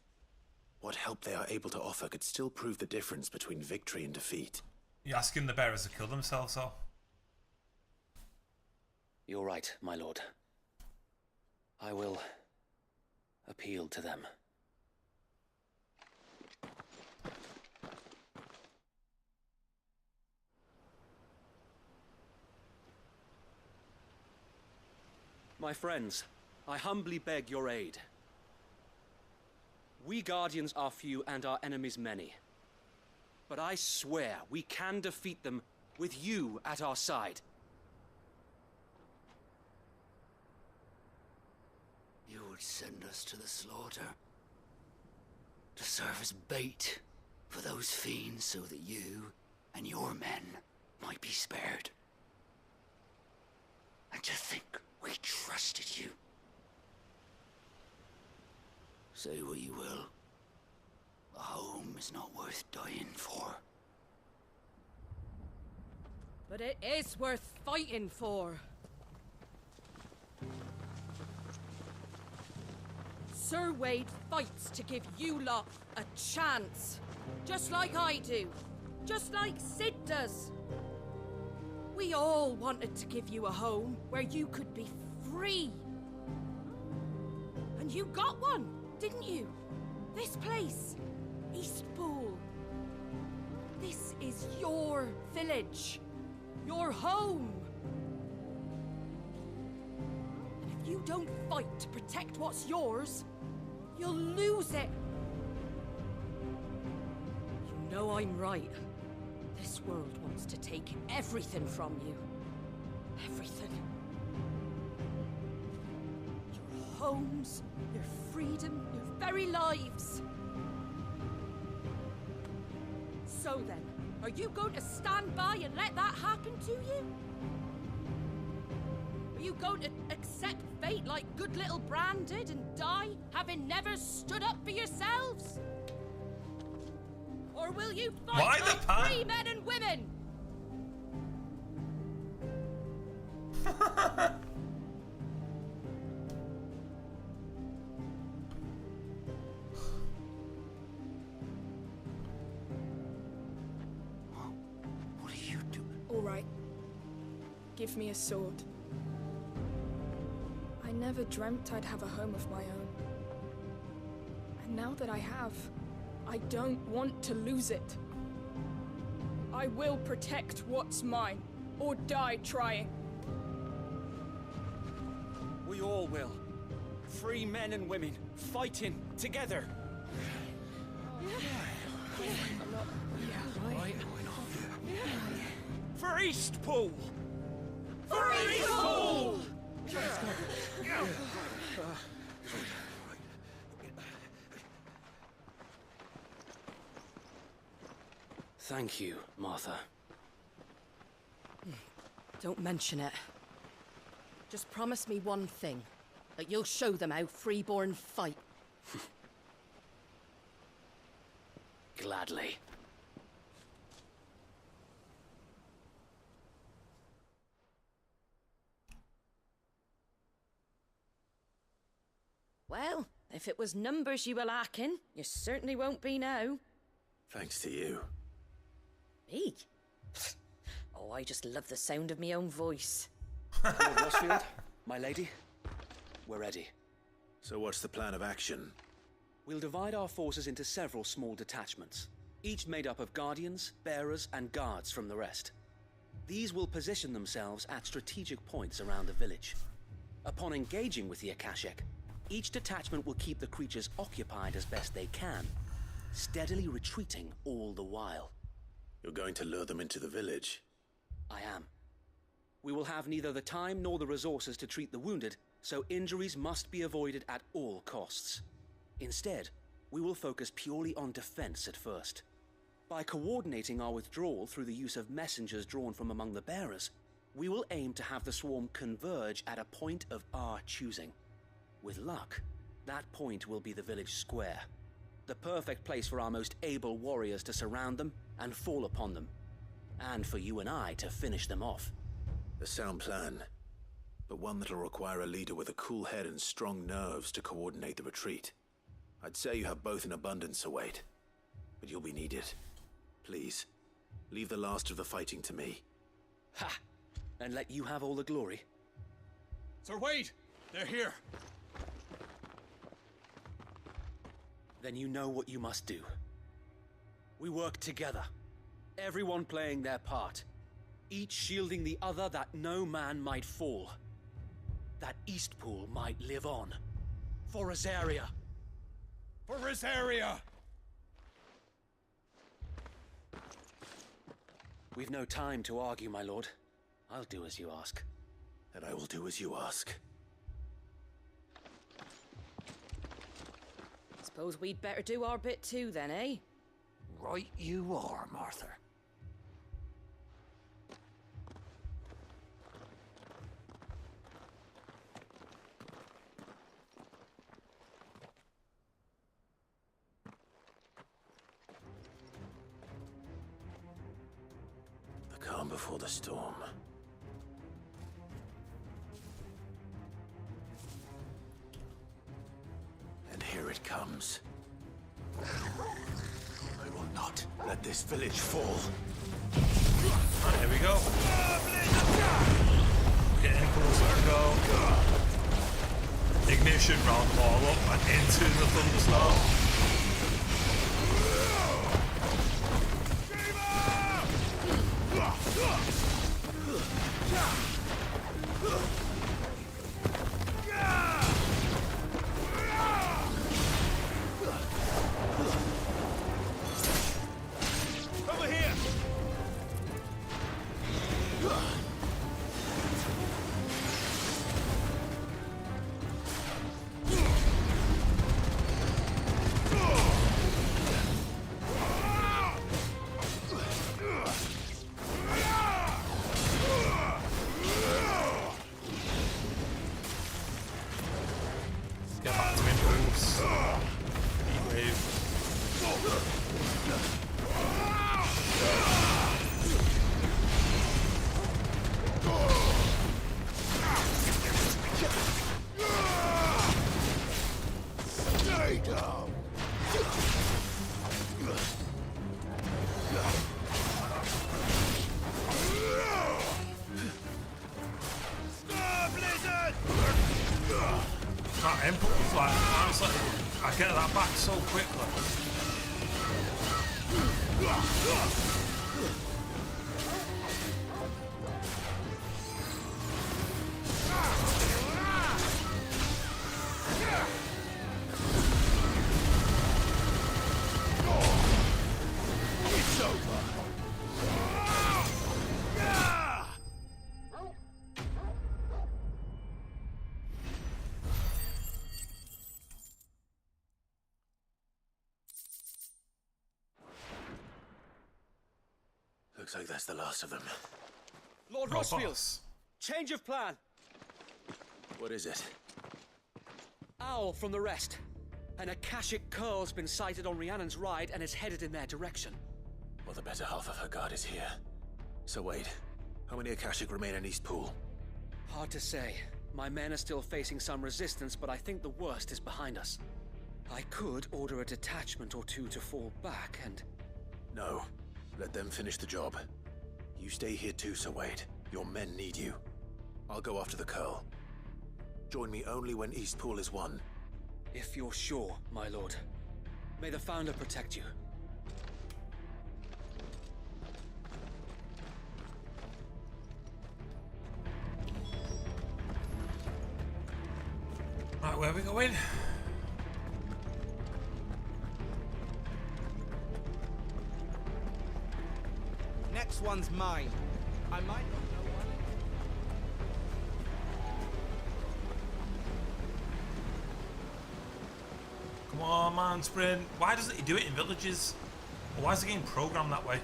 What help they are able to offer could still prove the difference between victory and defeat. You're asking the bearers to kill themselves, though? You're right, my lord. I will appeal to them. My friends, I humbly beg your aid. We Guardians are few and our enemies many. But I swear we can defeat them with you at our side. You would send us to the slaughter, to serve as bait for those fiends so that you and your men might be spared. And to think we trusted you. Say what you will, a home is not worth dying for. But it is worth fighting for. Sir Wade fights to give you lot a chance. Just like I do. Just like Sid does. We all wanted to give you a home where you could be free. And you got one, didn't you? This place, Eastpool. This is your village. Your home. And if you don't fight to protect what's yours, you'll lose it. You know I'm right. This world wants to take everything from you. Everything. Your homes, your freedom, your very lives. So then, are you going to stand by and let that happen to you? Are you going to accept fate like good little Bran did and die, having never stood up for yourselves? Or will you fight like free men and women? What are you doing? All right. Give me a sword. I never dreamt I'd have a home of my own. And now that I have, I don't want to lose it. I will protect what's mine, or die trying. We all will. Free men and women, fighting together. For Eastpool! For Eastpool! Thank you, Martha. Don't mention it. Just promise me one thing. That you'll show them how freeborn fight. Gladly. Well, if it was numbers you were lacking, you certainly won't be now. Thanks to you. Me? Oh, I just love the sound of my own voice. Lord Rosfield, my lady, we're ready. So what's the plan of action? We'll divide our forces into several small detachments, each made up of guardians, bearers, and guards from the rest. These will position themselves at strategic points around the village. Upon engaging with the Akashic, each detachment will keep the creatures occupied as best they can, steadily retreating all the while. You're going to lure them into the village? I am. We will have neither the time nor the resources to treat the wounded, so injuries must be avoided at all costs. Instead, we will focus purely on defense at first. By coordinating our withdrawal through the use of messengers drawn from among the bearers, we will aim to have the swarm converge at a point of our choosing. With luck, that point will be the village square, the perfect place for our most able warriors to surround them and fall upon them, and for you and I to finish them off. A sound plan, but one that'll require a leader with a cool head and strong nerves to coordinate the retreat. I'd say you have both in abundance, Sir Wade, but you'll be needed. Please, leave the last of the fighting to me. Ha! And let you have all the glory. Sir Wade! They're here! Then you know what you must do. We work together, everyone playing their part, each shielding the other that no man might fall, that Eastpool might live on. For Rosaria! For Rosaria! We've no time to argue, my lord. I'll do as you ask. And I will do as you ask. Suppose we'd better do our bit too then, eh? Right you are, Martha. The calm before the storm. And here it comes. I will not let this village fall. Right, here we go. Getting closer to go. Ignition round them all up and into the thunderstorm. Over here! Get back to impulse. Heat wave. Stay down! That impulse, like, honestly, I get that back so quickly. It's over! Looks like that's the last of them. Lord Oh, Rossfield! boss. Change of plan! What is it? Owl from the rest. An Akashic curl's been sighted on Rhiannon's ride and is headed in their direction. Well, the better half of her guard is here. So Wade, how many Akashic remain in Eastpool? Hard to say. My men are still facing some resistance, but I think the worst is behind us. I could order a detachment or two to fall back and... No. Let them finish the job. You stay here too, Sir Wade. Your men need you. I'll go after the Curl. Join me only when Eastpool is won. If you're sure, my lord. May the Founder protect you. Right, where are we going? Next one's mine. I might not know one. Come on. man, Sprint. Why doesn't he do it in villages? Or why is the game programmed that way?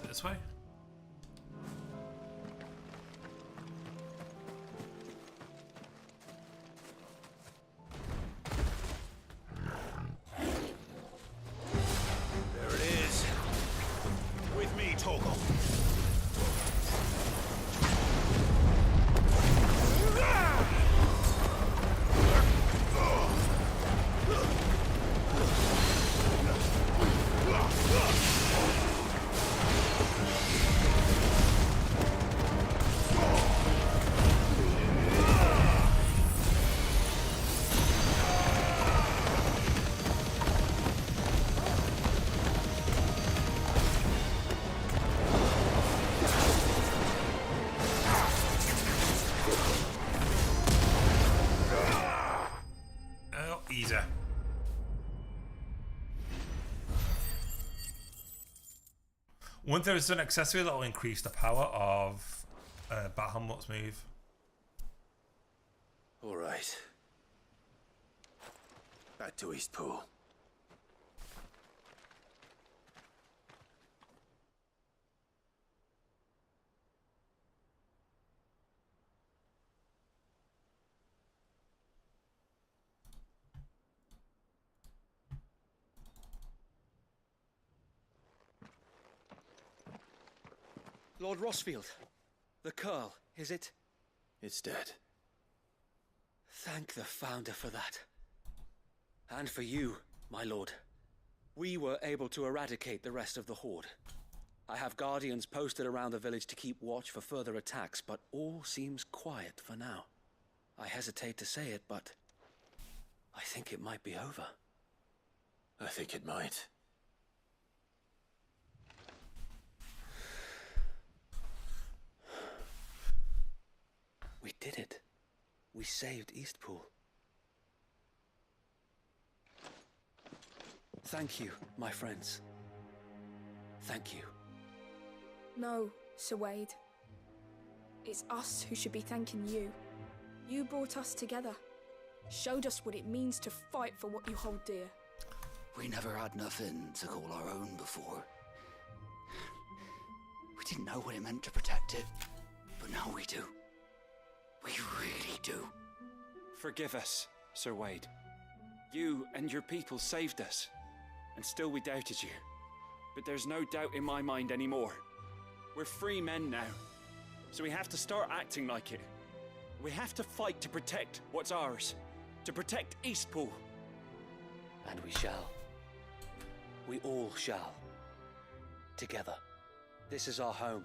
This way? There it is. With me, Toggle. Wonder if there's an accessory that will increase the power of Bahamut's move. All right. Back to Eastpool. Lord Rossfield, the Curl, is it? It's dead. Thank the Founder for that. And for you, my lord. We were able to eradicate the rest of the Horde. I have guardians posted around the village to keep watch for further attacks, but all seems quiet for now. I hesitate to say it, but I think it might be over. I think it might. We did it. We saved Eastpool. Thank you, my friends. Thank you. No, Sir Wade. It's us who should be thanking you. You brought us together. Showed us what it means to fight for what you hold dear. We never had nothing to call our own before. We didn't know what it meant to protect it, but now we do. We really do. Forgive us, Sir Wade. You and your people saved us, and still we doubted you. But there's no doubt in my mind anymore. We're free men now, so we have to start acting like it. We have to fight to protect what's ours, to protect Eastpool. And we shall. We all shall. Together. This is our home.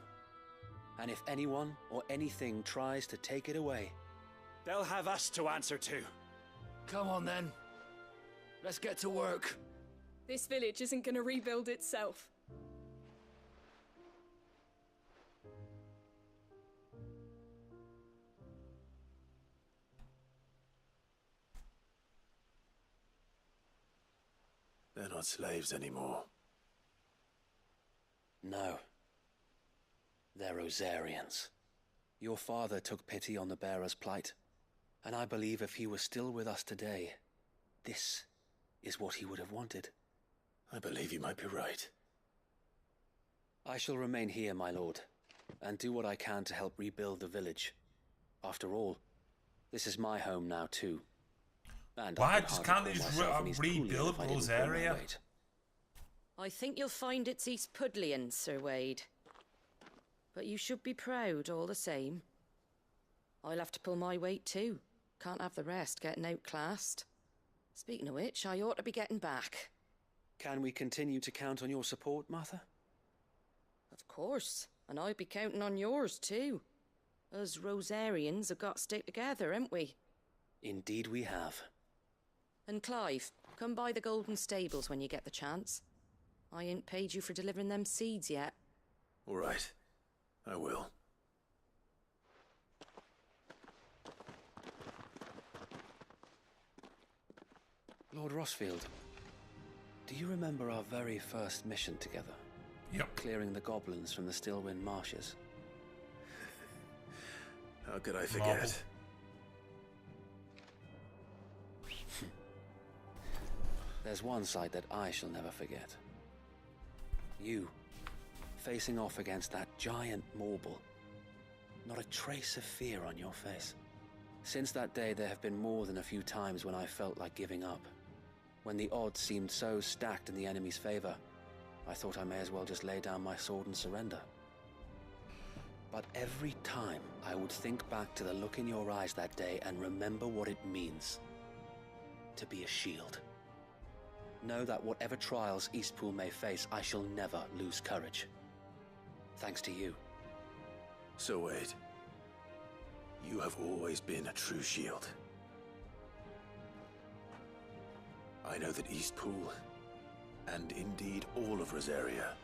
And if anyone or anything tries to take it away, they'll have us to answer to. Come on then. Let's get to work. This village isn't going to rebuild itself. They're not slaves anymore. No. They're Rosarians. Your father took pity on the bearer's plight, and I believe if he was still with us today, this is what he would have wanted. I believe you might be right. I shall remain here, my lord, and do what I can to help rebuild the village. After all, this is my home now too. And why can't they just rebuild Rosaria? I think you'll find it's East Pudlian, Sir Wade. But you should be proud all the same. I'll have to pull my weight too. Can't have the rest getting outclassed. Speaking of which, I ought to be getting back. Can we continue to count on your support, Martha? Of course, and I'll be counting on yours too. Us Rosarians have got to stick together, haven't we? Indeed we have. And Clive, come by the Golden Stables when you get the chance. I ain't paid you for delivering them seeds yet. All right. I will. Lord Rossfield, do you remember our very first mission together? Yep. Clearing the goblins from the Stillwind marshes. How could I forget? There's one sight that I shall never forget. You, facing off against that giant Morble. Not a trace of fear on your face. Since that day, there have been more than a few times when I felt like giving up. When the odds seemed so stacked in the enemy's favor, I thought I may as well just lay down my sword and surrender. But every time, I would think back to the look in your eyes that day and remember what it means to be a shield. Know that whatever trials Eastpool may face, I shall never lose courage. Thanks to you. So Wade, you have always been a true shield. I know that Eastpool, and indeed all of Rosaria,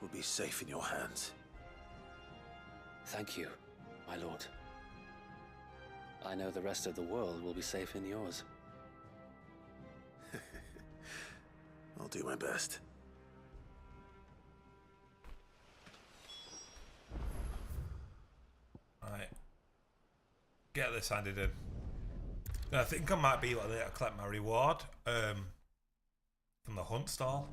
will be safe in your hands. Thank you, my lord. I know the rest of the world will be safe in yours. I'll do my best. Right. Get this handed in. I think I might be like to collect my reward from the hunt stall.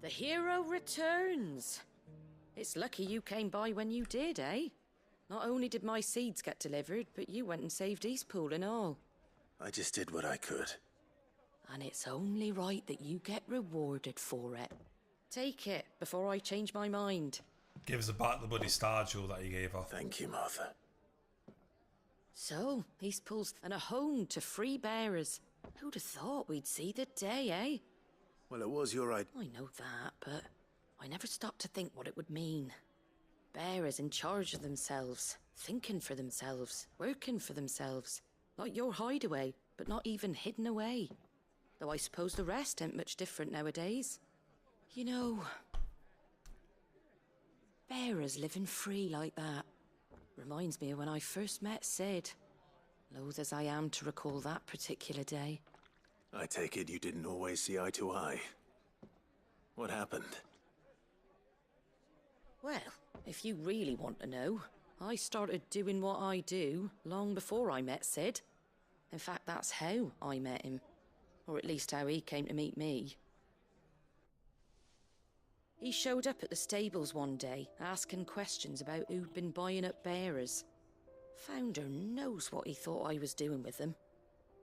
The hero returns. It's lucky you came by when you did, eh? Not only did my seeds get delivered, but you went and saved Eastpool and all. I just did what I could. And it's only right that you get rewarded for it. Take it before I change my mind. Give us back the bloody star jewel that you gave her. Thank you, Martha. So, Eastpool's and a home to free bearers. Who'd have thought we'd see the day, eh? Well, it was your idea. I know that, but I never stopped to think what it would mean. Bearers in charge of themselves, thinking for themselves, working for themselves. Like your hideaway, but not even hidden away. Though I suppose the rest ain't much different nowadays. You know, bearers living free like that reminds me of when I first met Sid. Loath as I am to recall that particular day. I take it you didn't always see eye to eye. What happened? Well, if you really want to know, I started doing what I do long before I met Sid. In fact, that's how I met him. Or at least how he came to meet me. He showed up at the stables one day, asking questions about who'd been buying up bearers. Founder knows what he thought I was doing with them.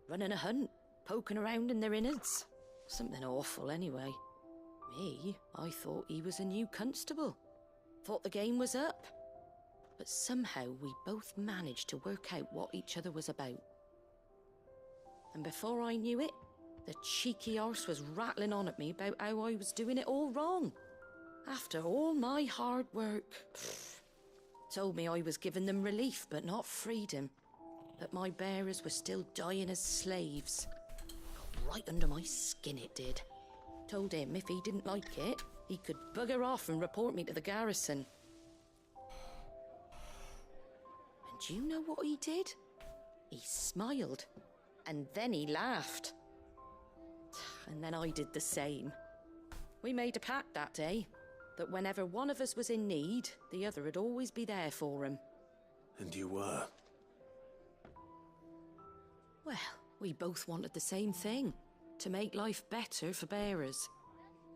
Running a hunt, poking around in their innards. Something awful anyway. Me, I thought he was a new constable. Thought the game was up. But somehow we both managed to work out what each other was about. And before I knew it, the cheeky arse was rattling on at me about how I was doing it all wrong. After all my hard work. Told me I was giving them relief but not freedom. That my bearers were still dying as slaves. Got right under my skin it did. Told him if he didn't like it, he could bugger off and report me to the garrison. And do you know what he did? He smiled. And then he laughed. And then I did the same. We made a pact that day, that whenever one of us was in need, the other would always be there for him. And you were? Well, we both wanted the same thing, to make life better for bearers.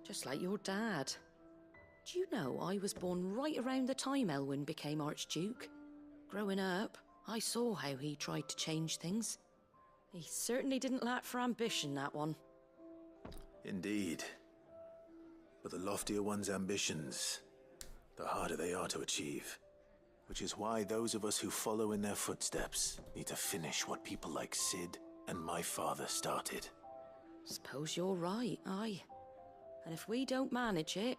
Just like your dad. Do you know I was born right around the time Elwyn became Archduke? Growing up, I saw how he tried to change things. He certainly didn't lack for ambition, that one. Indeed. But the loftier one's ambitions, the harder they are to achieve. Which is why those of us who follow in their footsteps need to finish what people like Sid and my father started. Suppose you're right, aye. And if we don't manage it,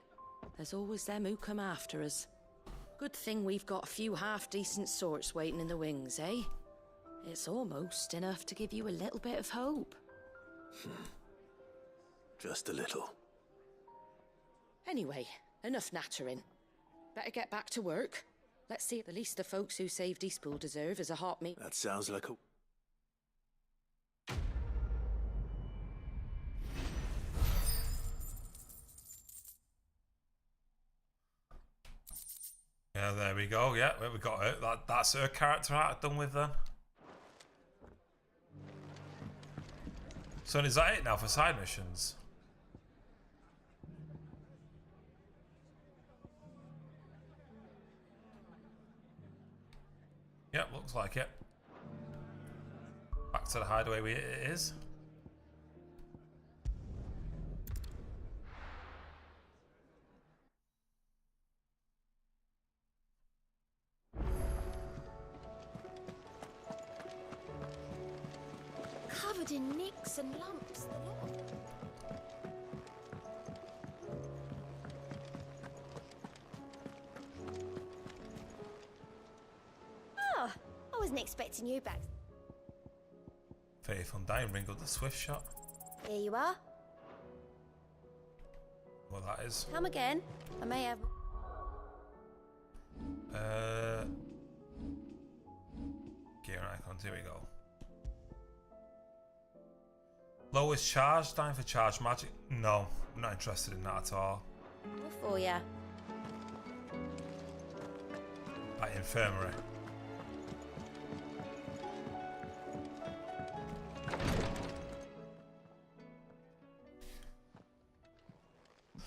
there's always them who come after us. Good thing we've got a few half-decent sorts waiting in the wings, eh? It's almost enough to give you a little bit of hope. Just a little. Anyway, enough nattering. Better get back to work. Let's see, at the least the folks who saved Eastpool deserve is a hot meal. That sounds like a... Yeah, there we go. Yeah, we got it. That's her character arc done with then. So is that it now for side missions? Yep, looks like it. Back to the hideaway where it is. Covered in nicks and lumps, the lot of them. Oh, I wasn't expecting you back. Faith Undying, ring up the Swift shot. Here you are. What that is. Come again. I may have... Gear icons, here we go. Lowest charge, time for charge magic. No, I'm not interested in that at all. What for ya? Like infirmary.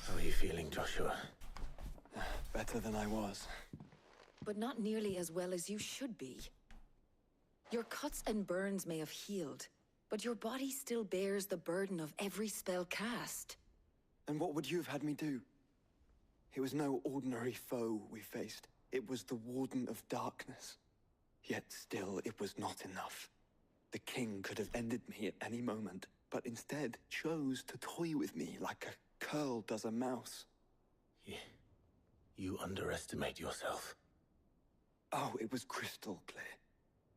How are you feeling, Joshua? Better than I was. But not nearly as well as you should be. Your cuts and burns may have healed, but your body still bears the burden of every spell cast. And what would you have had me do? It was no ordinary foe we faced. It was the Warden of Darkness. Yet still, it was not enough. The king could have ended me at any moment, but instead chose to toy with me like a curl does a mouse. You underestimate yourself. Oh, it was crystal clear.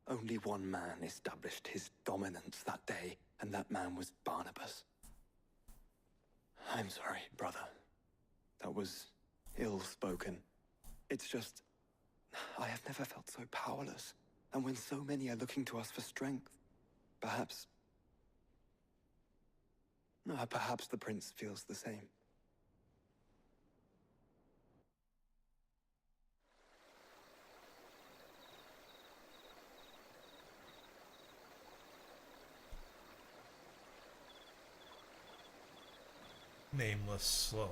Only one man established his dominance that day, and that man was Barnabas. I'm sorry, brother. That was ill-spoken. It's just... I have never felt so powerless. And when so many are looking to us for strength, perhaps... perhaps the prince feels the same. Nameless slum.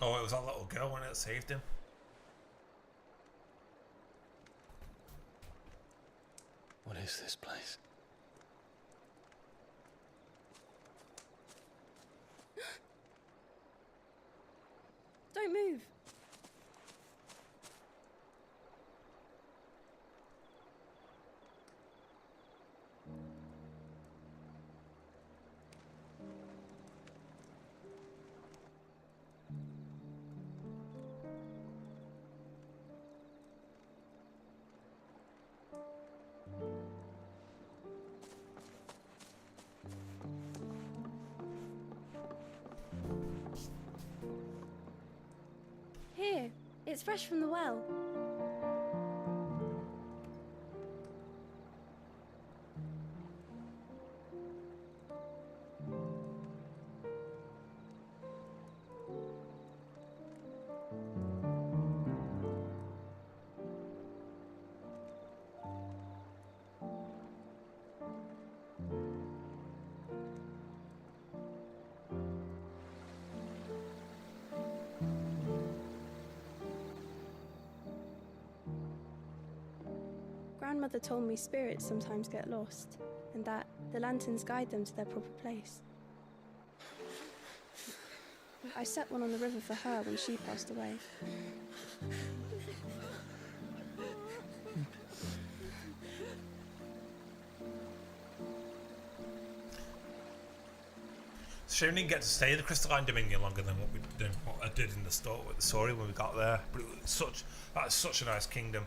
Oh, it was that little girl when it saved him. What is this place? Don't move. It's fresh from the well. Grandmother told me spirits sometimes get lost, and that the lanterns guide them to their proper place. I set one on the river for her when she passed away. Shame we didn't get to stay in the Crystalline Dominion longer than what I did in the story when we got there. But it was that's such a nice kingdom.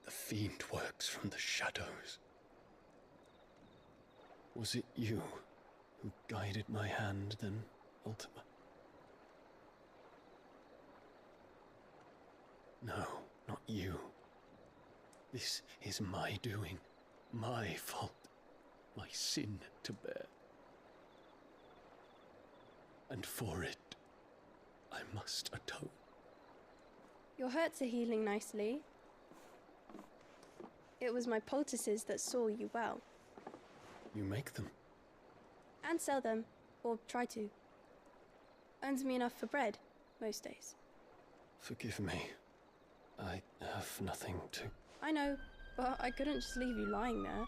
The fiend works from the shadows. Was it you who guided my hand then, Ultima? No, not you. This is my doing, my fault, my sin to bear. And for it, I must atone. Your hurts are healing nicely. It was my poultices that saw you well. You make them? And sell them, or try to. Earns me enough for bread, most days. Forgive me. I have nothing to... I know, but I couldn't just leave you lying there.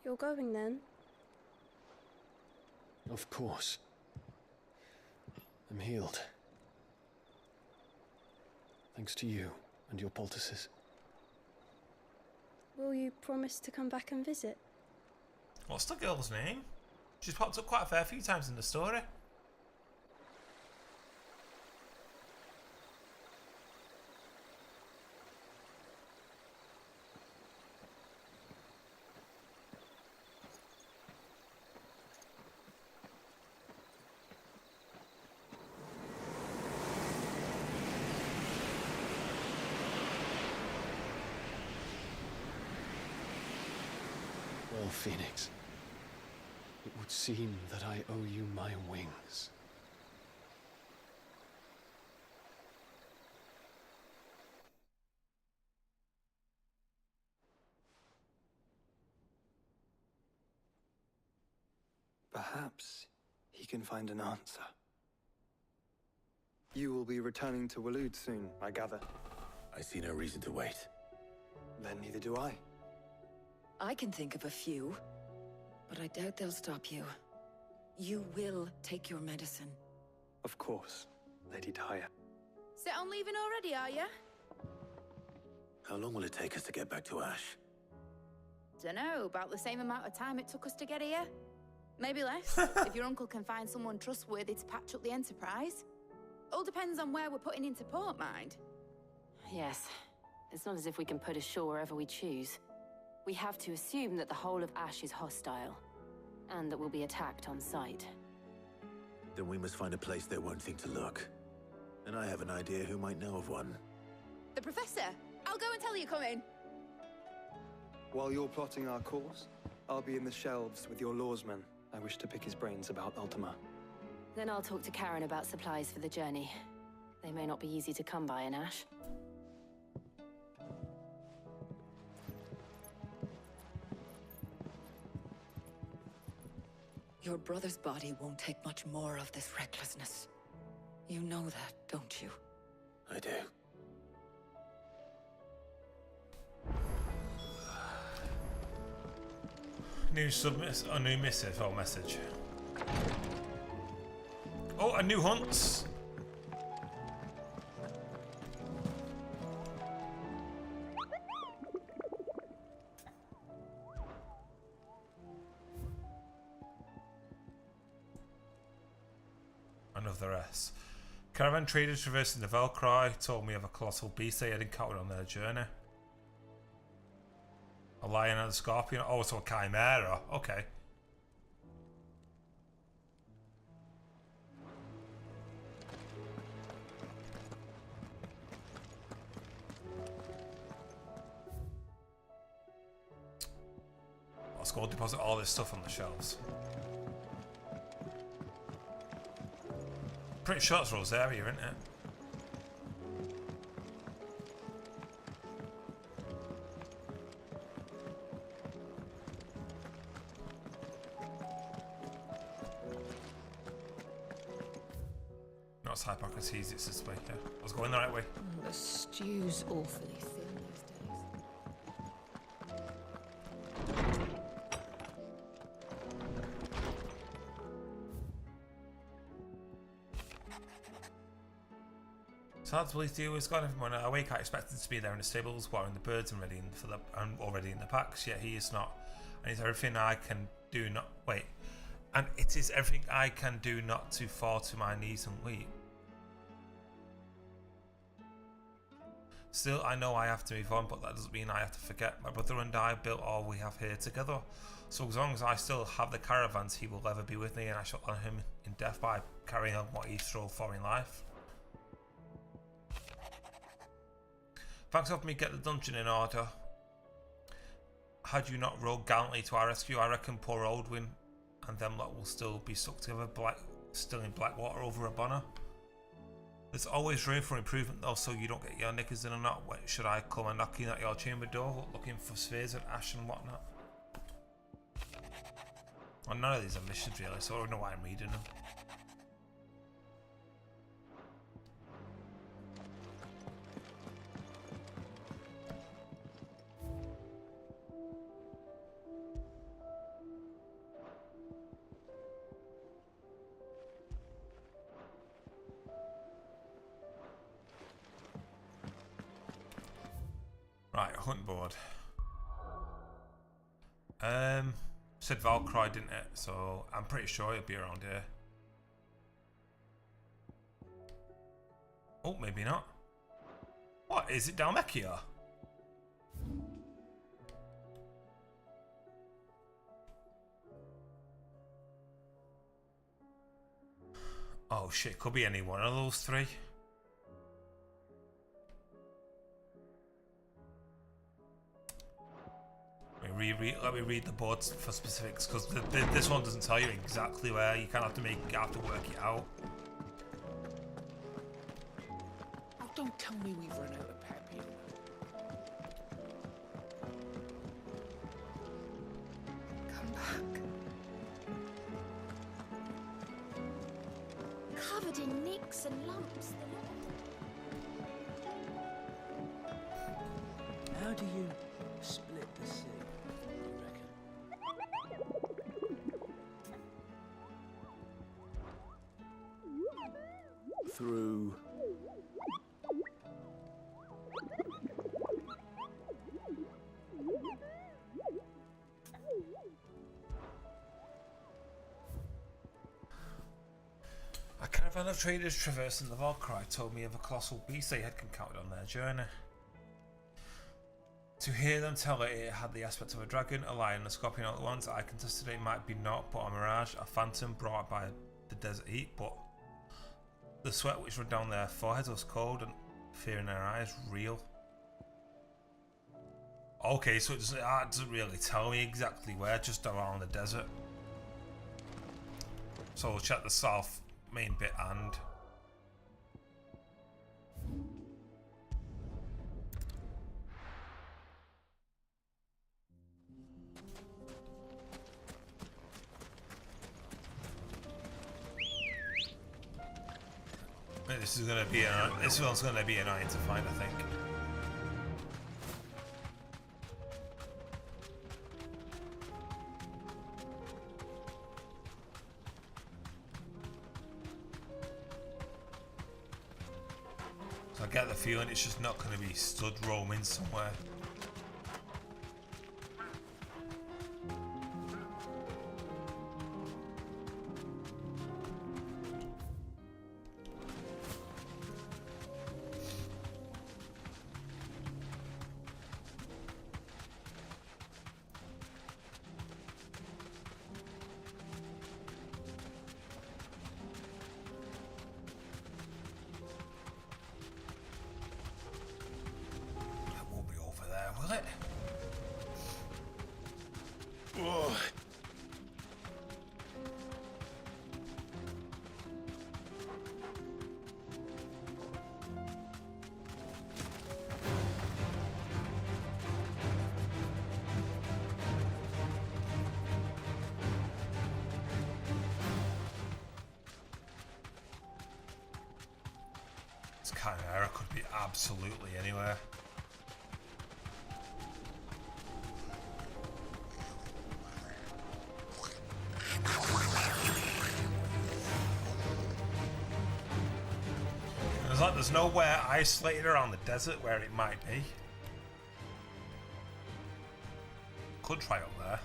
You're going then? Of course. I'm healed. Thanks to you and your poultices. Will you promise to come back and visit? What's the girl's name? She's popped up quite a fair few times in the story. Well, Phoenix, it would seem that I owe you my wings. Perhaps he can find an answer. You will be returning to Waloed soon, I gather. I see no reason to wait. Then neither do I. I can think of a few, but I doubt they'll stop you. You will take your medicine. Of course, Lady Daya. Set on leaving already, are you? How long will it take us to get back to Ash? Dunno, about the same amount of time it took us to get here. Maybe less, if your uncle can find someone trustworthy to patch up the Enterprise. All depends on where we're putting into port, mind. Yes. It's not as if we can put ashore wherever we choose. We have to assume that the whole of Ash is hostile, and that we'll be attacked on sight. Then we must find a place they won't think to look. And I have an idea who might know of one. The Professor! I'll go and tell you come in. While you're plotting our course, I'll be in the shelves with your lawsman. I wish to pick his brains about Ultima. Then I'll talk to Karen about supplies for the journey. They may not be easy to come by in Ash. Your brother's body won't take much more of this recklessness. You know that, don't you? I do. A new missive or message. Oh, a new hunt. of the rest. Caravan traders traversing the Velcry told me of a colossal beast they had encountered on their journey. A lion and a scorpion. Oh, so a chimera. Okay. Let's go deposit all this stuff on the shelves. Pretty sure it's Rosaria, isn't it? Not Hippocrates, it's this way. Yeah, I was going the right way. The stew's awfully thin these days. So that's what he was gone. When I wake, I expected to be there in the stables, watering the birds and ready for the already in the packs. Yet he is not, and it's everything I can do not wait. And it is everything I can do not to fall to my knees and weep. Still, I know I have to move on, but that doesn't mean I have to forget. My brother and I built all we have here together. So as long as I still have the caravans, he will ever be with me, and I shall honor him in death by carrying on what he strove for in life. Thanks for helping me get the dungeon in order. Had you not rode gallantly to our rescue, I reckon poor Oldwin and them lot will still be stuck together, still in Blackwater over a bonner. There's always room for improvement though, so you don't get your knickers in a knot. When should I come and knocking at your chamber door, looking for spheres and ash and whatnot? Well, none of these are missions really, so I don't know why I'm reading them. Right, hunt board. Said Valkyrie, didn't it? So I'm pretty sure it'll be around here. Oh, maybe not. What, is it Dalmekia? Oh shit, could be any one of those three. Let me read the boards for specifics, because this one doesn't tell you exactly where. You kind of have to work it out. Oh, don't tell me we've run out of pep, Come back. Covered in nicks and lumps. How do you split the sea? Through. A caravan of traders traversing the Valkyrie told me of a colossal beast they had encountered on their journey. To hear them tell it had the aspect of a dragon, a lion, and a scorpion all at once, I contested it might be naught but a mirage, a phantom brought by the desert heat, but the sweat which ran down their foreheads was cold and fear in their eyes real. Okay, so it doesn't really tell me exactly where, just around the desert. So we'll check the south main bit and... This one's gonna be annoying to find, I think. So I get the feeling it's just not gonna be stood roaming somewhere. Chimera could be absolutely anywhere. It's like there's nowhere isolated around the desert where it might be. Could try up there.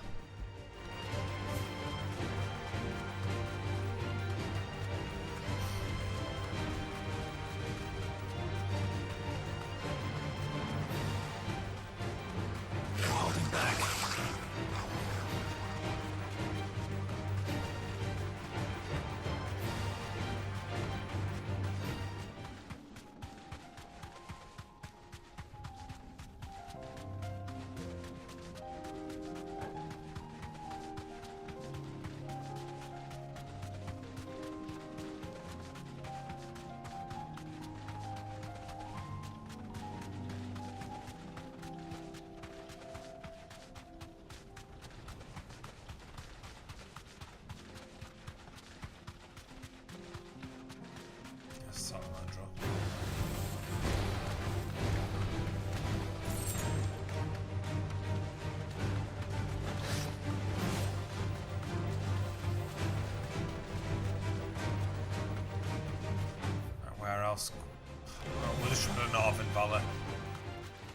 Holding back. Where else? We're just from the Northern Valley,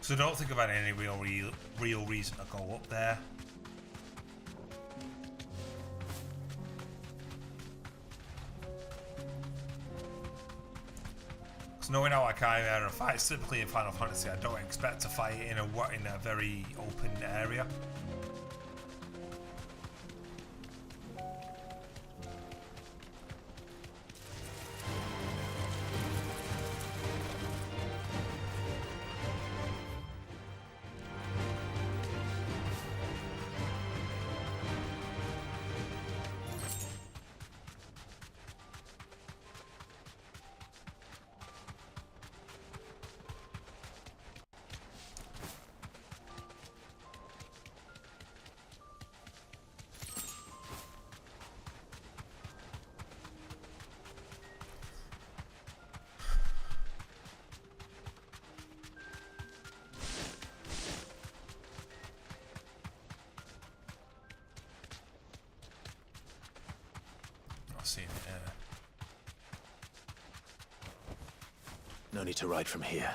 so don't think about any real reason to go up there. Because knowing how I Chimera fights typically in Final Fantasy, I don't expect to fight in a very open area. Seeing it there. No need to ride from here.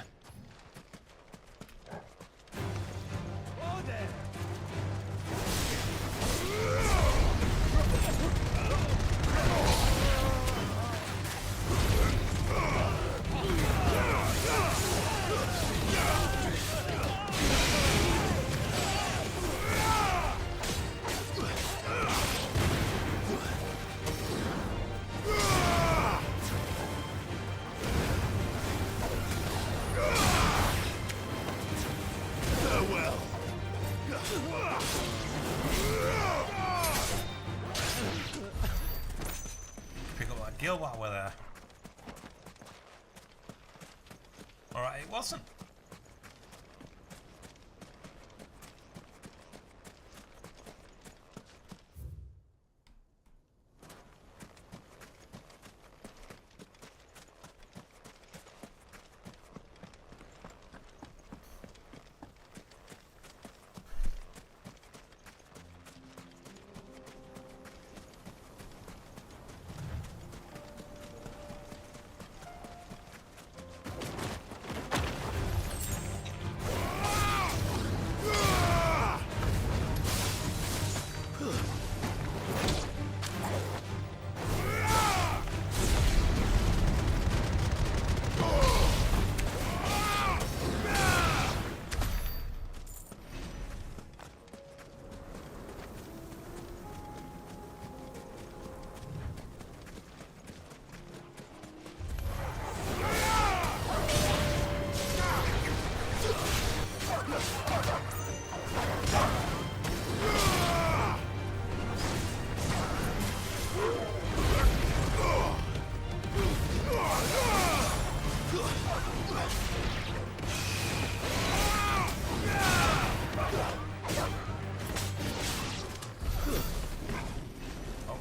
Pick up that gill while we're there. Alright, it wasn't.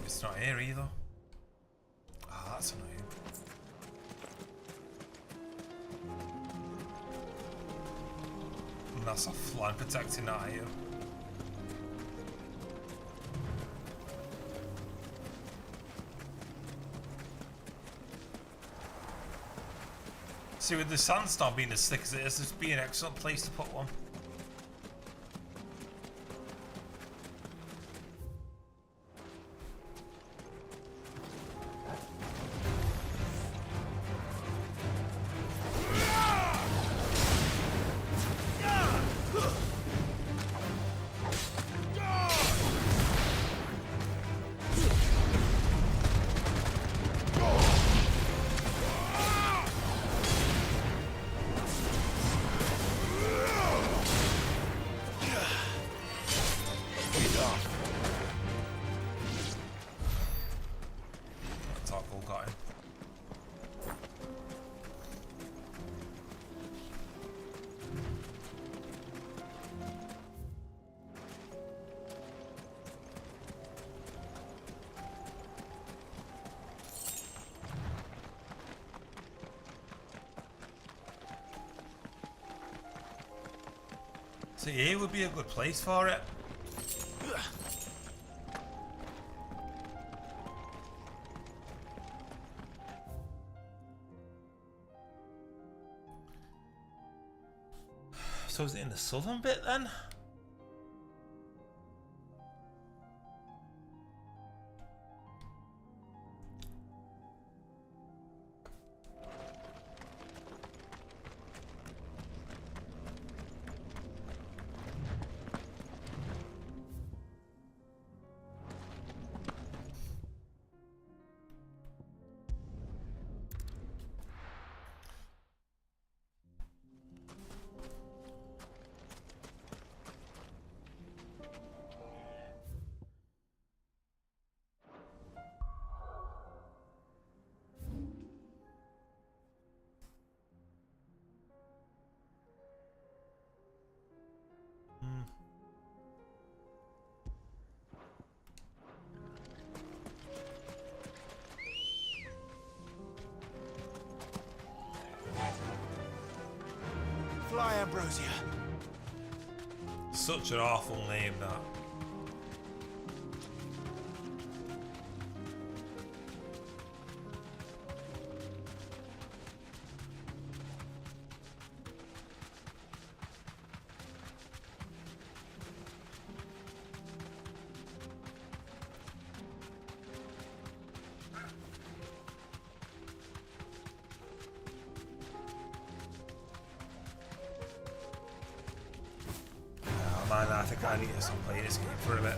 It's not here either. Ah, that's annoying. And that's a flag protecting that item. See, with the sandstone being as thick as it is, this would be an excellent place to put one. So here would be a good place for it. So is it in the southern bit then? Fly Ambrosia. Such an awful name, that. Man, I think I need to stop playing this game for a bit.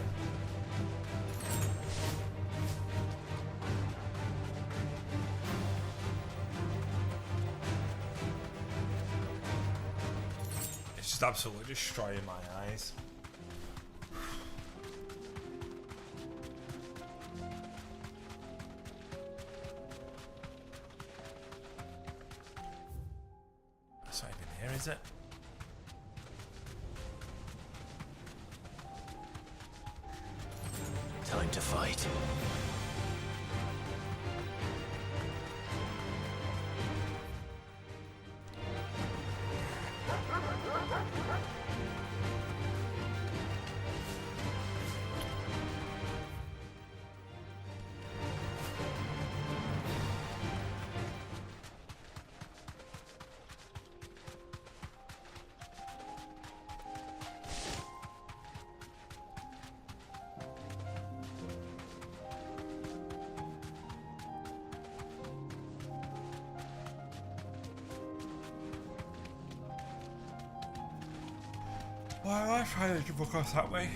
It's just absolutely destroying my eyes. That's not even here, is it? Time to fight. Why am I trying to book us that way?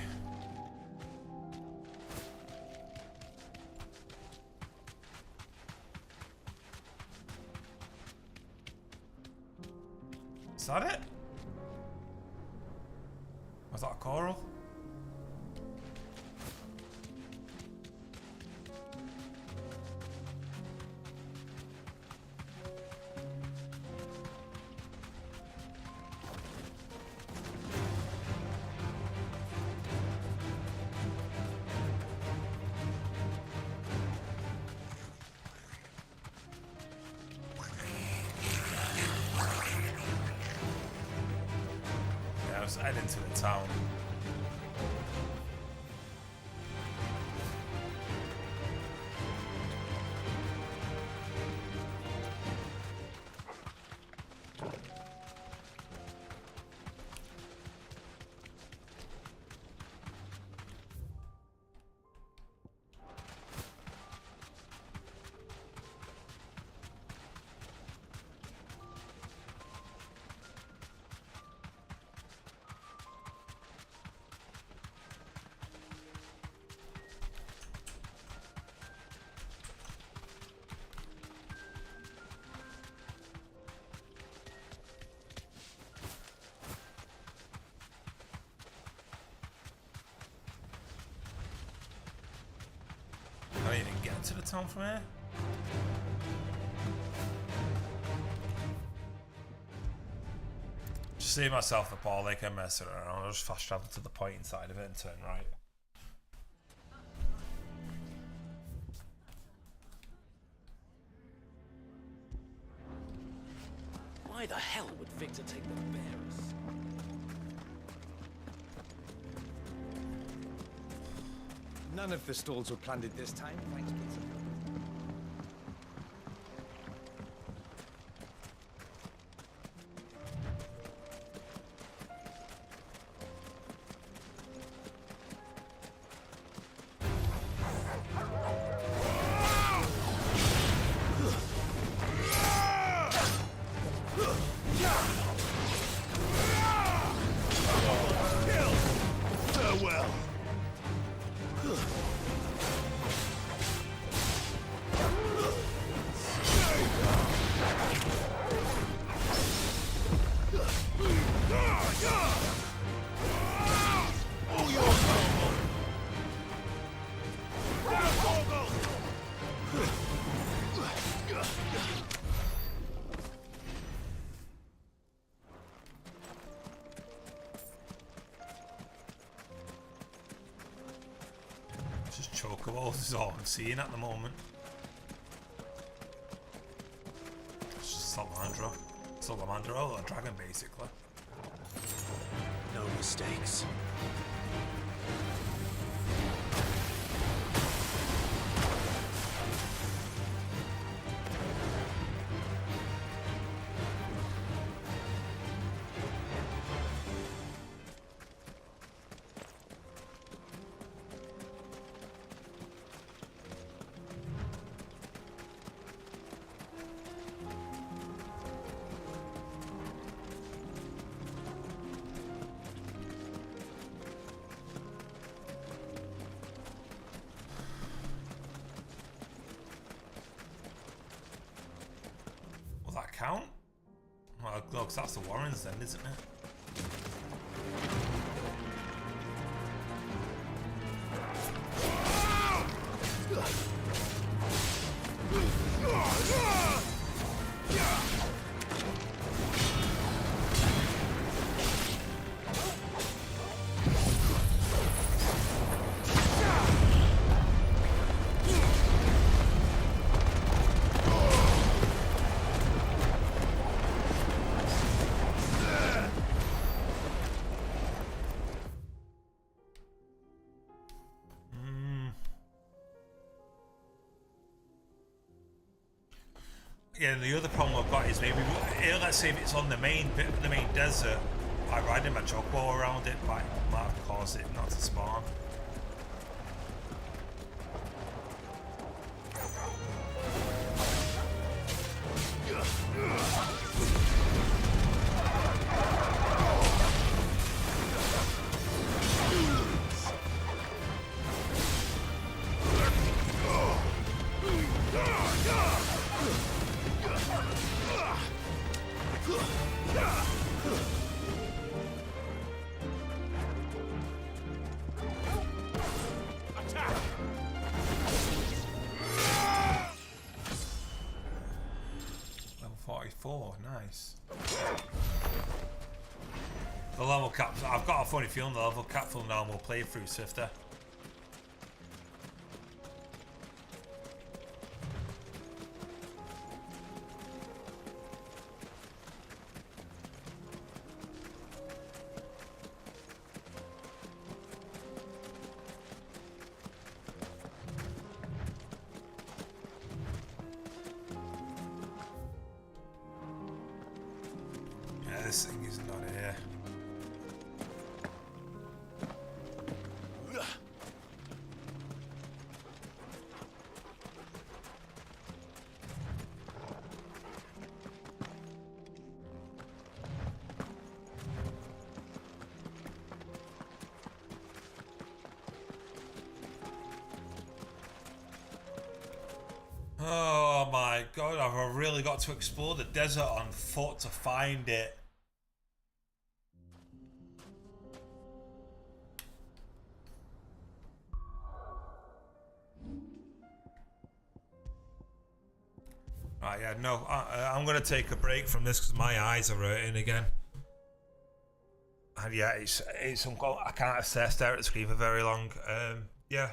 Is that it? Was that a coral? let's head into the town. I didn't get to the town from here. Just save myself the ball like I'm messing around. I'll just fast travel to the point inside of it and turn right. Why the hell would Victor take the bearers? None of the stalls were planned at this time, thanks, Peter. Just chocobos is all I'm seeing at the moment. It's just Salamandra. Salamandra, oh, a dragon basically. No mistakes. Count? Well, because that's the Warrens then, isn't it? Yeah, the other problem I've got is maybe, let's say if it's on the main bit, the main desert, I ride in my chocobo around it, but it might have caused it not to spawn. Nice. The level cap, I've got a funny feeling the level cap for the normal playthrough swifter. Oh my god, I've really got to explore the desert on foot to find it. Right, yeah, no, I'm going to take a break from this because my eyes are hurting again. And yeah, it's I can't stare at the screen for very long. Yeah.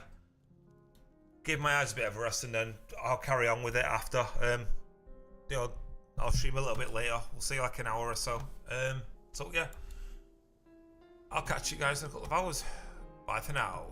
Give my eyes a bit of a rest and then I'll carry on with it after. You know, I'll stream a little bit later. We'll see like an hour or so. So yeah. I'll catch you guys in a couple of hours. Bye for now.